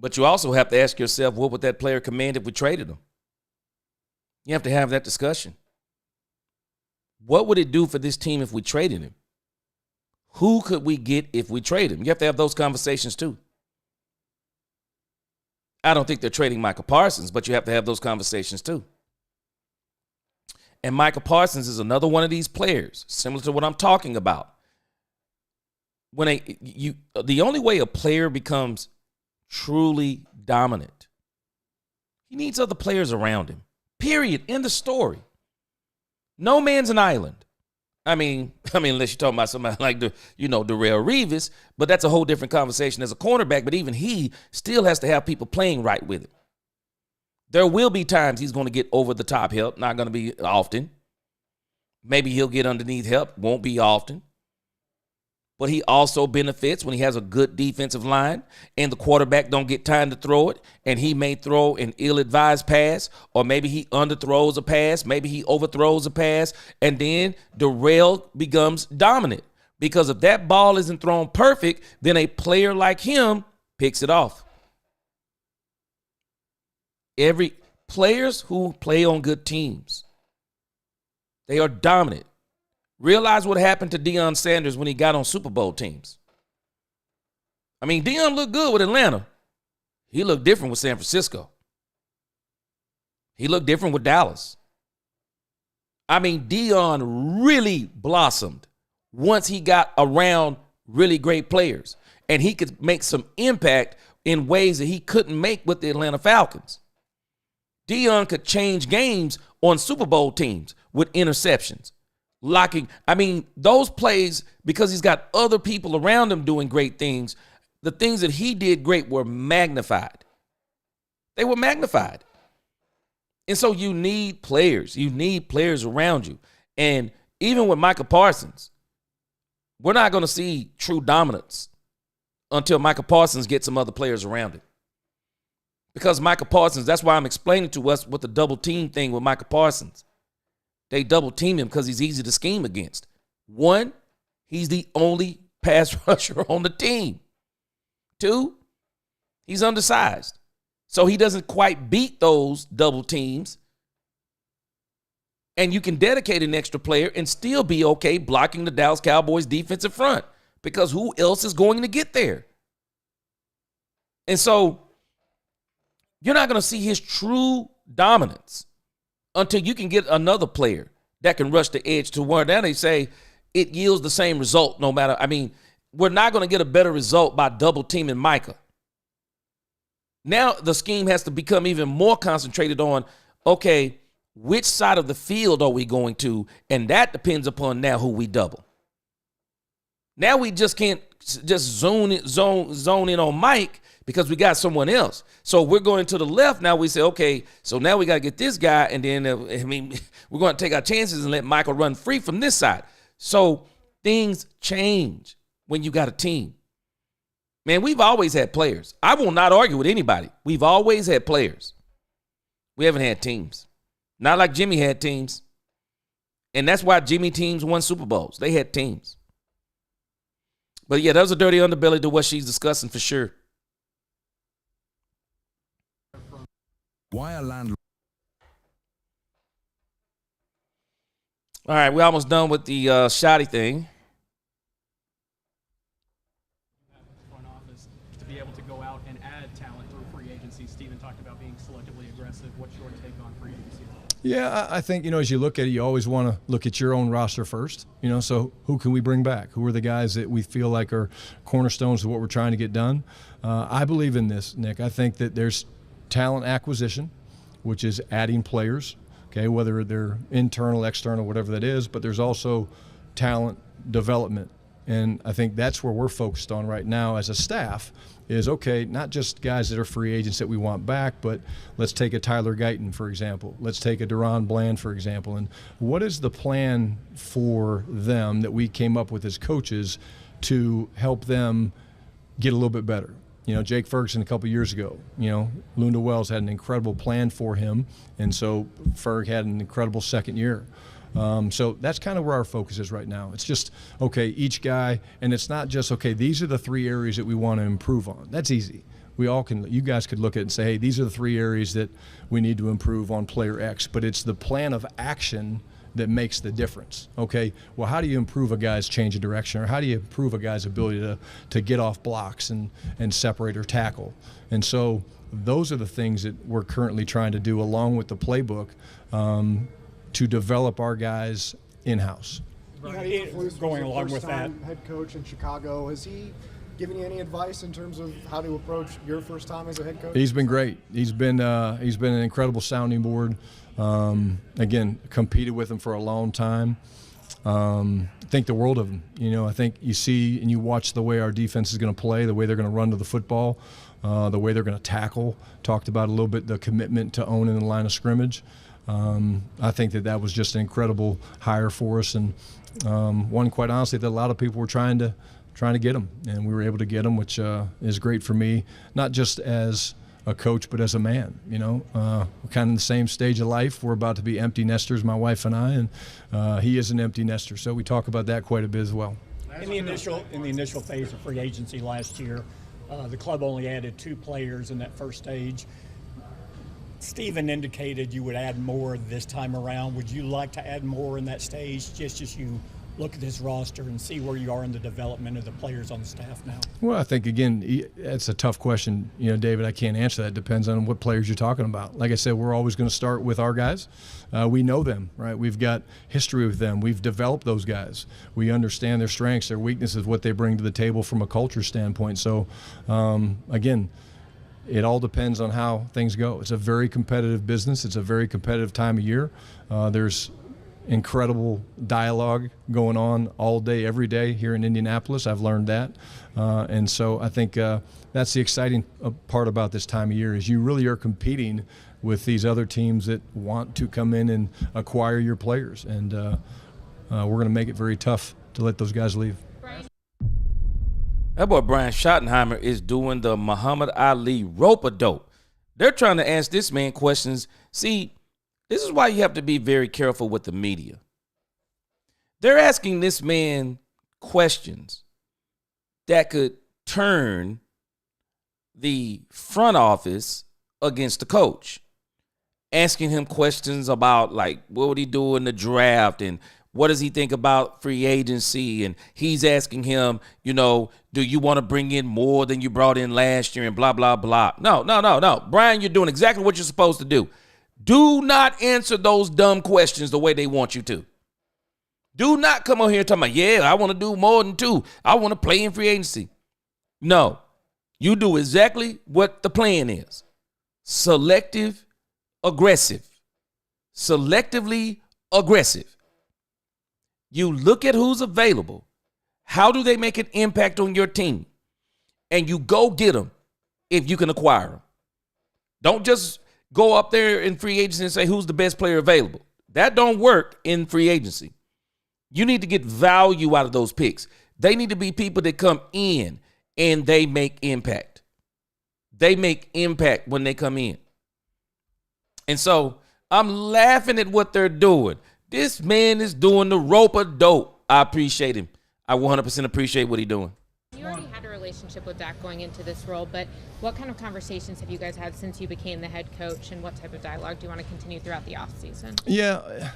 But you also have to ask yourself, what would that player command if we traded him? You have to have that discussion. What would it do for this team if we traded him? Who could we get if we trade him? You have to have those conversations too. I don't think they're trading Micah Parsons, but you have to have those conversations too. And Micah Parsons is another one of these players, similar to what I'm talking about. The only way a player becomes truly dominant, he needs other players around him. Period. End of story. No man's an island. I mean, unless you're talking about somebody like Darrelle Revis, but that's a whole different conversation as a cornerback. But even he still has to have people playing right with him. There will be times he's going to get over the top help. Not going to be often. Maybe he'll get underneath help. Won't be often. But he also benefits when he has a good defensive line and the quarterback don't get time to throw it, and he may throw an ill-advised pass, or maybe he underthrows a pass, maybe he overthrows a pass, and then Darrelle becomes dominant. Because if that ball isn't thrown perfect, then a player like him picks it off. Players who play on good teams, they are dominant. Realize what happened to Deion Sanders when he got on Super Bowl teams. I mean, Deion looked good with Atlanta. He looked different with San Francisco. He looked different with Dallas. I mean, Deion really blossomed once he got around really great players. And he could make some impact in ways that he couldn't make with the Atlanta Falcons. Deion could change games on Super Bowl teams with interceptions. Those plays, because he's got other people around him doing great things, the things that he did great were magnified. They were magnified. And so you need players. You need players around you. And even with Micah Parsons, we're not going to see true dominance until Micah Parsons gets some other players around him. Because Micah Parsons, that's why I'm explaining to us what the double team thing with Micah Parsons. They double team him because he's easy to scheme against. One, he's the only pass rusher on the team. Two, he's undersized. So he doesn't quite beat those double teams. And you can dedicate an extra player and still be okay blocking the Dallas Cowboys defensive front, because who else is going to get there? And so you're not going to see his true dominance until you can get another player that can rush the edge to where then they say it yields the same result no matter. We're not going to get a better result by double teaming Micah. Now the scheme has to become even more concentrated on, okay, which side of the field are we going to? And that depends upon now who we double. Now we just can't just zone in on Mike because we got someone else. So we're going to the left. Now we say, okay, so now we got to get this guy. And then, we're going to take our chances and let Michael run free from this side. So things change when you got a team. Man, we've always had players. I will not argue with anybody. We've always had players. We haven't had teams. Not like Jimmy had teams. And that's why Jimmy teams won Super Bowls. They had teams. But yeah, that was a dirty underbelly to what she's discussing for sure. Why a landlord? All right, we're almost done with the Shotty thing. Front office to be able to go out and add talent through free agency. Steven talked about being selectively aggressive. What's your take on free agency? Yeah, I think, as you look at it, you always want to look at your own roster first. So who can we bring back? Who are the guys that we feel like are cornerstones of what we're trying to get done? I believe in this, Nick. I think that there's talent acquisition, which is adding players, okay, whether they're internal, external, whatever that is, but there's also talent development. And I think that's where we're focused on right now as a staff is, okay, not just guys that are free agents that we want back, but let's take a Tyler Guyton, for example. Let's take a Deron Bland, for example. And what is the plan for them that we came up with as coaches to help them get a little bit better? Jake Ferguson a couple years ago, Lunda Wells had an incredible plan for him, and so Ferg had an incredible second year. So that's kind of where our focus is right now. It's just, okay, each guy, and it's not just, okay, these are the 3 areas that we want to improve on. That's easy. you guys could look at it and say, hey, these are the 3 areas that we need to improve on player X, but it's the plan of action that makes the difference. Okay, well, how do you improve a guy's change of direction, or how do you improve a guy's ability to get off blocks and separate or tackle? And so those are the things that we're currently trying to do along with the playbook to develop our guys in-house. Going along with that, head coach in Chicago, has he given you any advice in terms of how to approach your first time as a head coach? He's been great. He's been an incredible sounding board. Again, competed with him for a long time. Think the world of him. I think you see and you watch the way our defense is going to play, the way they're going to run to the football, the way they're going to tackle. Talked about a little bit the commitment to owning the line of scrimmage. I think that was just an incredible hire for us, and one, quite honestly, that a lot of people were trying to get him, and we were able to get him, which is great for me, not just as a coach, but as a man. We're kind of in the same stage of life. We're about to be empty nesters, my wife and I, and he is an empty nester, so we talk about that quite a bit as well. In the initial phase of free agency last year, the club only added 2 players in that first stage. Steven indicated you would add more this time around. Would you like to add more in that stage, just as you look at this roster and see where you are in the development of the players on the staff now? Well, I think, again, it's a tough question. David, I can't answer that. It depends on what players you're talking about. Like I said, we're always going to start with our guys. We know them, right? We've got history with them. We've developed those guys. We understand their strengths, their weaknesses, what they bring to the table from a culture standpoint. So, again, it all depends on how things go. It's a very competitive business. It's a very competitive time of year. There's incredible dialogue going on all day, every day here in Indianapolis. I've learned that. And so I think that's the exciting part about this time of year, is you really are competing with these other teams that want to come in and acquire your players. And we're going to make it very tough to let those guys leave. That boy Brian Schottenheimer is doing the Muhammad Ali rope-a-dope. They're trying to ask this man questions. See, this is why you have to be very careful with the media. They're asking this man questions that could turn the front office against the coach. Asking him questions about, like, what would he do in the draft, and what does he think about free agency? And he's asking him, do you want to bring in more than you brought in last year, and blah, blah, blah. No. Brian, you're doing exactly what you're supposed to do. Do not answer those dumb questions the way they want you to. Do not come on here talking about, yeah, I want to do more than 2. I want to play in free agency. No. You do exactly what the plan is. Selective, aggressive. Selectively aggressive. You look at who's available. How do they make an impact on your team? And you go get them if you can acquire them. Don't just go up there in free agency and say who's the best player available. That don't work in free agency. You need to get value out of those picks. They need to be people that come in and they make impact. They make impact when they come in. And so I'm laughing at what they're doing. This man is doing the rope-a-dope. I appreciate him. I 100% appreciate what he's doing. You already had a relationship with Dak going into this role, but what kind of conversations have you guys had since you became the head coach, and what type of dialogue do you want to continue throughout the offseason? Yeah,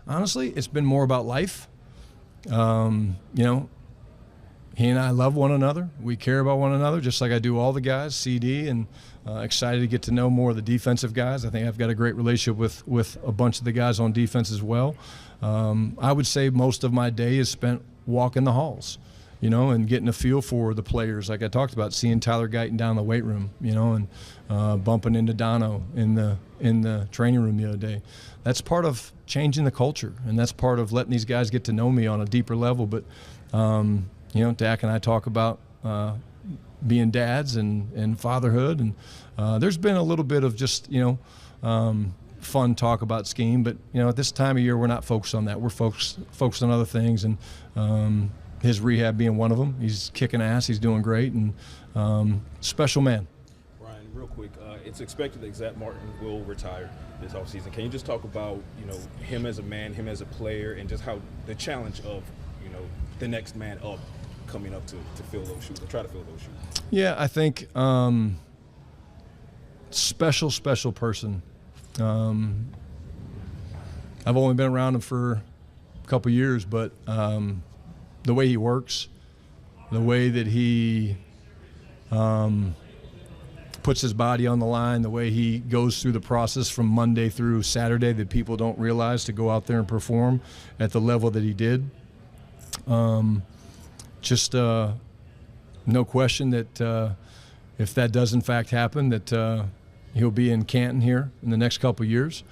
honestly, it's been more about life. He and I love one another. We care about one another, just like I do all the guys, CD, and excited to get to know more of the defensive guys. I think I've got a great relationship with a bunch of the guys on defense as well. I would say most of my day is spent walking the halls, and getting a feel for the players. Like I talked about, seeing Tyler Guyton down in the weight room, and bumping into Dono in the training room the other day. That's part of changing the culture, and that's part of letting these guys get to know me on a deeper level. But Dak and I talk about being dads and fatherhood, and there's been a little bit of just fun talk about scheme, but at this time of year we're not focused on that. We're focused on other things, and his rehab being one of them. He's kicking ass. He's doing great, and special man. Brian, real quick, it's expected that Zach Martin will retire this offseason. Can you just talk about him as a man, him as a player, and just how the challenge of the next man up coming up to fill those shoes, to try to fill those shoes? Yeah, I think special, special person. I've only been around him for a couple years, but the way he works, the way that he puts his body on the line, the way he goes through the process from Monday through Saturday that people don't realize to go out there and perform at the level that he did. No question that if that does in fact happen, that he'll be in Canton here in the next couple of years.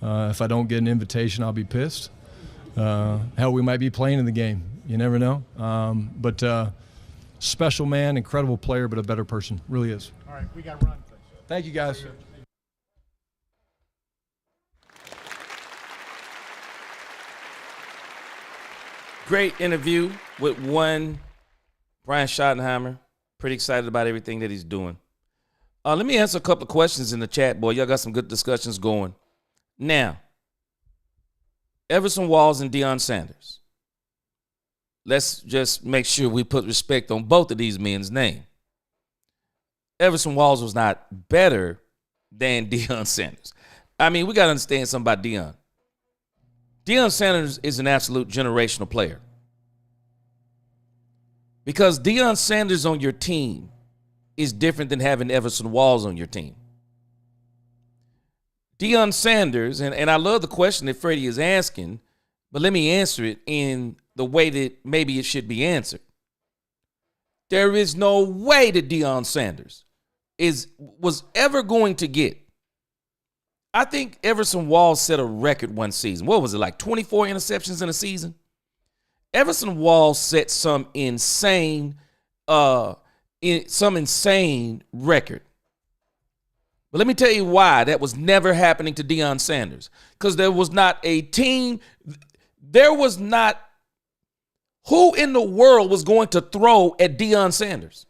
If I don't get an invitation, I'll be pissed. Hell, we might be playing in the game. You never know. But special man, incredible player, but a better person. Really is. All right, we got to run. Thank you, guys. Great interview with one Brian Schottenheimer. Pretty excited about everything that he's doing. Let me answer a couple of questions in the chat, boy. Y'all got some good discussions going. Now, Everson Walls and Deion Sanders. Let's just make sure we put respect on both of these men's name. Everson Walls was not better than Deion Sanders. I mean, we got to understand something about Deion. Deion Sanders is an absolute generational player. Because Deion Sanders on your team is different than having Everson Walls on your team. Deion Sanders, and I love the question that Freddie is asking, but let me answer it in the way that maybe it should be answered. There is no way that Deion Sanders was ever going to get. I think Everson Walls set a record one season. What was it, like 24 interceptions in a season? Everson Walls set some insane record. But let me tell you why that was never happening to Deion Sanders. Because there was not a team, there was not, who in the world was going to throw at Deion Sanders?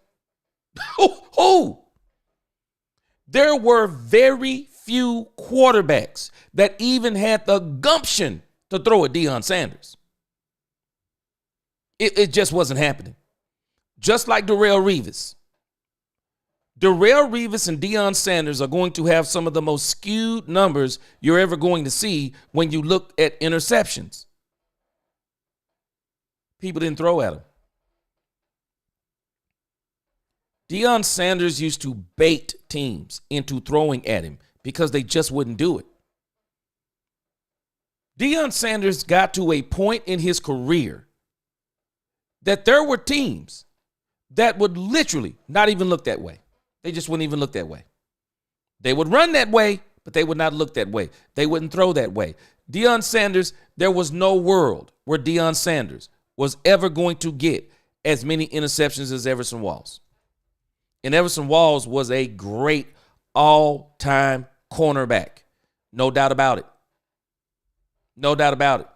Who? There were very few quarterbacks that even had the gumption to throw at Deion Sanders. It just wasn't happening. Just like Darrelle Revis. Darrelle Revis and Deion Sanders are going to have some of the most skewed numbers you're ever going to see when you look at interceptions. People didn't throw at him. Deion Sanders used to bait teams into throwing at him because they just wouldn't do it. Deion Sanders got to a point in his career that there were teams that would literally not even look that way. They just wouldn't even look that way. They would run that way, but they would not look that way. They wouldn't throw that way. Deion Sanders, there was no world where Deion Sanders was ever going to get as many interceptions as Everson Walls. And Everson Walls was a great all-time cornerback. No doubt about it. No doubt about it.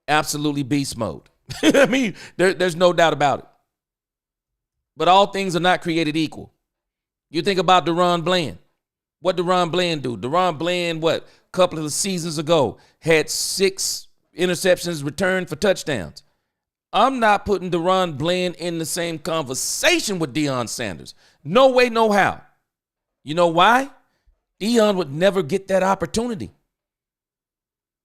Absolutely beast mode. I mean, there's no doubt about it. But all things are not created equal. You think about DaRon Bland. What DaRon Bland do? DaRon Bland, a couple of seasons ago, had 6 interceptions returned for touchdowns. I'm not putting DaRon Bland in the same conversation with Deion Sanders. No way, no how. You know why? Deion would never get that opportunity.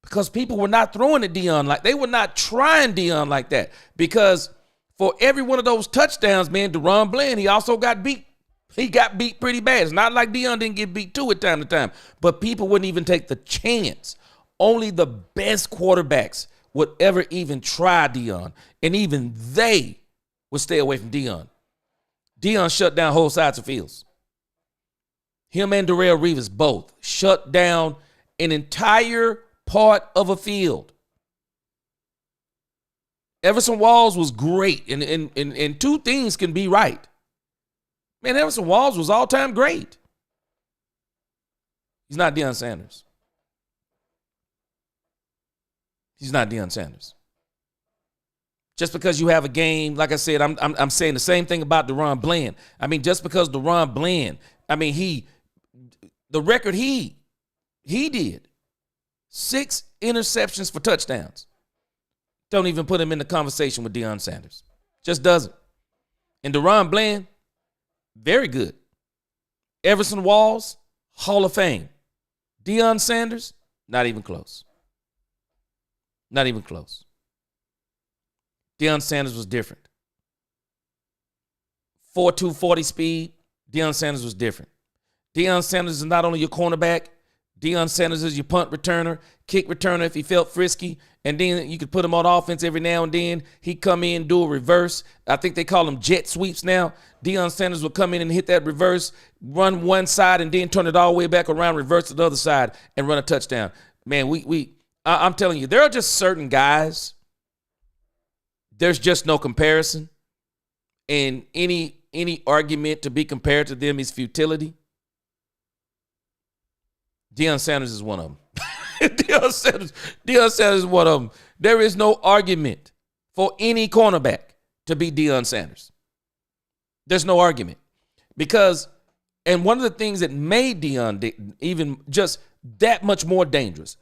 Because people were not throwing at Deion like, they were not trying Deion like that. Because for every one of those touchdowns, man, DaRon Bland, he also got beat. He got beat pretty bad. It's not like Deion didn't get beat too at time to time. But people wouldn't even take the chance. Only the best quarterbacks would ever even try Deion. And even they would stay away from Deion. Deion shut down whole sides of fields. Him and Darrelle Revis both shut down an entire part of a field. Everson Walls was great, and two things can be right. Man, Everson Walls was all-time great. He's not Deion Sanders. He's not Deion Sanders. Just because you have a game, like I said, I'm saying the same thing about DaRon Bland. I mean, just because DaRon Bland, I mean, the record he did, 6 interceptions for touchdowns. Don't even put him in the conversation with Deion Sanders. Just doesn't. And DaRon Bland, very good. Everson Walls, Hall of Fame. Deion Sanders, not even close. Not even close. Deion Sanders was different. 4.2 40 speed, Deion Sanders was different. Deion Sanders is not only your cornerback, Deion Sanders is your punt returner, kick returner if he felt frisky, and then you could put him on offense every now and then. He'd come in, do a reverse. I think they call them jet sweeps now. Deion Sanders would come in and hit that reverse, run one side, and then turn it all the way back around, reverse to the other side, and run a touchdown. Man, I'm telling you, there are just certain guys. There's just no comparison, and any argument to be compared to them is futility. Deion Sanders is one of them. Deion Sanders is one of them. There is no argument for any cornerback to be Deion Sanders. There's no argument. Because, and one of the things that made Deion even just that much more dangerous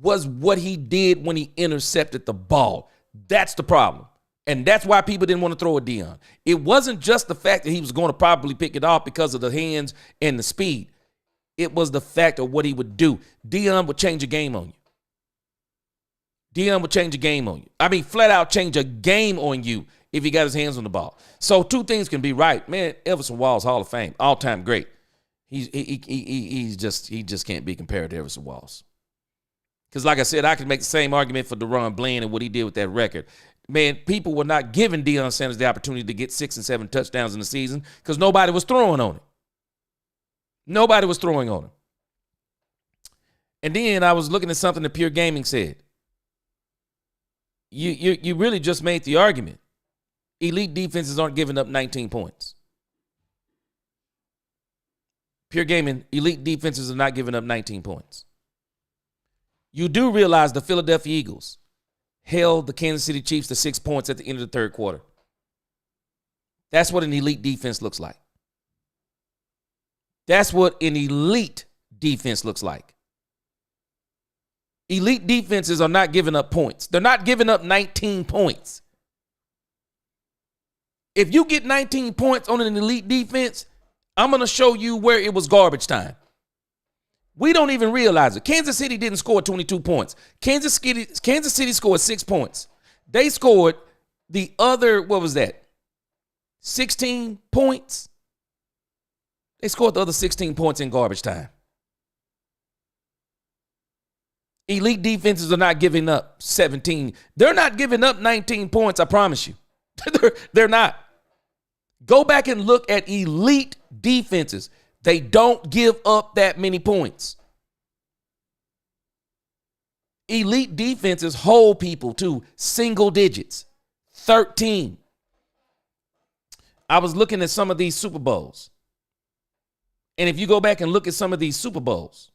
was what he did when he intercepted the ball. That's the problem. And that's why people didn't want to throw at Deion. It wasn't just the fact that he was going to probably pick it off because of the hands and the speed. It was the fact of what he would do. Deion would change a game on you. Deion would change a game on you. I mean, flat out change a game on you if he got his hands on the ball. So two things can be right. Man, Everson Walls, Hall of Fame, all-time great. He just can't be compared to Everson Walls. Because like I said, I could make the same argument for DeRon Bland and what he did with that record. Man, people were not giving Deion Sanders the opportunity to get 6 and 7 touchdowns in the season because nobody was throwing on him. Nobody was throwing on him. And then I was looking at something that Pure Gaming said. You really just made the argument. Elite defenses aren't giving up 19 points. Pure Gaming, elite defenses are not giving up 19 points. You do realize the Philadelphia Eagles held the Kansas City Chiefs to 6 points at the end of the third quarter. That's what an elite defense looks like. That's what an elite defense looks like. Elite defenses are not giving up points. They're not giving up 19 points. If you get 19 points on an elite defense, I'm going to show you where it was garbage time. We don't even realize it. Kansas City didn't score 22 points. Kansas City scored 6 points. They scored the other, 16 points? They scored the other 16 points in garbage time. Elite defenses are not giving up 17. They're not giving up 19 points, I promise you. They're not. Go back and look at elite defenses. They don't give up that many points. Elite defenses hold people to single digits, 13. I was looking at some of these Super Bowls. And if you go back and look at some of these Super Bowls,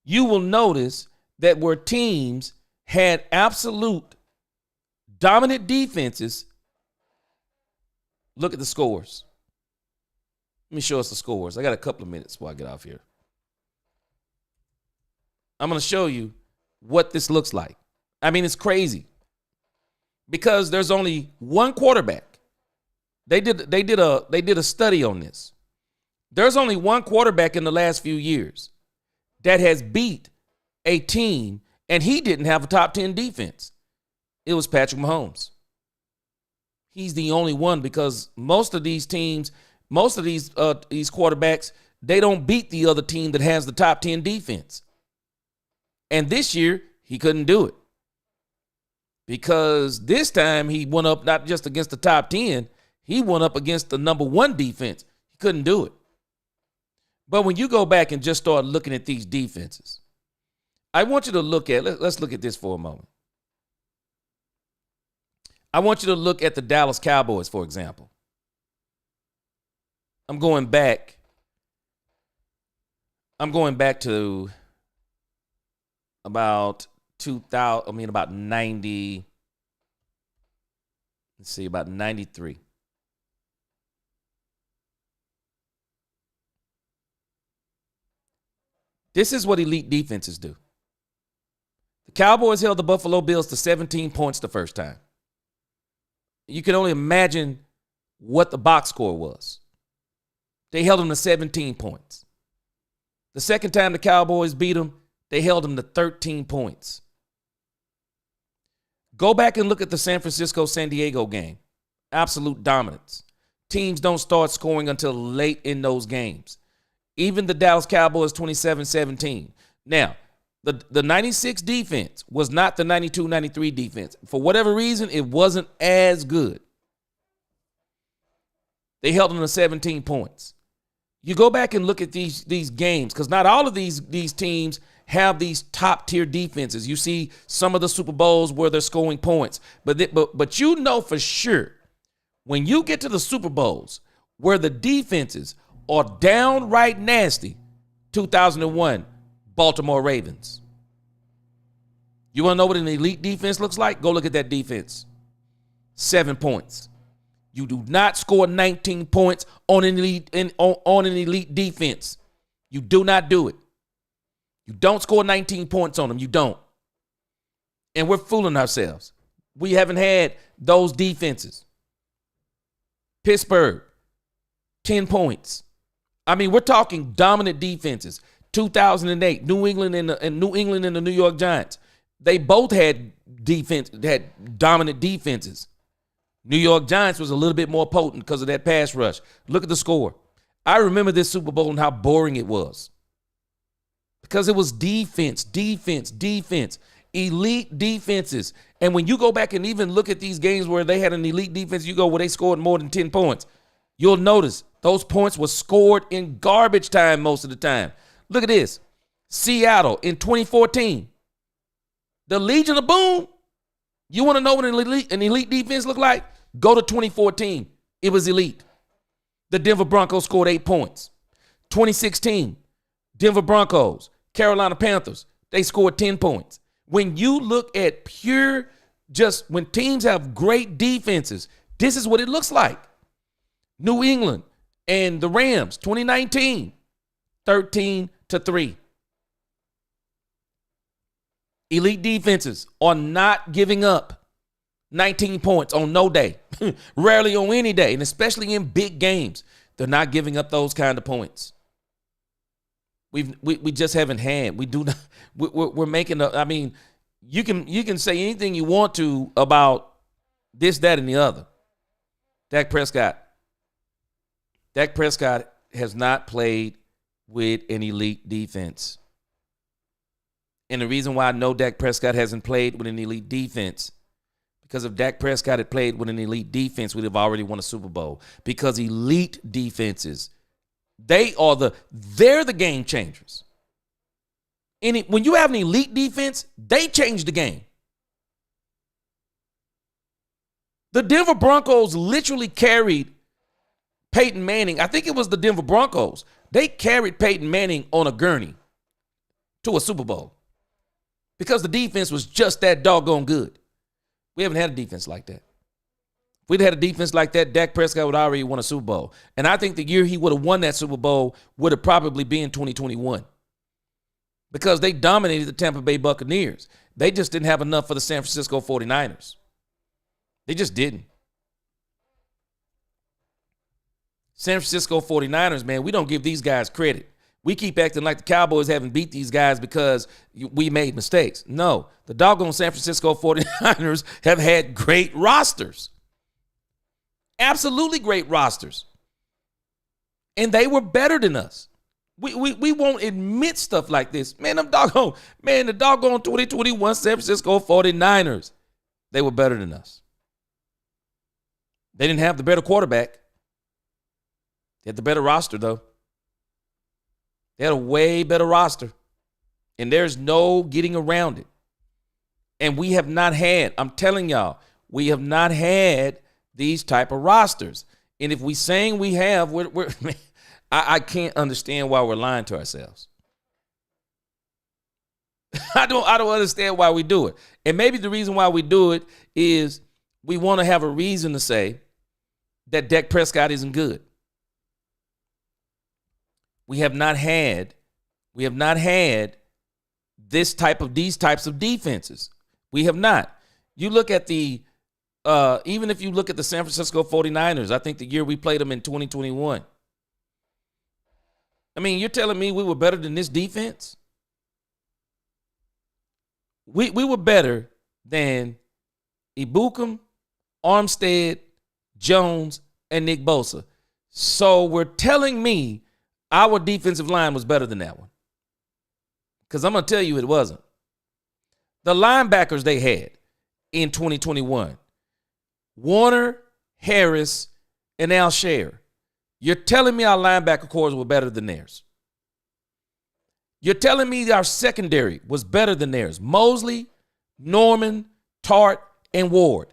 you will notice that where teams had absolute dominant defenses, look at the scores. Let me show us the scores. I got a couple of minutes before I get off here. I'm going to show you what this looks like. I mean, it's crazy because there's only one quarterback. They did a study on this. There's only one quarterback in the last few years that has beat a team, and he didn't have a top 10 defense. It was Patrick Mahomes. He's the only one because most of these teams, most of these quarterbacks, they don't beat the other team that has the top 10 defense. And this year, he couldn't do it because this time he went up not just against the top 10, he went up against the number 1 defense. He couldn't do it. But when you go back and just start looking at these defenses, I want you to look at, let's look at this for a moment. I want you to look at the Dallas Cowboys, for example. I'm going back to about 2000, about 90, about 93. This is what elite defenses do. The Cowboys held the Buffalo Bills to 17 points the first time. You can only imagine what the box score was. They held them to 17 points. The second time the Cowboys beat them, they held them to 13 points. Go back and look at the San Francisco-San Diego game. Absolute dominance. Teams don't start scoring until late in those games. Even the Dallas Cowboys 27-17. Now, the 96 defense was not the 92-93 defense. For whatever reason, it wasn't as good. They held them to 17 points. You go back and look at these games, because not all of these teams have these top-tier defenses. You see some of the Super Bowls where they're scoring points. But you know for sure, when you get to the Super Bowls where the defenses are downright nasty, 2001 Baltimore Ravens. You want to know what an elite defense looks like? Go look at that defense. 7 points. You do not score 19 points on an elite defense. You do not do it. You don't score 19 points on them. You don't. And we're fooling ourselves. We haven't had those defenses. Pittsburgh, 10 points. I mean, we're talking dominant defenses. 2008, New England and the New York Giants. They both had dominant defenses. New York Giants was a little bit more potent because of that pass rush. Look at the score. I remember this Super Bowl and how boring it was. Because it was defense, elite defenses. And when you go back and even look at these games where they had an elite defense, you go where they scored more than 10 points. You'll notice those points were scored in garbage time most of the time. Look at this. Seattle in 2014. The Legion of Boom. You want to know what an elite defense looked like? Go to 2014. It was elite. The Denver Broncos scored 8 points. 2016, Denver Broncos, Carolina Panthers, they scored 10 points. When you look at when teams have great defenses, this is what it looks like. New England and the Rams, 2019, 13-3. Elite defenses are not giving up 19 points on no day, rarely on any day, and especially in big games. They're not giving up those kind of points. We just haven't had. We do not. We're making. I mean, you can say anything you want to about this, that, and the other. Dak Prescott has not played with an elite defense. And the reason why I know Dak Prescott hasn't played with an elite defense, because if Dak Prescott had played with an elite defense, we'd have already won a Super Bowl. Because elite defenses, they're the game changers. And when you have an elite defense, they change the game. The Denver Broncos literally carried Peyton Manning. I think it was the Denver Broncos. They carried Peyton Manning on a gurney to a Super Bowl because the defense was just that doggone good. We haven't had a defense like that. If we'd had a defense like that, Dak Prescott would already won a Super Bowl. And I think the year he would have won that Super Bowl would have probably been 2021 because they dominated the Tampa Bay Buccaneers. They just didn't have enough for the San Francisco 49ers. They just didn't. San Francisco 49ers, man, we don't give these guys credit. We keep acting like the Cowboys haven't beat these guys because we made mistakes. No, the doggone San Francisco 49ers have had great rosters. Absolutely great rosters. And they were better than us. We won't admit stuff like this. Man, the doggone 2021 San Francisco 49ers, they were better than us. They didn't have the better quarterback. They had the better roster, though. They had a way better roster. And there's no getting around it. And we have not had, I'm telling y'all, we have not had these type of rosters. And if we saying we have, I can't understand why we're lying to ourselves. I don't understand why we do it. And maybe the reason why we do it is we want to have a reason to say that Dak Prescott isn't good. We have not had these types of defenses. We have not. You look at even if you look at the San Francisco 49ers, I think the year we played them in 2021, I mean, you're telling me we were better than this defense? We were better than Ibukam, Armstead, Jones, and Nick Bosa. So we're telling me our defensive line was better than that one. Because I'm going to tell you it wasn't. The linebackers they had in 2021, Warner, Harris, and Alshire. You're telling me our linebacker cores were better than theirs. You're telling me our secondary was better than theirs. Mosley, Norman, Tart, and Ward.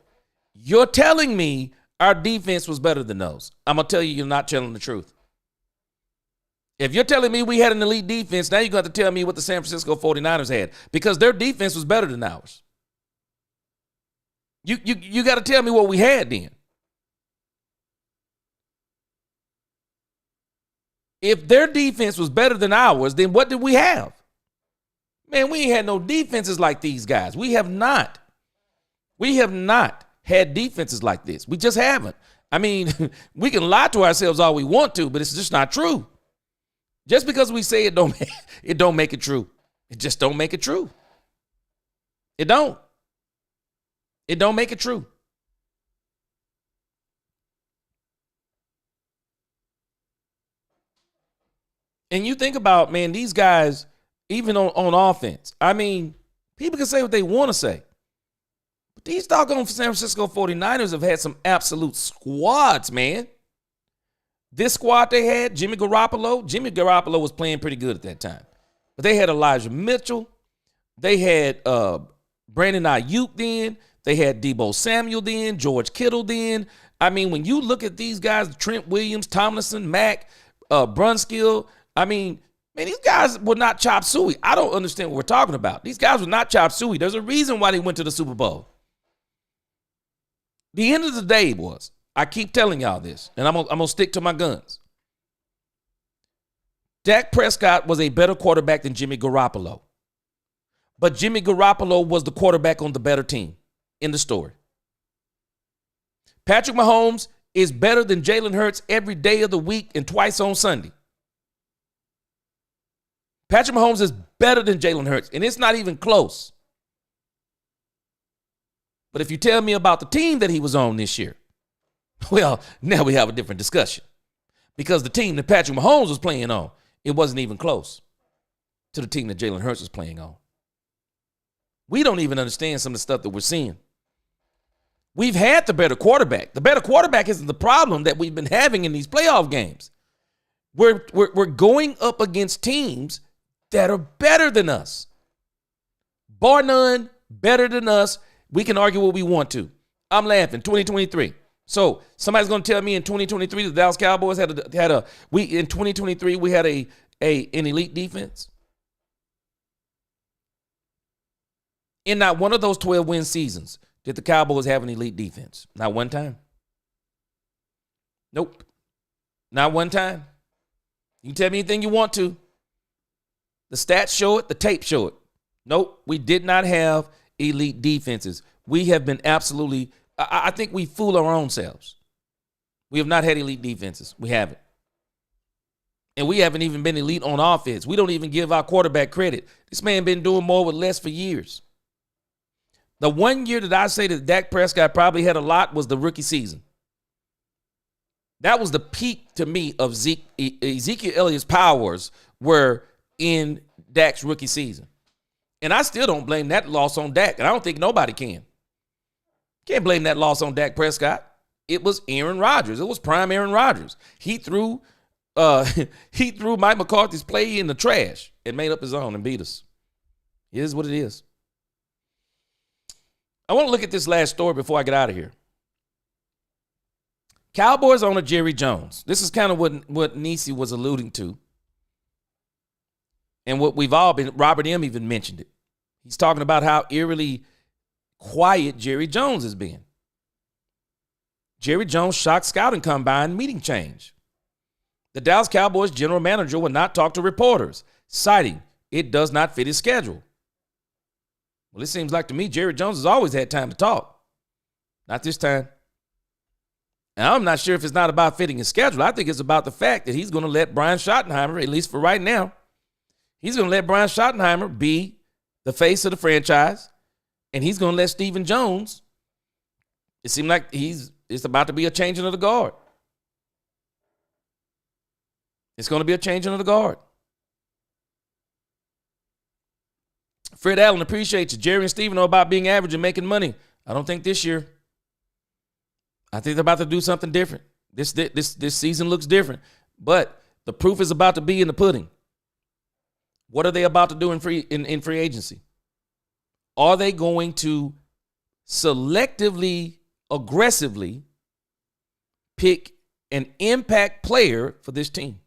You're telling me our defense was better than those. I'm going to tell you you're not telling the truth. If you're telling me we had an elite defense, now you're going to have to tell me what the San Francisco 49ers had, because their defense was better than ours. You got to tell me what we had then. If their defense was better than ours, then what did we have? Man, we ain't had no defenses like these guys. We have not. We have not had defenses like this. We just haven't. I mean, we can lie to ourselves all we want to, but it's just not true. Just because we say it don't make it true. It just don't make it true. It don't. It don't make it true. And you think about, man, these guys, even on offense, I mean, people can say what they want to say. But these doggone San Francisco 49ers have had some absolute squads, man. This squad they had, Jimmy Garoppolo was playing pretty good at that time. But they had Elijah Mitchell. They had Brandon Ayuk then. They had Deebo Samuel then, George Kittle then. I mean, when you look at these guys, Trent Williams, Tomlinson, Mack, Brunskill, I mean, man, these guys were not chop suey. I don't understand what we're talking about. These guys were not chop suey. There's a reason why they went to the Super Bowl. The end of the day was, I keep telling y'all this, and I'm gonna stick to my guns. Dak Prescott was a better quarterback than Jimmy Garoppolo. But Jimmy Garoppolo was the quarterback on the better team in the story. Patrick Mahomes is better than Jalen Hurts every day of the week and twice on Sunday. Patrick Mahomes is better than Jalen Hurts, and it's not even close. But if you tell me about the team that he was on this year, well, now we have a different discussion. Because the team that Patrick Mahomes was playing on, it wasn't even close to the team that Jalen Hurts was playing on. We don't even understand some of the stuff that we're seeing. We've had the better quarterback. The better quarterback isn't the problem that we've been having in these playoff games. We're going up against teams that are better than us. Bar none, better than us. We can argue what we want to. I'm laughing. 2023. So somebody's going to tell me in 2023 the Dallas Cowboys in 2023 we had an elite defense. In not one of those 12-win seasons did the Cowboys have an elite defense. Not one time. Nope. Not one time. You can tell me anything you want to. The stats show it. The tape show it. Nope. We did not have elite defenses. We have been absolutely, I think we fool our own selves. We have not had elite defenses. We haven't. And we haven't even been elite on offense. We don't even give our quarterback credit. This man been doing more with less for years. The one year that I say that Dak Prescott probably had a lot was the rookie season. That was the peak to me of Ezekiel Elliott's powers were in Dak's rookie season. And I still don't blame that loss on Dak, and I don't think nobody can. Can't blame that loss on Dak Prescott. It was Aaron Rodgers. It was prime Aaron Rodgers. He threw Mike McCarthy's play in the trash and made up his own and beat us. It is what it is. I want to look at this last story before I get out of here. Cowboys owner Jerry Jones. This is kind of what Nisi was alluding to. And what we've all been, Robert M. even mentioned it. He's talking about how eerily quiet Jerry Jones has been. Jerry Jones shocked scouting combine meeting change. The Dallas Cowboys general manager will not talk to reporters, citing it does not fit his schedule. Well, it seems like to me Jerry Jones has always had time to talk. Not this time. And I'm not sure if it's not about fitting his schedule. I think it's about the fact that he's going to let Brian Schottenheimer, at least for right now, he's going to let Brian Schottenheimer be the face of the franchise, and he's going to let Stephen Jones. It seemed like it's about to be a changing of the guard. It's going to be a changing of the guard. Fred Allen, appreciate you. Jerry and Steven know about being average and making money. I don't think this year. I think they're about to do something different. This season looks different, but the proof is about to be in the pudding. What are they about to do in free agency? Are they going to selectively, aggressively pick an impact player for this team?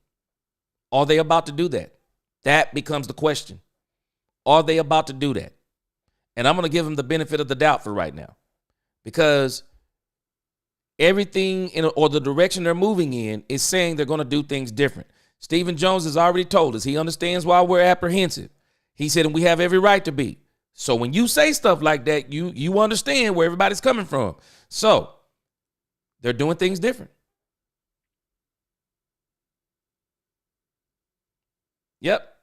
Are they about to do that? That becomes the question. Are they about to do that? And I'm going to give them the benefit of the doubt for right now, because everything or the direction they're moving in is saying they're going to do things different. Stephen Jones has already told us he understands why we're apprehensive. He said, and we have every right to be. So when you say stuff like that, you understand where everybody's coming from. So they're doing things different. Yep.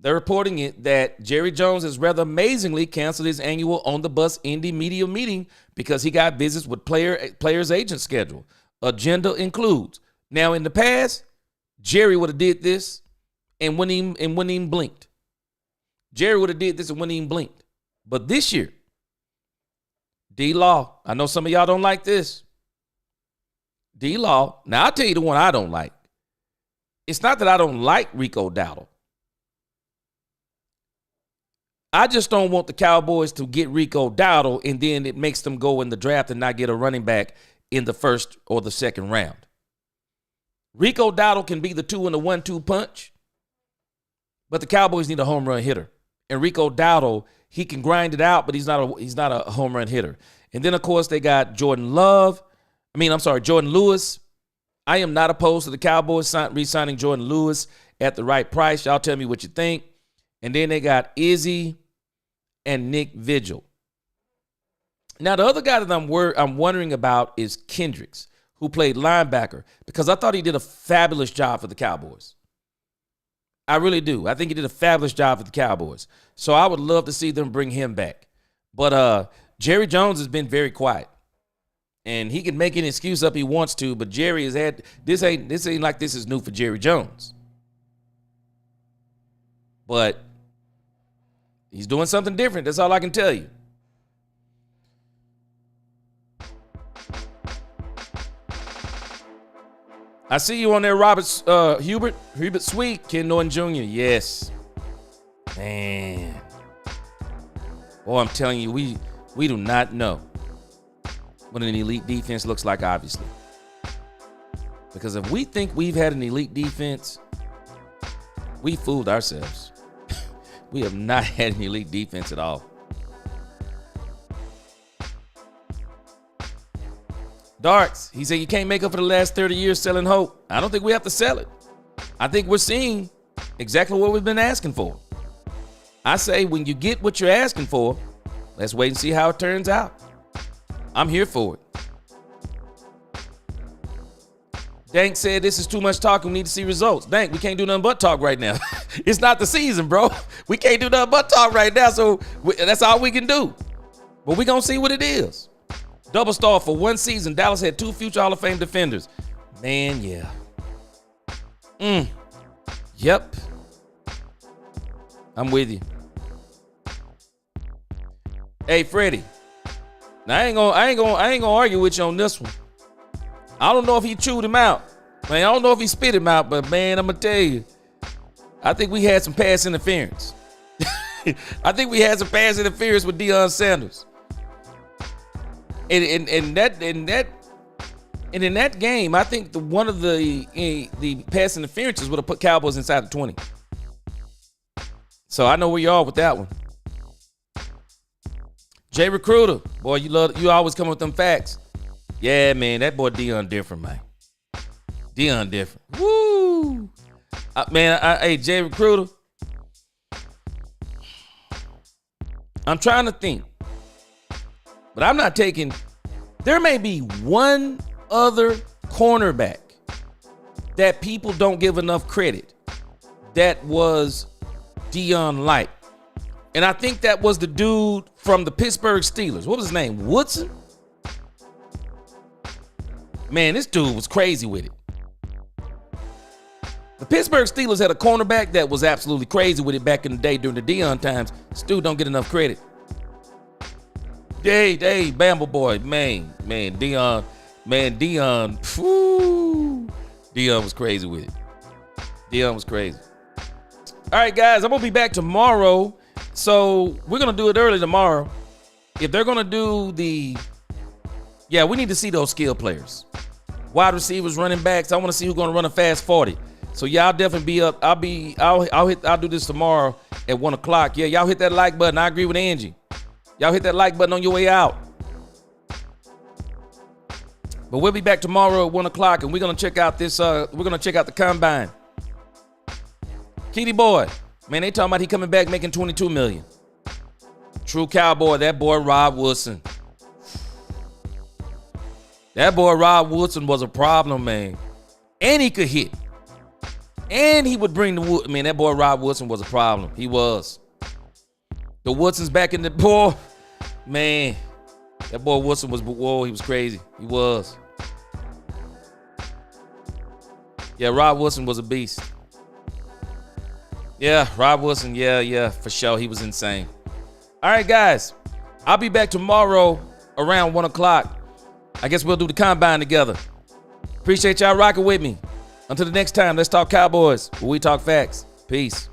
They're reporting it that Jerry Jones has rather amazingly canceled his annual On the Bus Indy media meeting because he got visits with players' agent schedule. Agenda includes. Now, in the past, Jerry would have did this and wouldn't even blinked. Jerry would have did this and wouldn't even blinked. But this year, D-Law, I know some of y'all don't like this. D-Law, now I'll tell you the one I don't like. It's not that I don't like Rico Dowdle. I just don't want the Cowboys to get Rico Dowdle and then it makes them go in the draft and not get a running back in the first or the second round. Rico Dowdle can be the 2 and the 1-2 punch, but the Cowboys need a home run hitter. And Rico Dowdle, he can grind it out, but he's not a home run hitter. And then, of course, they got Jordan Lewis. I am not opposed to the Cowboys re-signing Jordan Lewis at the right price. Y'all tell me what you think. And then they got Izzy and Nick Vigil. Now, the other guy that I'm wondering about is Kendricks, who played linebacker, because I thought he did a fabulous job for the Cowboys. I really do. I think he did a fabulous job for the Cowboys. So I would love to see them bring him back. But Jerry Jones has been very quiet. And he can make any excuse up he wants to, but Jerry has had this ain't like this is new for Jerry Jones. But he's doing something different. That's all I can tell you. I see you on there, Hubert Sweet, Ken Norton Jr. Yes. Man. Boy, I'm telling you, we do not know what an elite defense looks like, obviously. Because if we think we've had an elite defense, we fooled ourselves. We have not had an elite defense at all. Darts, he said you can't make up for the last 30 years selling hope. I don't think we have to sell it. I think we're seeing exactly what we've been asking for. I say when you get what you're asking for, let's wait and see how it turns out. I'm here for it. Dank said this is too much talk. We need to see results. Dank, we can't do nothing but talk right now. It's not the season, bro. We can't do nothing but talk right now, so that's all we can do. But we're going to see what it is. Double star for one season. Dallas had 2 future Hall of Fame defenders. Man, yeah. Yep. I'm with you. Hey, Freddie. Now I ain't gonna argue with you on this one. I don't know if he chewed him out. Man, I don't know if he spit him out, but man, I'm gonna tell you, I think we had some pass interference. I think we had some pass interference with Deion Sanders. And in that game, I think one of the pass interferences would have put Cowboys inside the 20. So I know where you are with that one. Jay Recruiter, boy, you always come with them facts. Yeah, man, that boy Deion different, man. Deion different. Woo! Hey, Jay Recruiter. I'm trying to think. But I'm not taking. There may be one other cornerback that people don't give enough credit. That was Deion Light. And I think that was the dude from the Pittsburgh Steelers. What was his name? Woodson? Man, this dude was crazy with it. The Pittsburgh Steelers had a cornerback that was absolutely crazy with it back in the day during the Deion times. This dude don't get enough credit. Hey, Bamble boy, man, Deion, Deion was crazy with it. Deion was crazy. All right, guys, I'm going to be back tomorrow. So we're going to do it early tomorrow. If they're going to do we need to see those skill players. Wide receivers, running backs. I want to see who's going to run a fast 40. So y'all definitely be up. I'll do this tomorrow at 1:00. Yeah, y'all hit that like button. I agree with Angie. Y'all hit that like button on your way out. But we'll be back tomorrow at 1:00, and we're gonna check out this. We're gonna check out the combine. Keedy boy, man, they talking about he coming back making $22 million. True cowboy, that boy Rob Woodson. That boy Rob Woodson was a problem, man. And he could hit. And he would bring the wood. Man, that boy Rob Woodson was a problem. He was. The Woodson's back in the boy. Man, that boy Woodson was, whoa, he was crazy. He was. Yeah, Rob Woodson was a beast. Yeah, Rob Woodson, yeah, for sure. He was insane. All right, guys. I'll be back tomorrow around 1:00. I guess we'll do the combine together. Appreciate y'all rocking with me. Until the next time, let's talk Cowboys, where we talk facts. Peace.